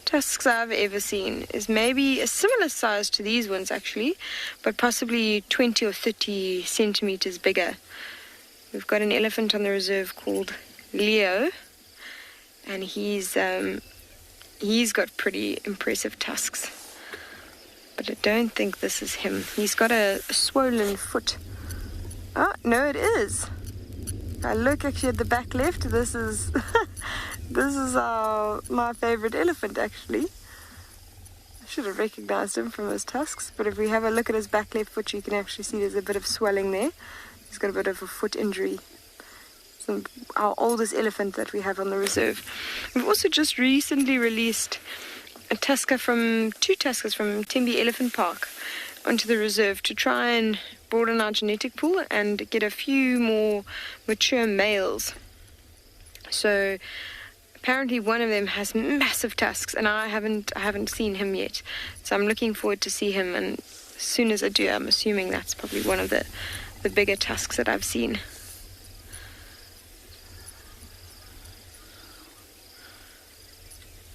tusks I've ever seen is maybe a similar size to these ones actually, but possibly 20 or 30 centimeters bigger. We've got an elephant on the reserve called Leo, and he's got pretty impressive tusks. But I don't think this is him. He's got a swollen foot. Oh, no, it is. I look actually at the back left. This is my favorite elephant, actually. I should have recognized him from his tusks, but if we have a look at his back left foot, you can actually see there's a bit of swelling there. He's got a bit of a foot injury. It's our oldest elephant that we have on the reserve. We've also just recently released two tuskers from Tembe Elephant Park onto the reserve to try and broaden our genetic pool and get a few more mature males. So apparently one of them has massive tusks, and I haven't seen him yet. So I'm looking forward to see him, and as soon as I do, I'm assuming that's probably one of the bigger tusks that I've seen.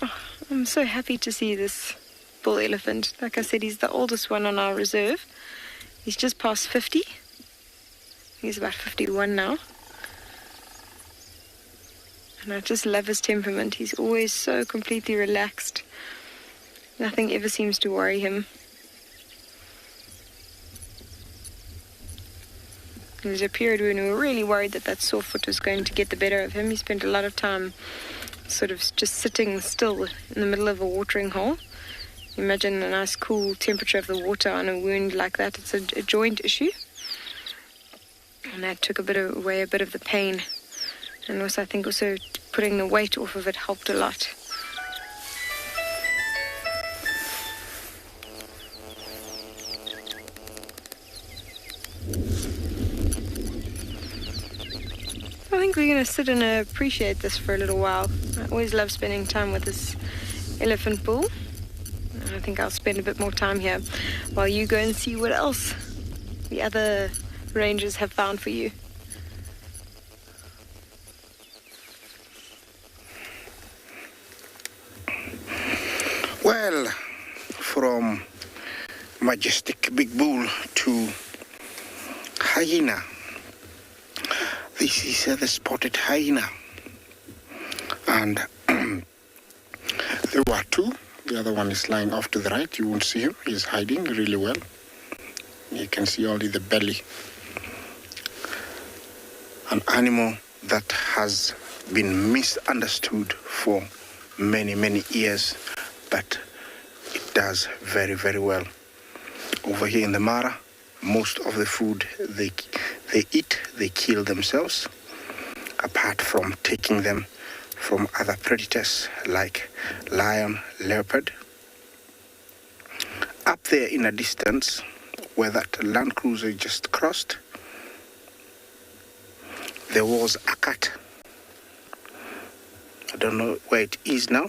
Oh, I'm so happy to see this bull elephant. Like I said, he's the oldest one on our reserve. He's just past 50. He's about 51 now. And I just love his temperament. He's always so completely relaxed. Nothing ever seems to worry him. There was a period when we were really worried that sore foot was going to get the better of him. He spent a lot of time sort of just sitting still in the middle of a watering hole. Imagine a nice cool temperature of the water on a wound like that. It's a joint issue. And that took away a bit of the pain. And also, I think also putting the weight off of it helped a lot. I think we're going to sit and appreciate this for a little while. I always love spending time with this elephant bull. And I think I'll spend a bit more time here while you go and see what else the other rangers have found for you. Well, from majestic big bull to hyena. This is the spotted hyena. And there were two. The other one is lying off to the right. You won't see him. He's hiding really well. You can see only the belly. An animal that has been misunderstood for many, many years, but it does very, very well. Over here in the Mara, most of the food they eat, they kill themselves, apart from taking them from other predators like lion, leopard. Up there in a distance, where that Land Cruiser just crossed, there was a cat. I don't know where it is now.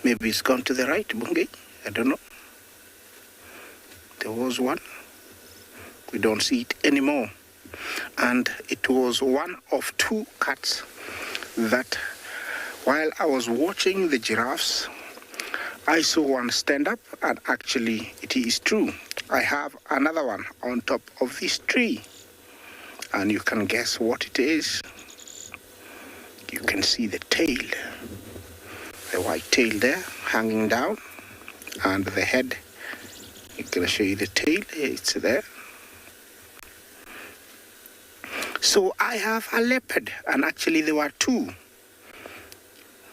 Maybe it's gone to the right, Bungay. I don't know. There was one. We don't see it anymore. And it was one of two cats that, while I was watching the giraffes, I saw one stand up, and actually it is true. I have another one on top of this tree, and you can guess what it is. You can see the tail, the white tail there hanging down, and the head. I'm going to show you the tail. It's there. So I have a leopard, and actually there were two.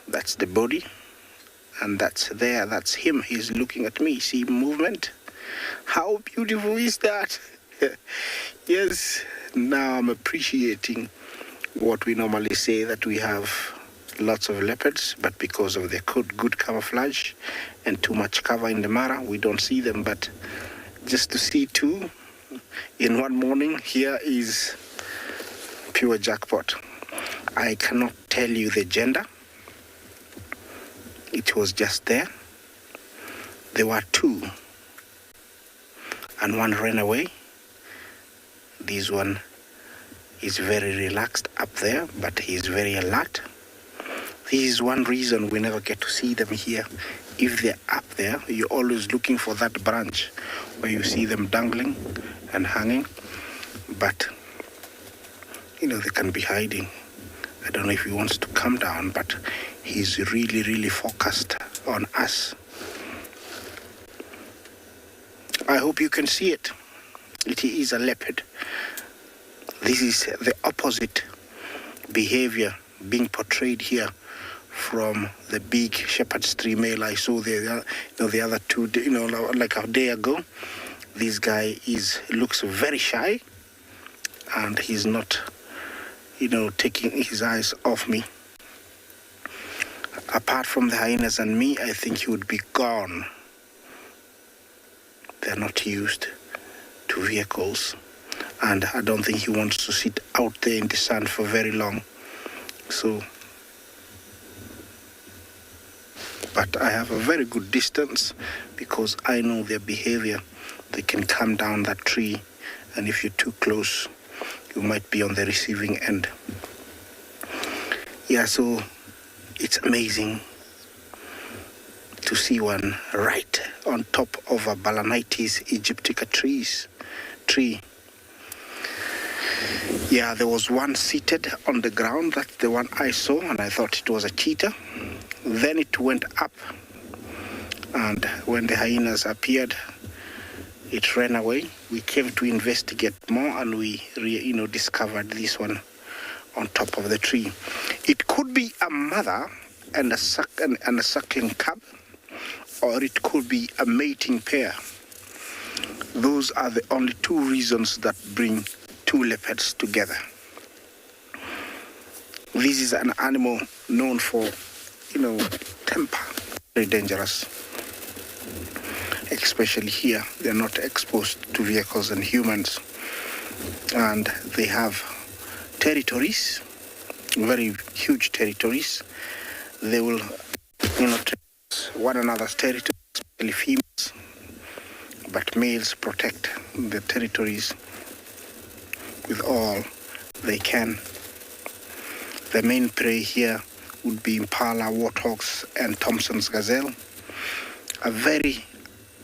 That's the body, and that's there. That's him. He's looking at me. See movement? How beautiful is that? Yes, now I'm appreciating what we normally say, that we have lots of leopards, but because of their good camouflage and too much cover in the Mara, we don't see them. But just to see two in one morning here is pure jackpot. I cannot tell you the gender. It was just there. There were two, and one ran away. This one is very relaxed up there, but he's very alert. This is one reason we never get to see them here. If they're up there, you're always looking for that branch where you see them dangling and hanging. But, you know, they can be hiding. I don't know if he wants to come down, but he's really, really focused on us. I hope you can see it. It is a leopard. This is the opposite behavior being portrayed here from the big shepherd's tree male I saw the other two, like a day ago. This guy looks very shy, and he's not, taking his eyes off me. Apart from the hyenas and me, I think he would be gone. They're not used to vehicles, and I don't think he wants to sit out there in the sun for very long. But I have a very good distance because I know their behavior. They can come down that tree, and if you're too close, you might be on the receiving end. Yeah, so it's amazing to see one right on top of a Balanitis aegyptica tree. Yeah, there was one seated on the ground. That's the one I saw, and I thought it was a cheetah. Then it went up, and when the hyenas appeared, it ran away. We came to investigate more, and we discovered this one on top of the tree. It could be a mother and a suckling cub, or it could be a mating pair. Those are the only two reasons that bring two leopards together. This is an animal known for, temper, very dangerous. Especially here, they're not exposed to vehicles and humans. And they have territories, very huge territories. They will, one another's territories, especially females. But males protect the territories with all they can. The main prey here would be impala, warthogs, and Thompson's gazelle. A very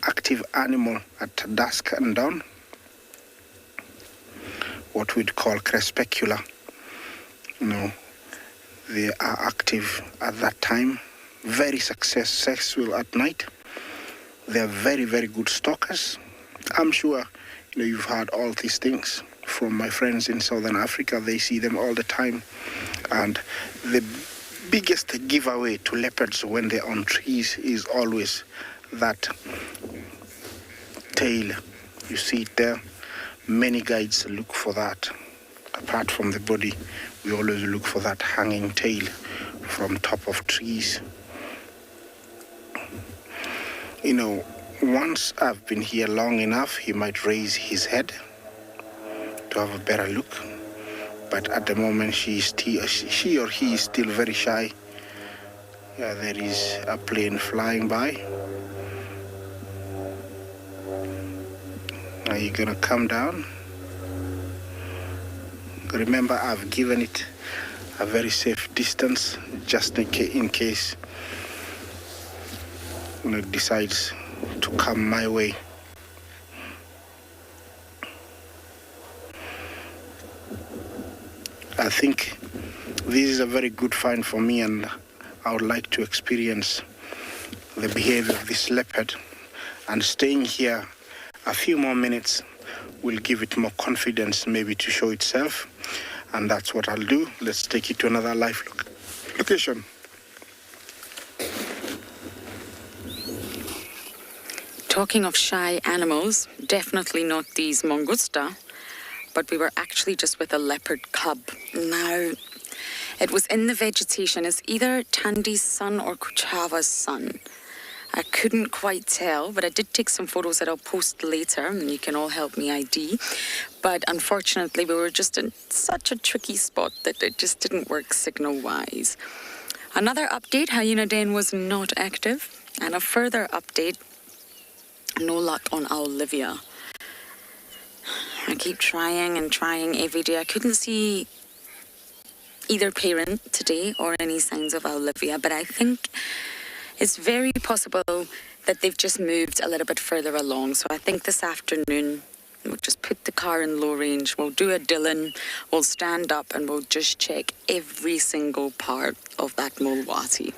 active animal at dusk and dawn. What we'd call crepuscular. They are active at that time. Very successful at night. They are very, very good stalkers. I'm sure you've heard all these things from my friends in Southern Africa. They see them all the time. And the biggest giveaway to leopards when they're on trees is always that tail. You see it there. Many guides look for that. Apart from the body, we always look for that hanging tail from top of trees. Once I've been here long enough, he might raise his head to have a better look. But at the moment, she or he is still very shy. Yeah, there is a plane flying by. Are you gonna come down? Remember, I've given it a very safe distance, just in case it decides to come my way. I think this is a very good find for me, and I would like to experience the behavior of this leopard. And staying here a few more minutes will give it more confidence, maybe to show itself. And that's what I'll do. Let's take it to another live location. Talking of shy animals, definitely not these mongosta, but we were actually just with a leopard cub. Now, it was in the vegetation. It's either Tandy's son or Kuchava's son. I couldn't quite tell, but I did take some photos that I'll post later, and you can all help me ID. But unfortunately, we were just in such a tricky spot that it just didn't work signal-wise. Another update, Hyena Den was not active. And a further update, no luck on Olivia. I keep trying and trying every day. I couldn't see either parent today or any signs of Olivia, but I think it's very possible that they've just moved a little bit further along. So I think this afternoon we'll just put the car in low range, we'll do a Dylan, we'll stand up and we'll just check every single part of that Mulwati.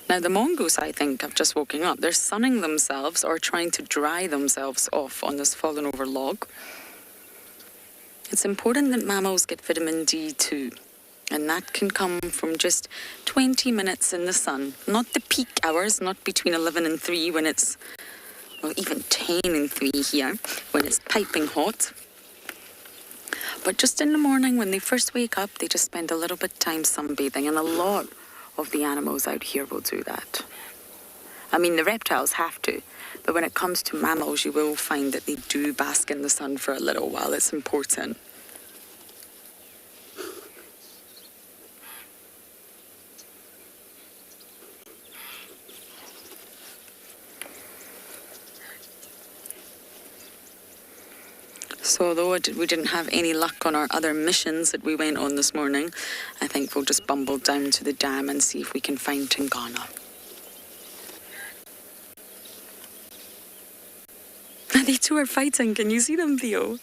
Now the mongoose, I think, have just woken up. They're sunning themselves or trying to dry themselves off on this fallen over log. It's important that mammals get vitamin D too. And that can come from just 20 minutes in the sun. Not the peak hours, not between 11 and 3 when it's, well, even 10 and 3 here, when it's piping hot. But just in the morning when they first wake up, they just spend a little bit of time sunbathing. And a lot of the animals out here will do that. I mean, the reptiles have to. But when it comes to mammals, you will find that they do bask in the sun for a little while. It's important. So although we didn't have any luck on our other missions that we went on this morning, I think we'll just bumble down to the dam and see if we can find Tingana. They two are fighting. Can you see them, Theo?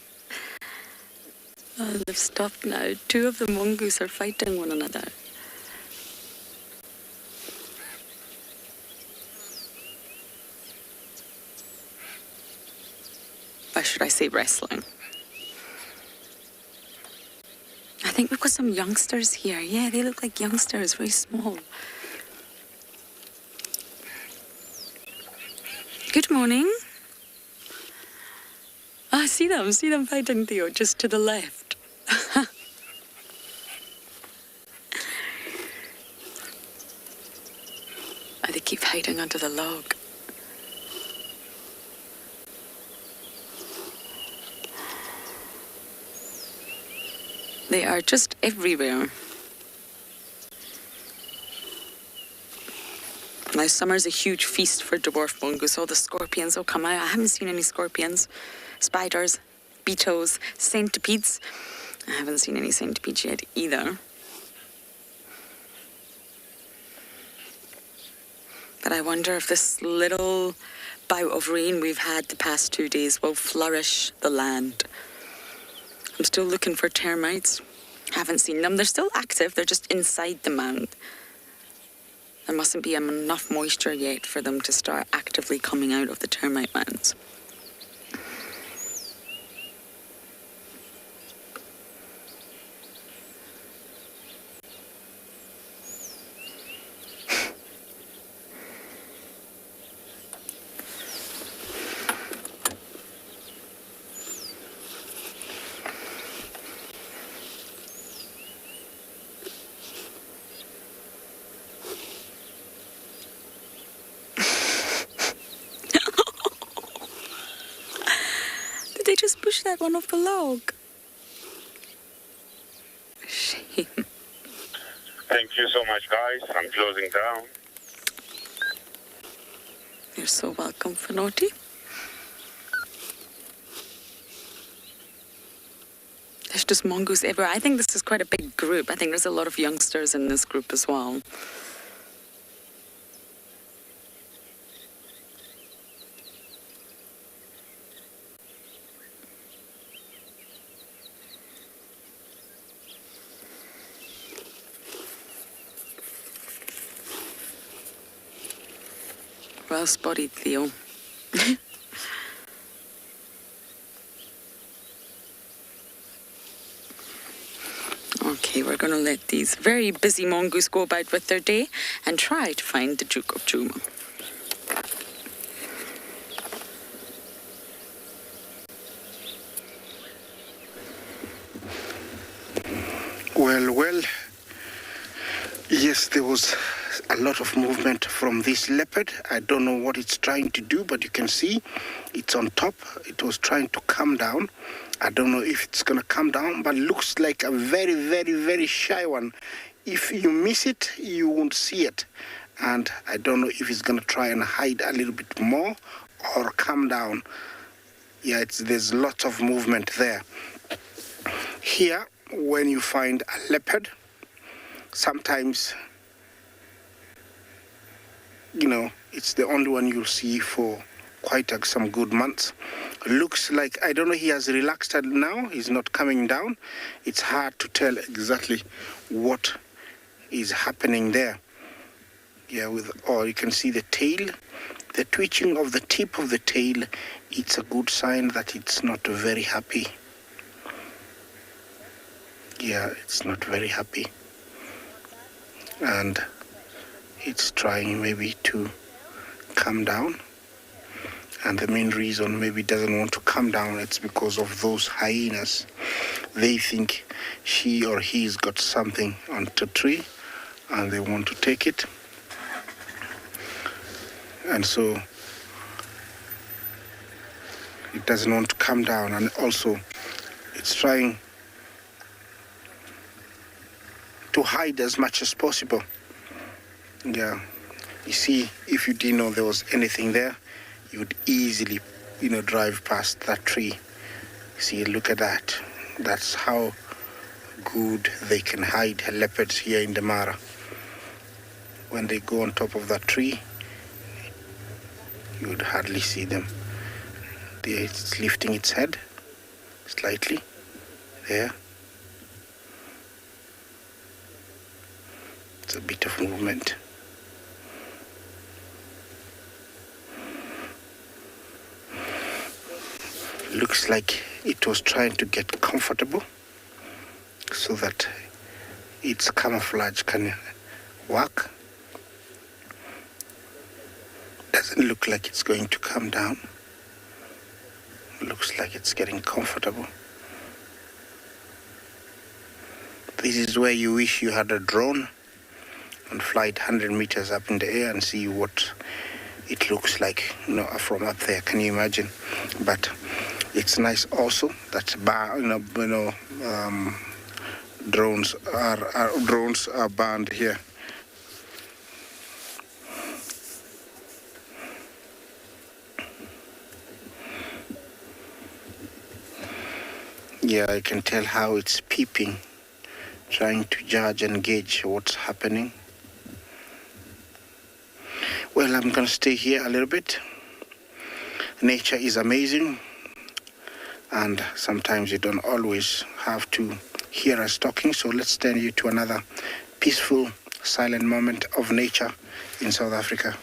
Oh, they've stopped now. Two of the mongoose are fighting one another. Or should I say wrestling? I think we've got some youngsters here. Yeah, they look like youngsters, very small. Good morning. Ah, see them fighting, Theo, just to the left. Oh, they keep hiding under the log. They are just everywhere. Now, summer's a huge feast for dwarf mongoose. All the scorpions will come out. I haven't seen any scorpions, spiders, beetles, centipedes. I haven't seen any centipedes yet either. But I wonder if this little bout of rain we've had the past 2 days will flourish the land. I'm still looking for termites. Haven't seen them. They're still active. They're just inside the mound. There mustn't be enough moisture yet for them to start actively coming out of the termite mounds. They just pushed that one off the log. Shame. Thank you so much, guys. I'm closing down. You're so welcome, Fenoti. There's just mongoose everywhere. I think this is quite a big group. I think there's a lot of youngsters in this group as well. Well spotted, Theo. Okay, we're going to let these very busy mongoose go about with their day and try to find the Duke of Juma. Well, yes, there was a lot of movement from this leopard. I don't know what it's trying to do, but you can see it's on top. It was trying to come down. I don't know if it's going to come down, but looks like a very, very, very shy one. If you miss it, you won't see it. And I don't know if it's going to try and hide a little bit more or come down. Yeah, there's lots of movement there. Here, when you find a leopard, sometimes, it's the only one you'll see for quite some good months. Looks like, I don't know, he has relaxed now. He's not coming down. It's hard to tell exactly what is happening there. Yeah, or you can see the tail, the twitching of the tip of the tail. It's a good sign that it's not very happy. Yeah, it's not very happy. And it's trying maybe to come down. And the main reason maybe it doesn't want to come down, it's because of those hyenas. They think she or he's got something on the tree and they want to take it. And so it doesn't want to come down, and also it's trying to hide as much as possible. Yeah, you see, if you didn't know there was anything there, you would easily, drive past that tree. See, look at that. That's how good they can hide leopards here in the Mara. When they go on top of that tree, you would hardly see them. It's lifting its head slightly there. It's a bit of movement. Looks like it was trying to get comfortable so that its camouflage can work. Doesn't look like it's going to come down. Looks like it's getting comfortable. This is where you wish you had a drone and fly it 100 meters up in the air and see what it looks like, from up there. Can you imagine? But it's nice also that drones are banned here. Yeah, I can tell how it's peeping, trying to judge and gauge what's happening. Well, I'm going to stay here a little bit. Nature is amazing, and sometimes you don't always have to hear us talking, so let's turn you to another peaceful, silent moment of nature in South Africa.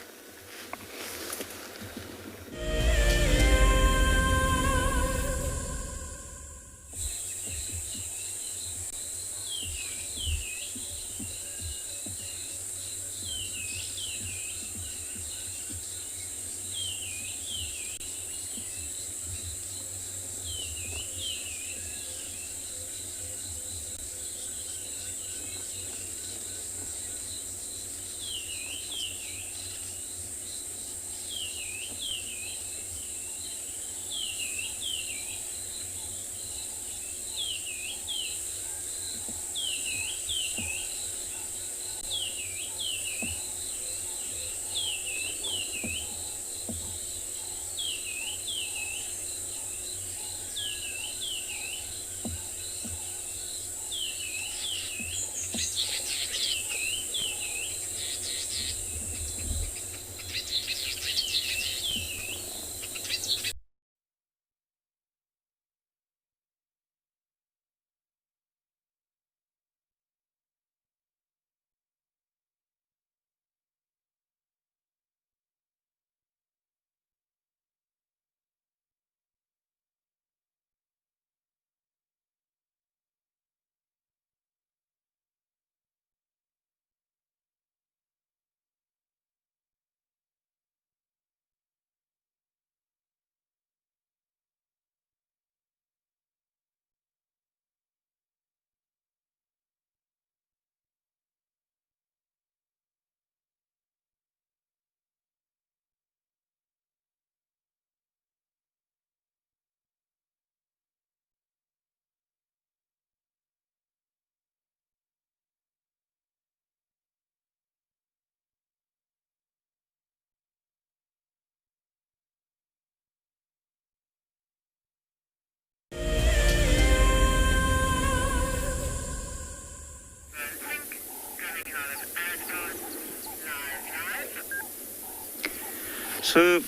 So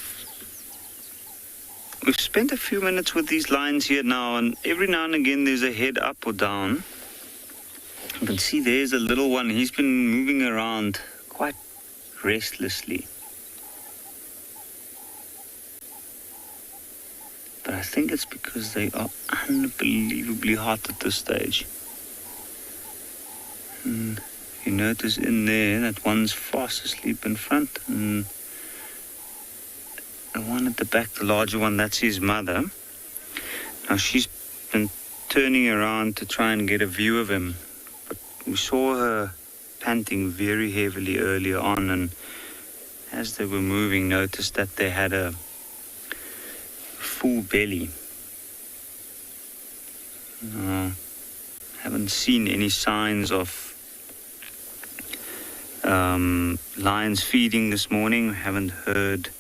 we've spent a few minutes with these lines here now, and every now and again there's a head up or down. You can see there's a little one. He's been moving around quite restlessly. But I think it's because they are unbelievably hot at this stage. And you notice in there that one's fast asleep in front, and the one at the back, the larger one, that's his mother. Now she's been turning around to try and get a view of him. But we saw her panting very heavily earlier on, and as they were moving, noticed that they had a full belly. Haven't seen any signs of lions feeding this morning. Haven't heard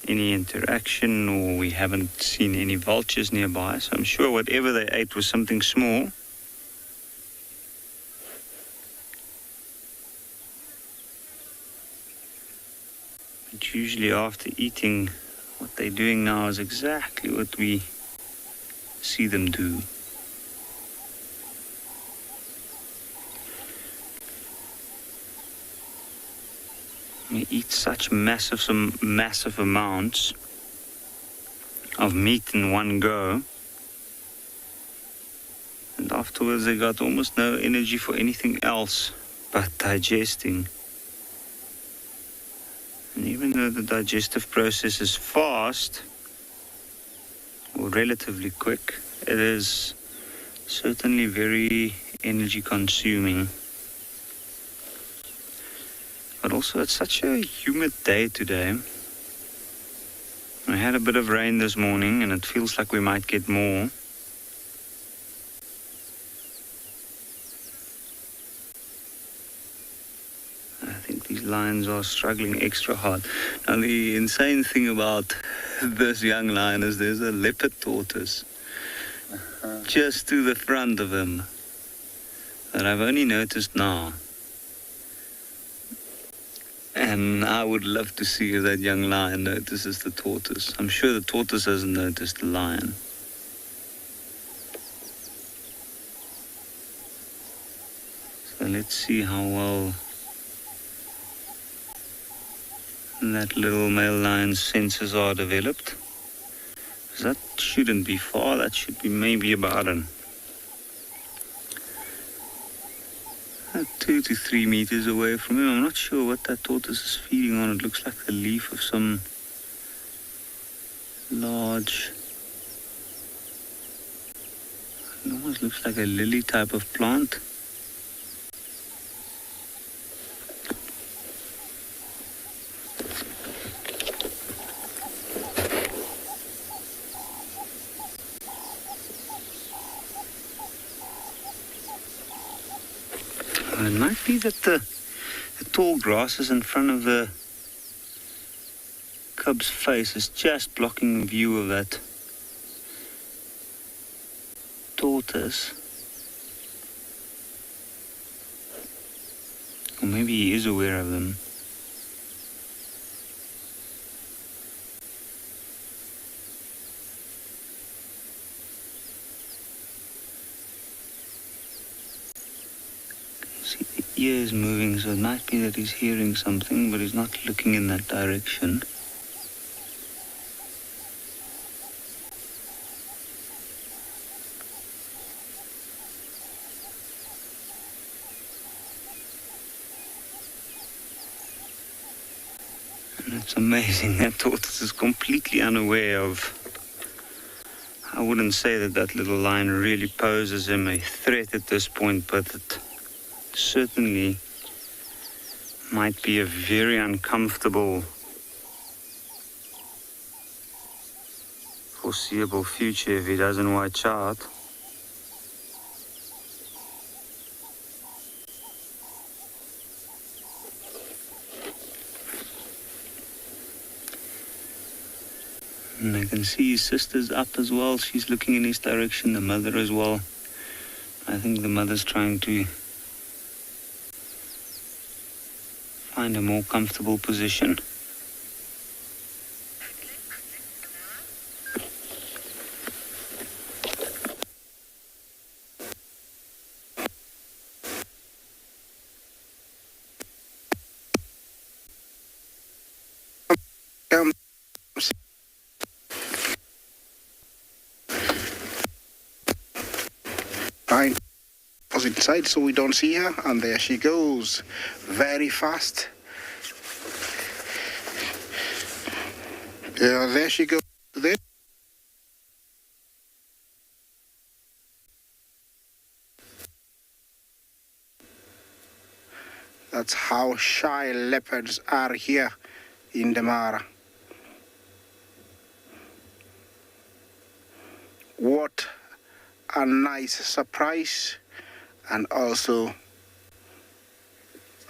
any interaction, or we haven't seen any vultures nearby, so I'm sure whatever they ate was something small. But usually after eating, what they're doing now is exactly what we see them do. They eat such massive amounts of meat in one go, and afterwards they got almost no energy for anything else but digesting. And even though the digestive process is fast, or relatively quick, it is certainly very energy consuming. But also it's such a humid day today. We had a bit of rain this morning, and it feels like we might get more. I think these lions are struggling extra hard. Now the insane thing about this young lion is there's a leopard tortoise just to the front of him that I've only noticed now. And I would love to see if that young lion notices the tortoise. I'm sure the tortoise hasn't noticed the lion. So let's see how well that little male lion's senses are developed. That shouldn't be far. That should be maybe about 2 to 3 meters away from him. I'm not sure what that tortoise is feeding on. It looks like the leaf of some large, it almost looks like a lily type of plant. It might be that the tall grasses in front of the cub's face is just blocking the view of that tortoise. Or maybe he is aware of them. Ear is moving, so it might be that he's hearing something, but he's not looking in that direction. And it's amazing, that tortoise is completely unaware of. I wouldn't say that that little lion really poses him a threat at this point, but it certainly might be a very uncomfortable foreseeable future if he doesn't watch out. And I can see his sister's up as well. She's looking in his direction, the mother as well. I think the mother's trying to find a more comfortable position. inside, so we don't see her. And there she goes, very fast. Yeah, there she goes. There. That's how shy leopards are here in the Mara. What a nice surprise, and also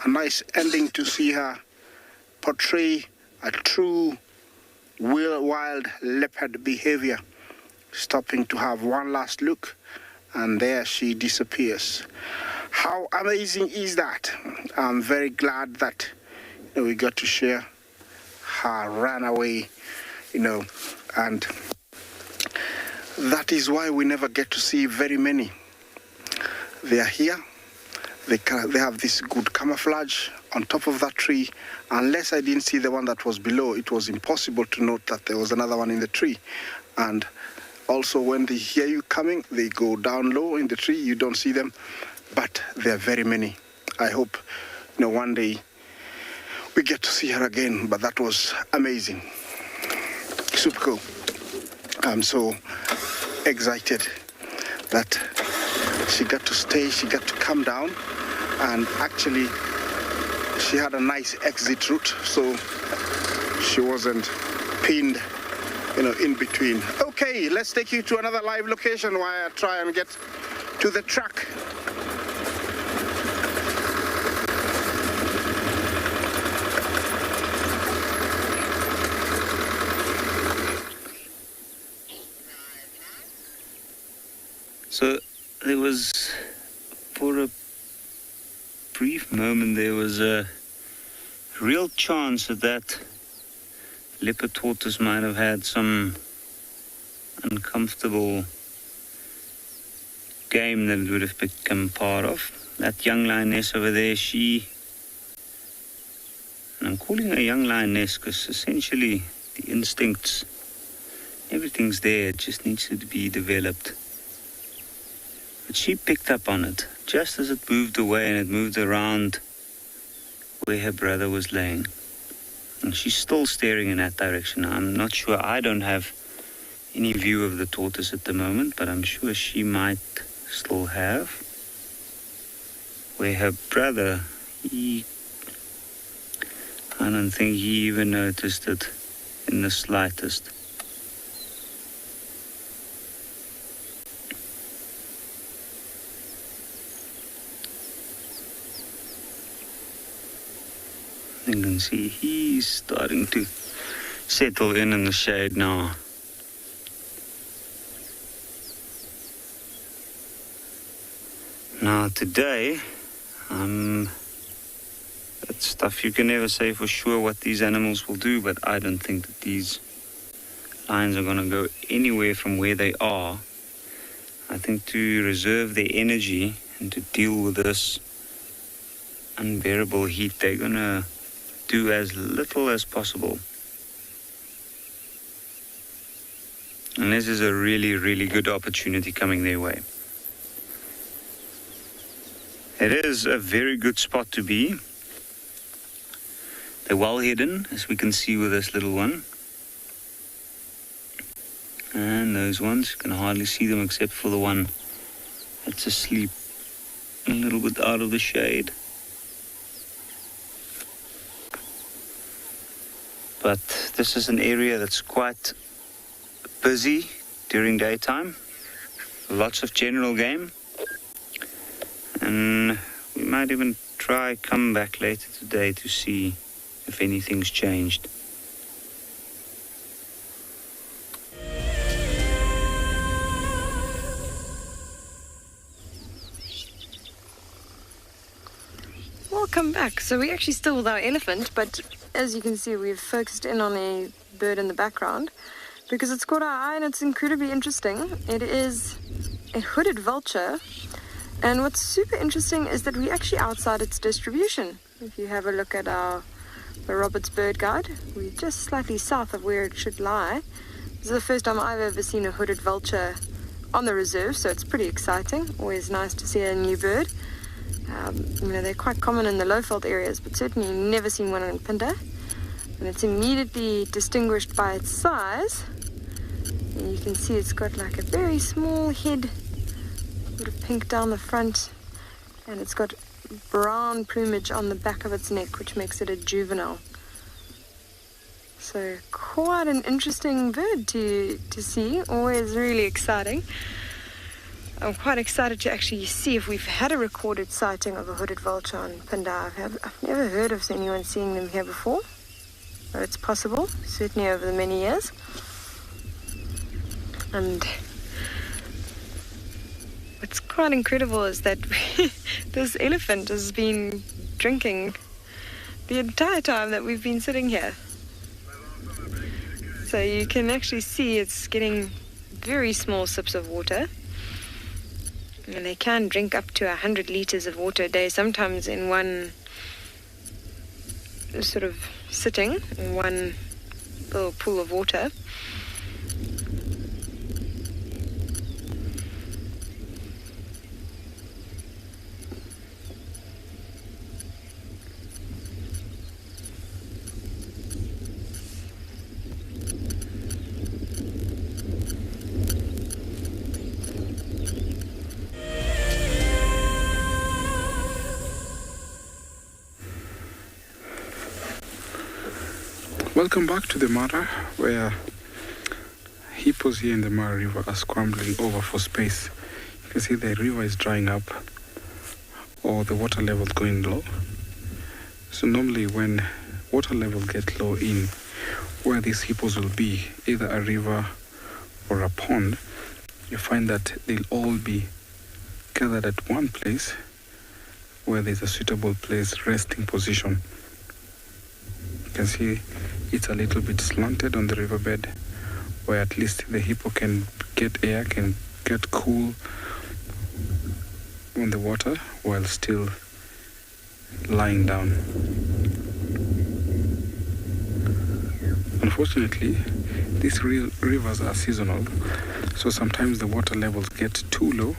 a nice ending to see her portray a true wild leopard behavior, stopping to have one last look, and there she disappears. How amazing is that? I'm very glad that we got to share her runaway, and that is why we never get to see very many. They are here. They have this good camouflage on top of that tree. Unless I didn't see the one that was below, it was impossible to note that there was another one in the tree. And also when they hear you coming, they go down low in the tree. You don't see them, but there are very many. I hope one day we get to see her again, but that was amazing. Super cool. I'm so excited that she got to stay, she got to come down, and actually she had a nice exit route, so she wasn't pinned in between. Okay, let's take you to another live location while I try and get to the track. So there was, for a brief moment, there was a real chance that leopard tortoise might have had some uncomfortable game that it would have become part of. That young lioness over there, and I'm calling her a young lioness because essentially the instincts, everything's there, it just needs to be developed. But she picked up on it just as it moved away, and it moved around where her brother was laying. And she's still staring in that direction. I'm not sure. I don't have any view of the tortoise at the moment, but I'm sure she might still have. Where her brother, I don't think he even noticed it in the slightest. You can see he's starting to settle in the shade now. Now today, that's stuff you can never say for sure what these animals will do, but I don't think that these lions are going to go anywhere from where they are. I think to reserve their energy and to deal with this unbearable heat, they're going to do as little as possible. And this is a really, really good opportunity coming their way. It is a very good spot to be. They're well hidden, as we can see with this little one. And those ones, you can hardly see them except for the one that's asleep a little bit out of the shade. But this is an area that's quite busy during daytime. Lots of general game. And we might even come back later today to see if anything's changed. Welcome back. So we're actually still with our elephant, but as you can see, we've focused in on a bird in the background because it's caught our eye and it's incredibly interesting. It is a hooded vulture, and what's super interesting is that we're actually outside its distribution. If you have a look at the Roberts Bird Guide, we're just slightly south of where it should lie. This is the first time I've ever seen a hooded vulture on the reserve, so it's pretty exciting. Always nice to see a new bird. They're quite common in the low-veld areas, but certainly never seen one in Pinda. And it's immediately distinguished by its size. And you can see it's got like a very small head, sort of pink down the front, and it's got brown plumage on the back of its neck, which makes it a juvenile. So quite an interesting bird to see, always really exciting. I'm quite excited to actually see if we've had a recorded sighting of a hooded vulture on Pinda. I've never heard of anyone seeing them here before, but it's possible, certainly over the many years. And what's quite incredible is that this elephant has been drinking the entire time that we've been sitting here. So you can actually see it's getting very small sips of water. And they can drink up to 100 liters of water a day, sometimes in one sort of sitting, in one little pool of water. Welcome back to the Mara, where hippos here in the Mara River are scrambling over for space. You can see the river is drying up, or the water level is going low. So normally when water level gets low in where these hippos will be, either a river or a pond, you find that they'll all be gathered at one place where there's a suitable place, resting position. You can see it's a little bit slanted on the riverbed, where at least the hippo can get air, can get cool on the water while still lying down. Unfortunately, these rivers are seasonal, so sometimes the water levels get too low,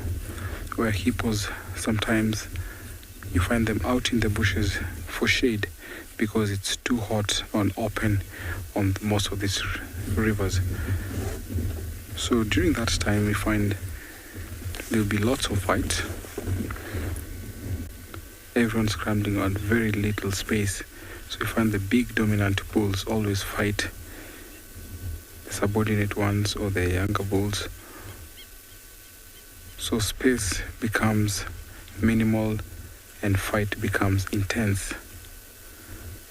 where hippos, sometimes you find them out in the bushes for shade, because it's too hot and open on most of these rivers. So during that time, we find there'll be lots of fight. Everyone's scrambling on very little space. So you find the big dominant bulls always fight the subordinate ones or the younger bulls. So space becomes minimal and fight becomes intense.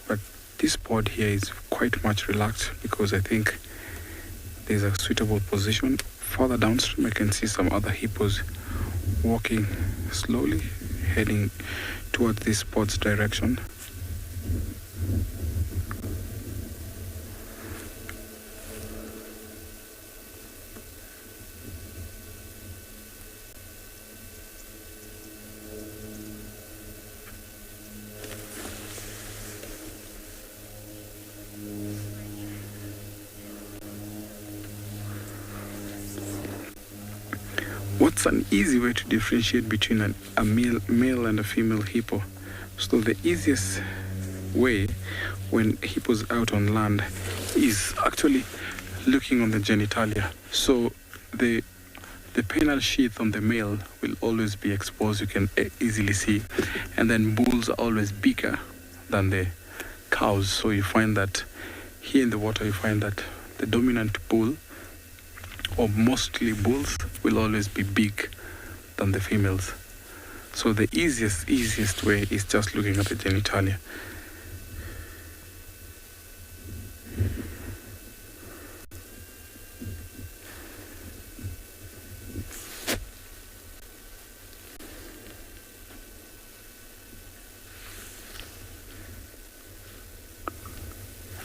But this pod here is quite much relaxed, because I think there's a suitable position. Further downstream, I can see some other hippos walking slowly, heading towards this pod's direction. What's an easy way to differentiate between a male and a female hippo? So the easiest way when hippos out on land is actually looking on the genitalia. So the penile sheath on the male will always be exposed, you can easily see. And then bulls are always bigger than the cows. So you find that here in the water, you find that the dominant bull, or mostly bulls, will always be big than the females. So the easiest way is just looking at the genitalia.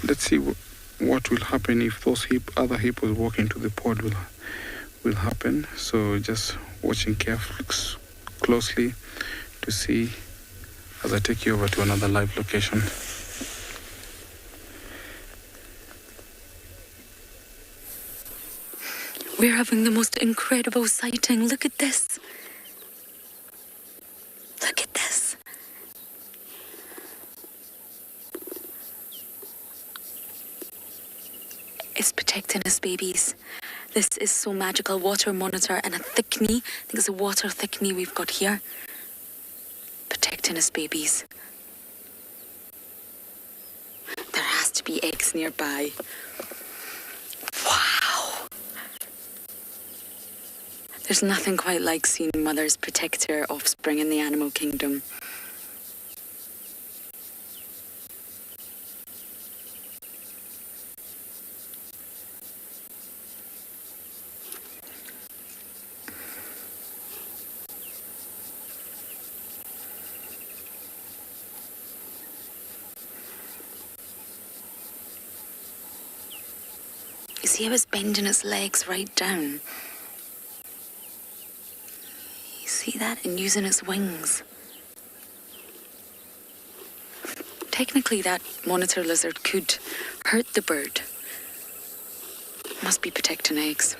Let's see what will happen if those other hippos walk into the pod will happen. So just watching closely to see as I take you over to another live location. We're having the most incredible sighting. Look at this. Look at this. It's protecting his babies. This is so magical. Water monitor and a thickney. I think it's a water thickney we've got here. Protecting his babies. There has to be eggs nearby. Wow. There's nothing quite like seeing mothers protect their offspring in the animal kingdom. You see how it's bending its legs right down? You see that? And using its wings. Technically, that monitor lizard could hurt the bird. Must be protecting eggs.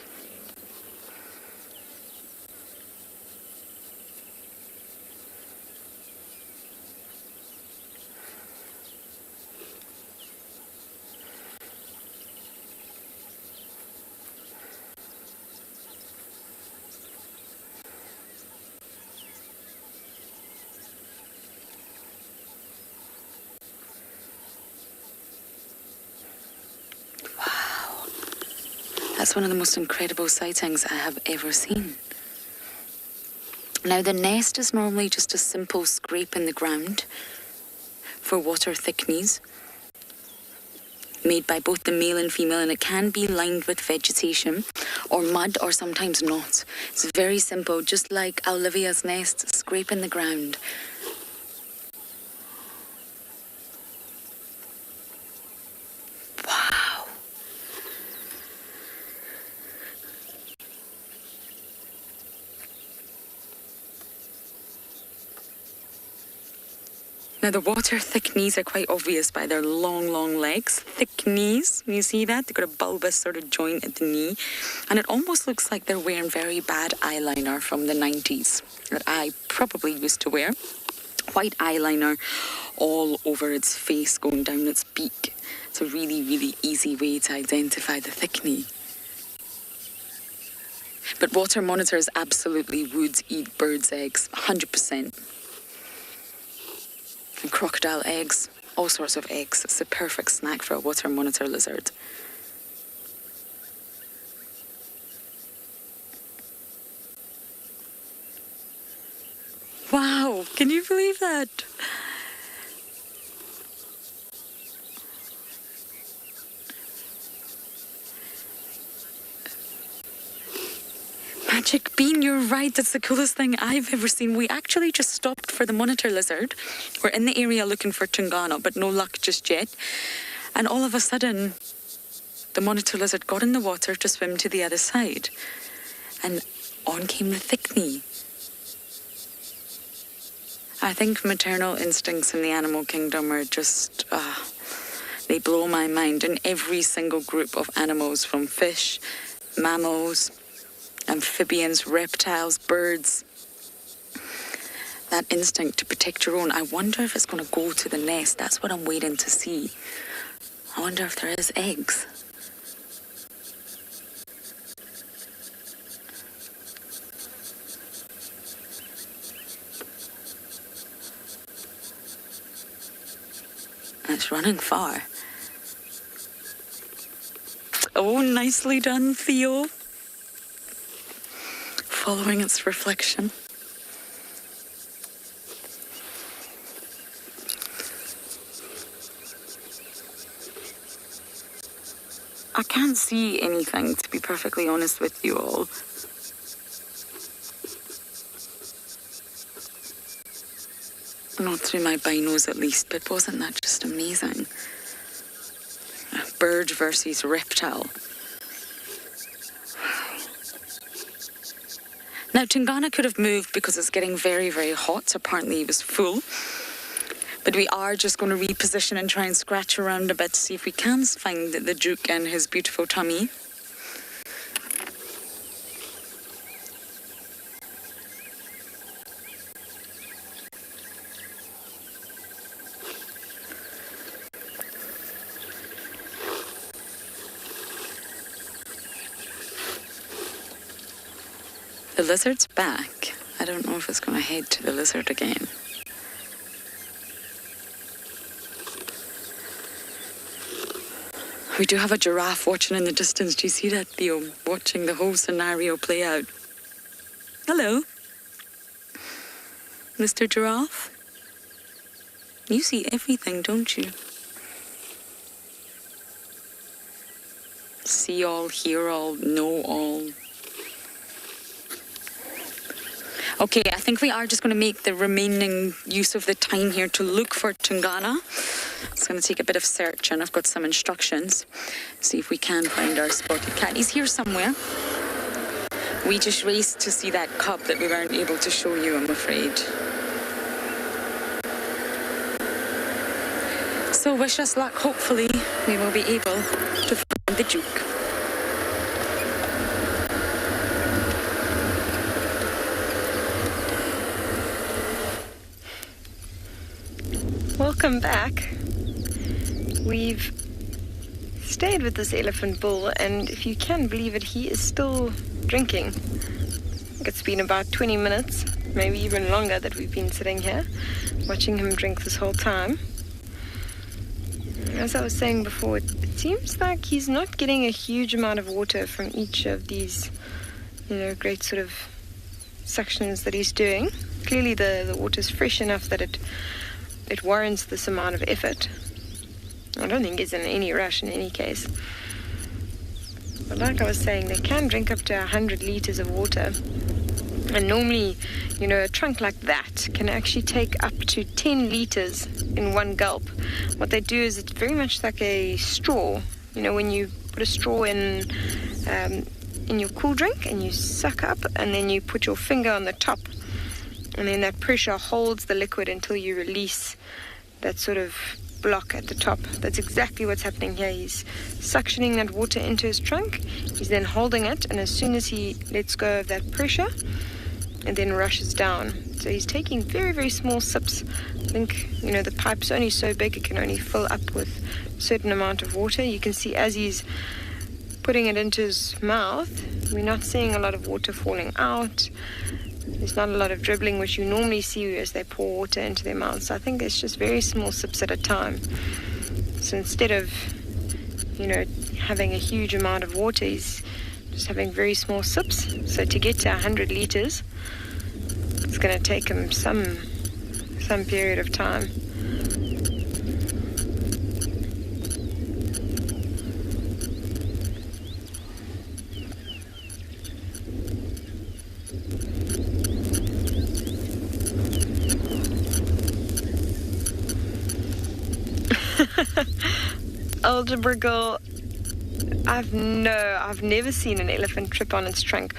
That's one of the most incredible sightings I have ever seen. Now, the nest is normally just a simple scrape in the ground for water thickneys, made by both the male and female, and it can be lined with vegetation or mud or sometimes not. It's very simple, just like Olivia's nest, scrape in the ground. Now, the water thick knees are quite obvious by their long, long legs. Thick knees, you see that? They've got a bulbous sort of joint at the knee. And it almost looks like they're wearing very bad eyeliner from the 90s that I probably used to wear. White eyeliner all over its face, going down its beak. It's a really, really easy way to identify the thick knee. But water monitors absolutely would eat birds' eggs, 100%. And crocodile eggs, all sorts of eggs. It's the perfect snack for a water monitor lizard. Wow, can you believe that? Magic Bean, you're right. That's the coolest thing I've ever seen. We actually just stopped for the monitor lizard. We're in the area looking for Tungana, but no luck just yet. And all of a sudden, the monitor lizard got in the water to swim to the other side. And on came the thick knee. I think maternal instincts in the animal kingdom are just, they blow my mind. In every single group of animals, from fish, mammals, amphibians, reptiles, birds, that instinct to protect your own. I wonder if it's going to go to the nest. That's what I'm waiting to see. I wonder if there is eggs. It's running far. Oh, nicely done, Theo. Following its reflection. I can't see anything, to be perfectly honest with you all. Not through my binos at least, but wasn't that just amazing? Bird versus reptile. Now, Tungana could have moved because it's getting very, very hot. Apparently he was full. But we are just going to reposition and try and scratch around a bit to see if we can find the Duke and his beautiful tummy. The lizard's back. I don't know if it's going to head to the lizard again. We do have a giraffe watching in the distance. Do you see that, Theo? Watching the whole scenario play out. Hello, Mr. Giraffe. You see everything, don't you? See all, hear all, know all. Okay, I think we are just going to make the remaining use of the time here to look for Tungana. It's going to take a bit of search, and I've got some instructions. See if we can find our spotted cat. He's here somewhere. We just raced to see that cub that we weren't able to show you, I'm afraid. So wish us luck. Hopefully we will be able to find the Duke. Welcome back. We've stayed with this elephant bull, and if you can believe it, he is still drinking. I think it's been about 20 minutes, maybe even longer, that we've been sitting here watching him drink this whole time. As I was saying before, it seems like he's not getting a huge amount of water from each of these, great sort of suctions that he's doing. Clearly the water's fresh enough that it warrants this amount of effort. I don't think he's in any rush in any case. But like I was saying, they can drink up to 100 liters of water. And normally, a trunk like that can actually take up to 10 liters in one gulp. What they do is it's very much like a straw. When you put a straw in your cool drink and you suck up, and then you put your finger on the top, and then that pressure holds the liquid until you release that sort of block at the top. That's exactly what's happening here. He's suctioning that water into his trunk. He's then holding it, and as soon as he lets go of that pressure, it then rushes down. So he's taking very, very small sips. I think, the pipe's only so big it can only fill up with a certain amount of water. You can see as he's putting it into his mouth, we're not seeing a lot of water falling out. There's not a lot of dribbling, which you normally see as they pour water into their mouths. So I think it's just very small sips at a time. So instead of, having a huge amount of water, he's just having very small sips. So to get to 100 liters, it's going to take him some period of time. Algebra girl, I've never seen an elephant trip on its trunk.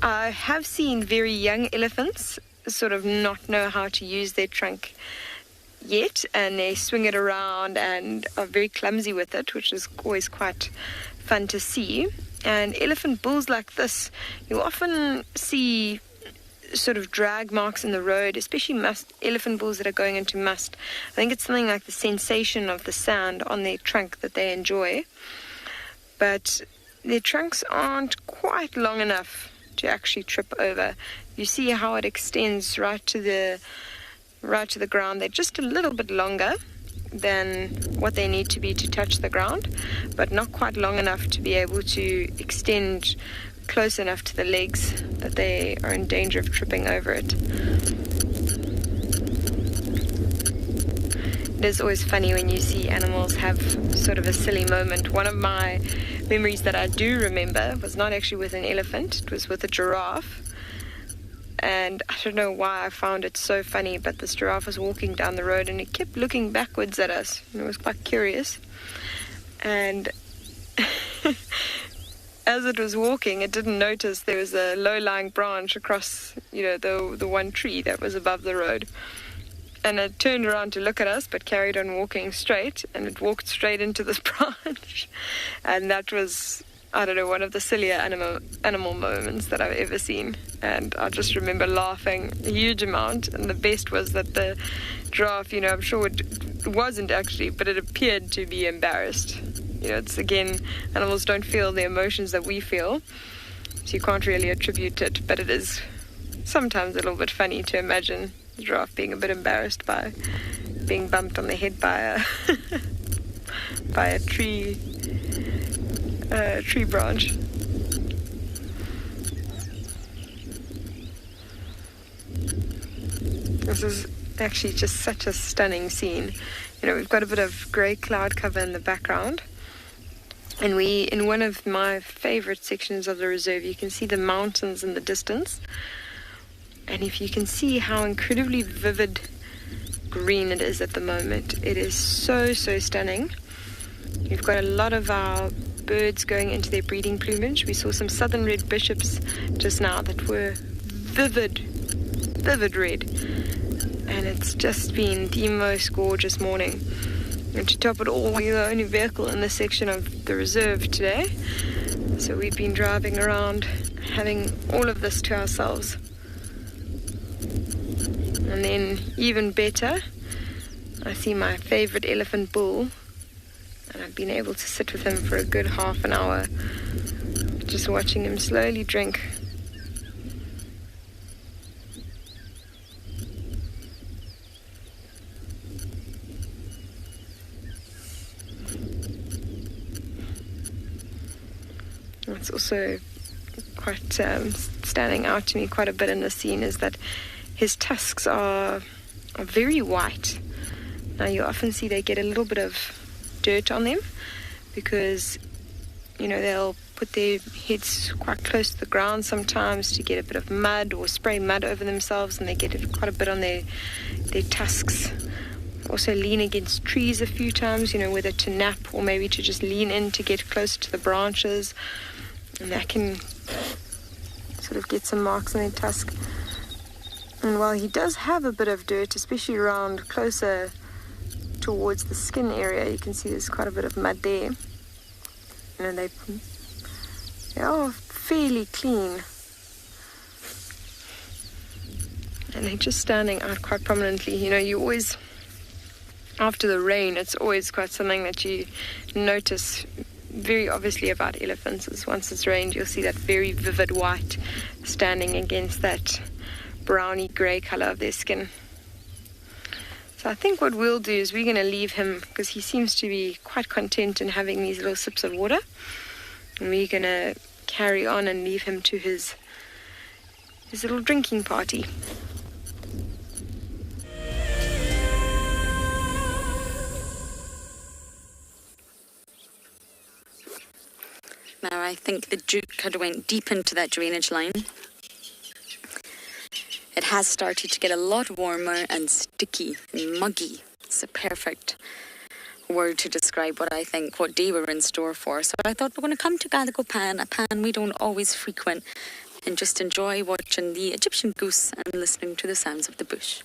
I have seen very young elephants sort of not know how to use their trunk yet, and they swing it around and are very clumsy with it, which is always quite fun to see. And elephant bulls like this, you often see sort of drag marks in the road, especially elephant bulls that are going into must. I think it's something like the sensation of the sand on their trunk that they enjoy. But their trunks aren't quite long enough to actually trip over. You see how it extends right to the ground. They're just a little bit longer than what they need to be to touch the ground, but not quite long enough to be able to extend close enough to the legs that they are in danger of tripping over it. It is always funny when you see animals have sort of a silly moment. One of my memories that I do remember was not actually with an elephant, it was with a giraffe. And I don't know why I found it so funny, but this giraffe was walking down the road and it kept looking backwards at us. And it was quite curious. And as it was walking, it didn't notice there was a low-lying branch across, the one tree that was above the road. And it turned around to look at us, but carried on walking straight, and it walked straight into this branch. And that was, I don't know, one of the sillier animal moments that I've ever seen. And I just remember laughing a huge amount. And the best was that the giraffe, I'm sure it wasn't actually, but it appeared to be embarrassed. It's again, animals don't feel the emotions that we feel. so you can't really attribute it, but it is sometimes a little bit funny to imagine the giraffe being a bit embarrassed by being bumped on the head by a by a tree branch. This is actually just such a stunning scene. We've got a bit of grey cloud cover in the background, and in one of my favorite sections of the reserve, you can see the mountains in the distance. And if you can see how incredibly vivid green it is at the moment, it is so stunning. We've got a lot of our birds going into their breeding plumage. We saw some southern red bishops just now that were vivid red. And it's just been the most gorgeous morning. And to top it all, we're the only vehicle in this section of the reserve today. So we've been driving around having all of this to ourselves. And then, even better, I see my favorite elephant bull, and I've been able to sit with him for a good half an hour, just watching him slowly drink. What's also quite standing out to me quite a bit in the scene is that his tusks are very white. Now you often see they get a little bit of dirt on them because, they'll put their heads quite close to the ground sometimes to get a bit of mud or spray mud over themselves, and they get it quite a bit on their tusks. Also lean against trees a few times, whether to nap or maybe to just lean in to get closer to the branches, and that can sort of get some marks on their tusk. And while he does have a bit of dirt, especially around closer towards the skin area, you can see there's quite a bit of mud there. They are fairly clean. And they're just standing out quite prominently. You always, after the rain, it's always quite something that you notice very obviously about elephants, is once it's rained, you'll see that very vivid white standing against that browny grey colour of their skin. So I think what we'll do is we're going to leave him, because he seems to be quite content in having these little sips of water, and we're going to carry on and leave him to his little drinking party. Now I think the Duke had went deep into that drainage line. It has started to get a lot warmer and sticky and muggy. It's a perfect word to describe what day we're in store for. So I thought we're going to come to Gallagher Pan, a pan we don't always frequent, and just enjoy watching the Egyptian goose and listening to the sounds of the bush.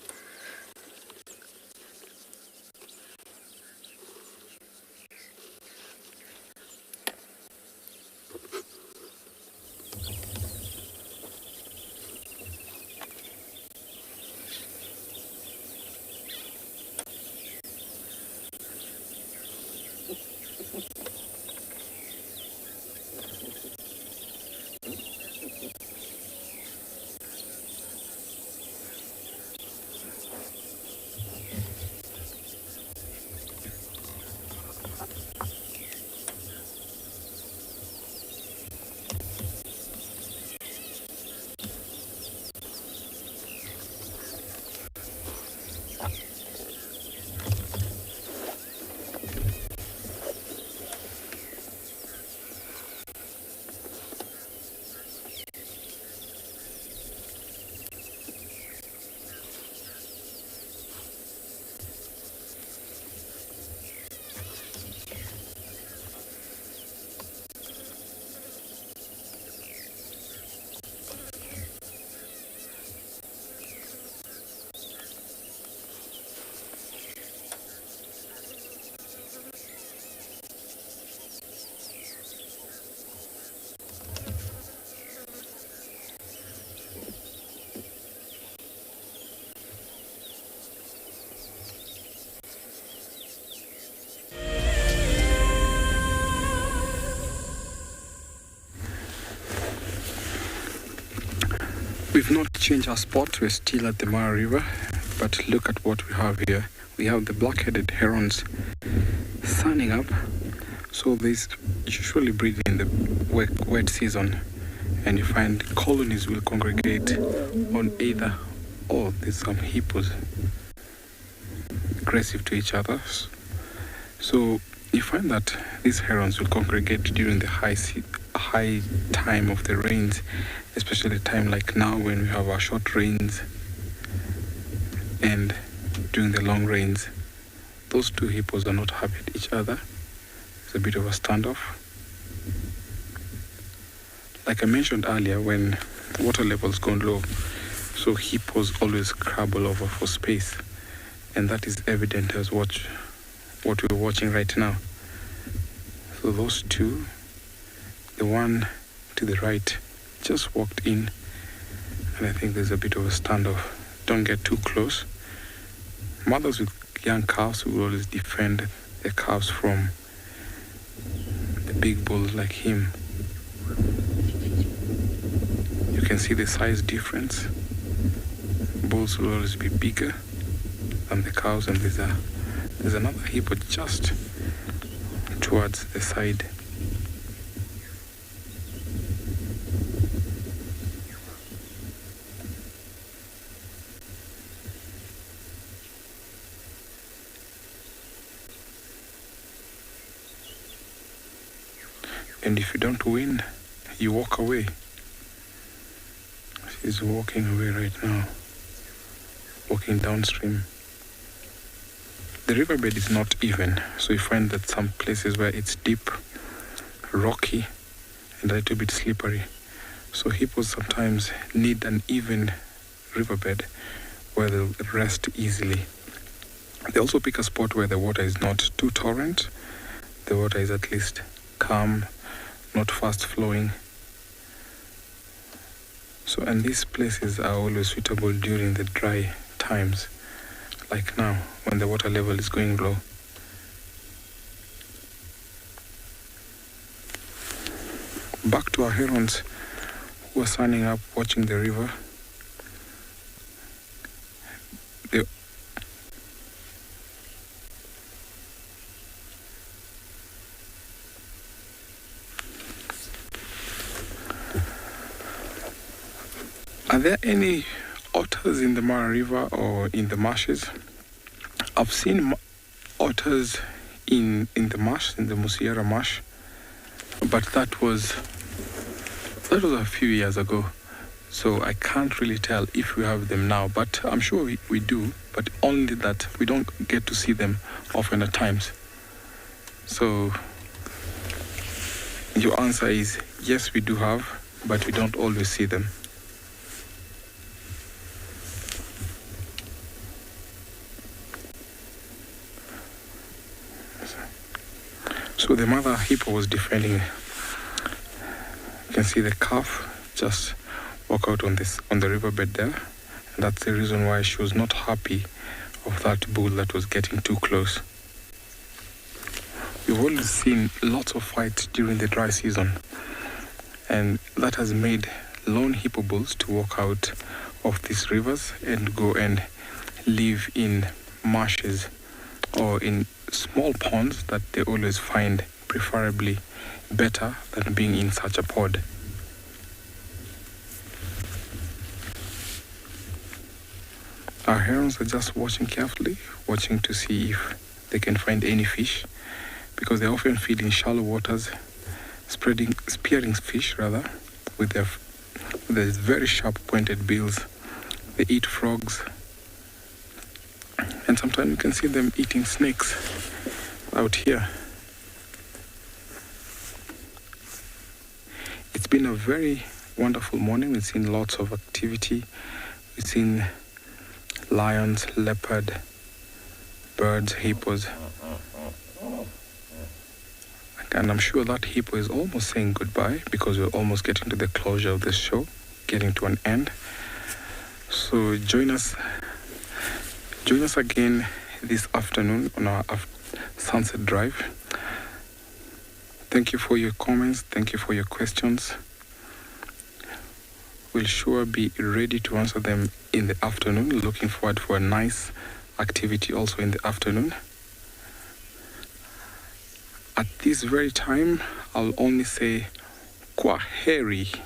We've not changed our spot. We're still at the Mara River, but look at what we have here. We have the black-headed herons sunning up. So these usually breed in the wet season, and you find colonies will congregate on either or. There's some hippos aggressive to each other. So you find that these herons will congregate during the high time of the rains, especially a time like now when we have our short rains, and during the long rains. Those two hippos are not happy at each other. It's a bit of a standoff. Like I mentioned earlier, when water levels go low, so hippos always scrabble over for space, and that is evident as what we're watching right now. So those two, the one to the right just walked in, and I think there's a bit of a standoff. Don't get too close. Mothers with young calves will always defend their calves from the big bulls like him. You can see the size difference. Bulls will always be bigger than the cows, and there's another hippo just towards the side. And if you don't win, you walk away. She's walking away right now, walking downstream. The riverbed is not even, so you find that some places where it's deep, rocky, and a little bit slippery. So hippos sometimes need an even riverbed where they'll rest easily. They also pick a spot where the water is not too torrent. The water is at least calm, not fast flowing. So, and these places are always suitable during the dry times, like now when the water level is going low. Back to our herons who are standing up watching the river. Are there any otters in the Mara River or in the marshes? I've seen otters in the marsh, in the Musiera marsh, but that was a few years ago. So I can't really tell if we have them now, but I'm sure we do, but only that we don't get to see them often at times. So your answer is yes, we do have, but we don't always see them. So the mother hippo was defending. You can see the calf just walk out on the riverbed there, and that's the reason why she was not happy of that bull that was getting too close. We've always seen lots of fights during the dry season, and that has made lone hippo bulls to walk out of these rivers and go and live in marshes or in small ponds that they always find preferably better than being in such a pod. Our herons are just watching carefully, watching to see if they can find any fish, because they often feed in shallow waters, spearing fish with their very sharp pointed bills. They eat frogs, and sometimes you can see them eating snakes out here. It's been a very wonderful morning. We've seen lots of activity. We've seen lions, leopard, birds, hippos. And I'm sure that hippo is almost saying goodbye because we're almost getting to the closure of this show, getting to an end. So join us again this afternoon on our sunset drive. Thank you for your comments. Thank you for your questions. We'll sure be ready to answer them in the afternoon. Looking forward for a nice activity also in the afternoon. At this very time, I'll only say kwaheri.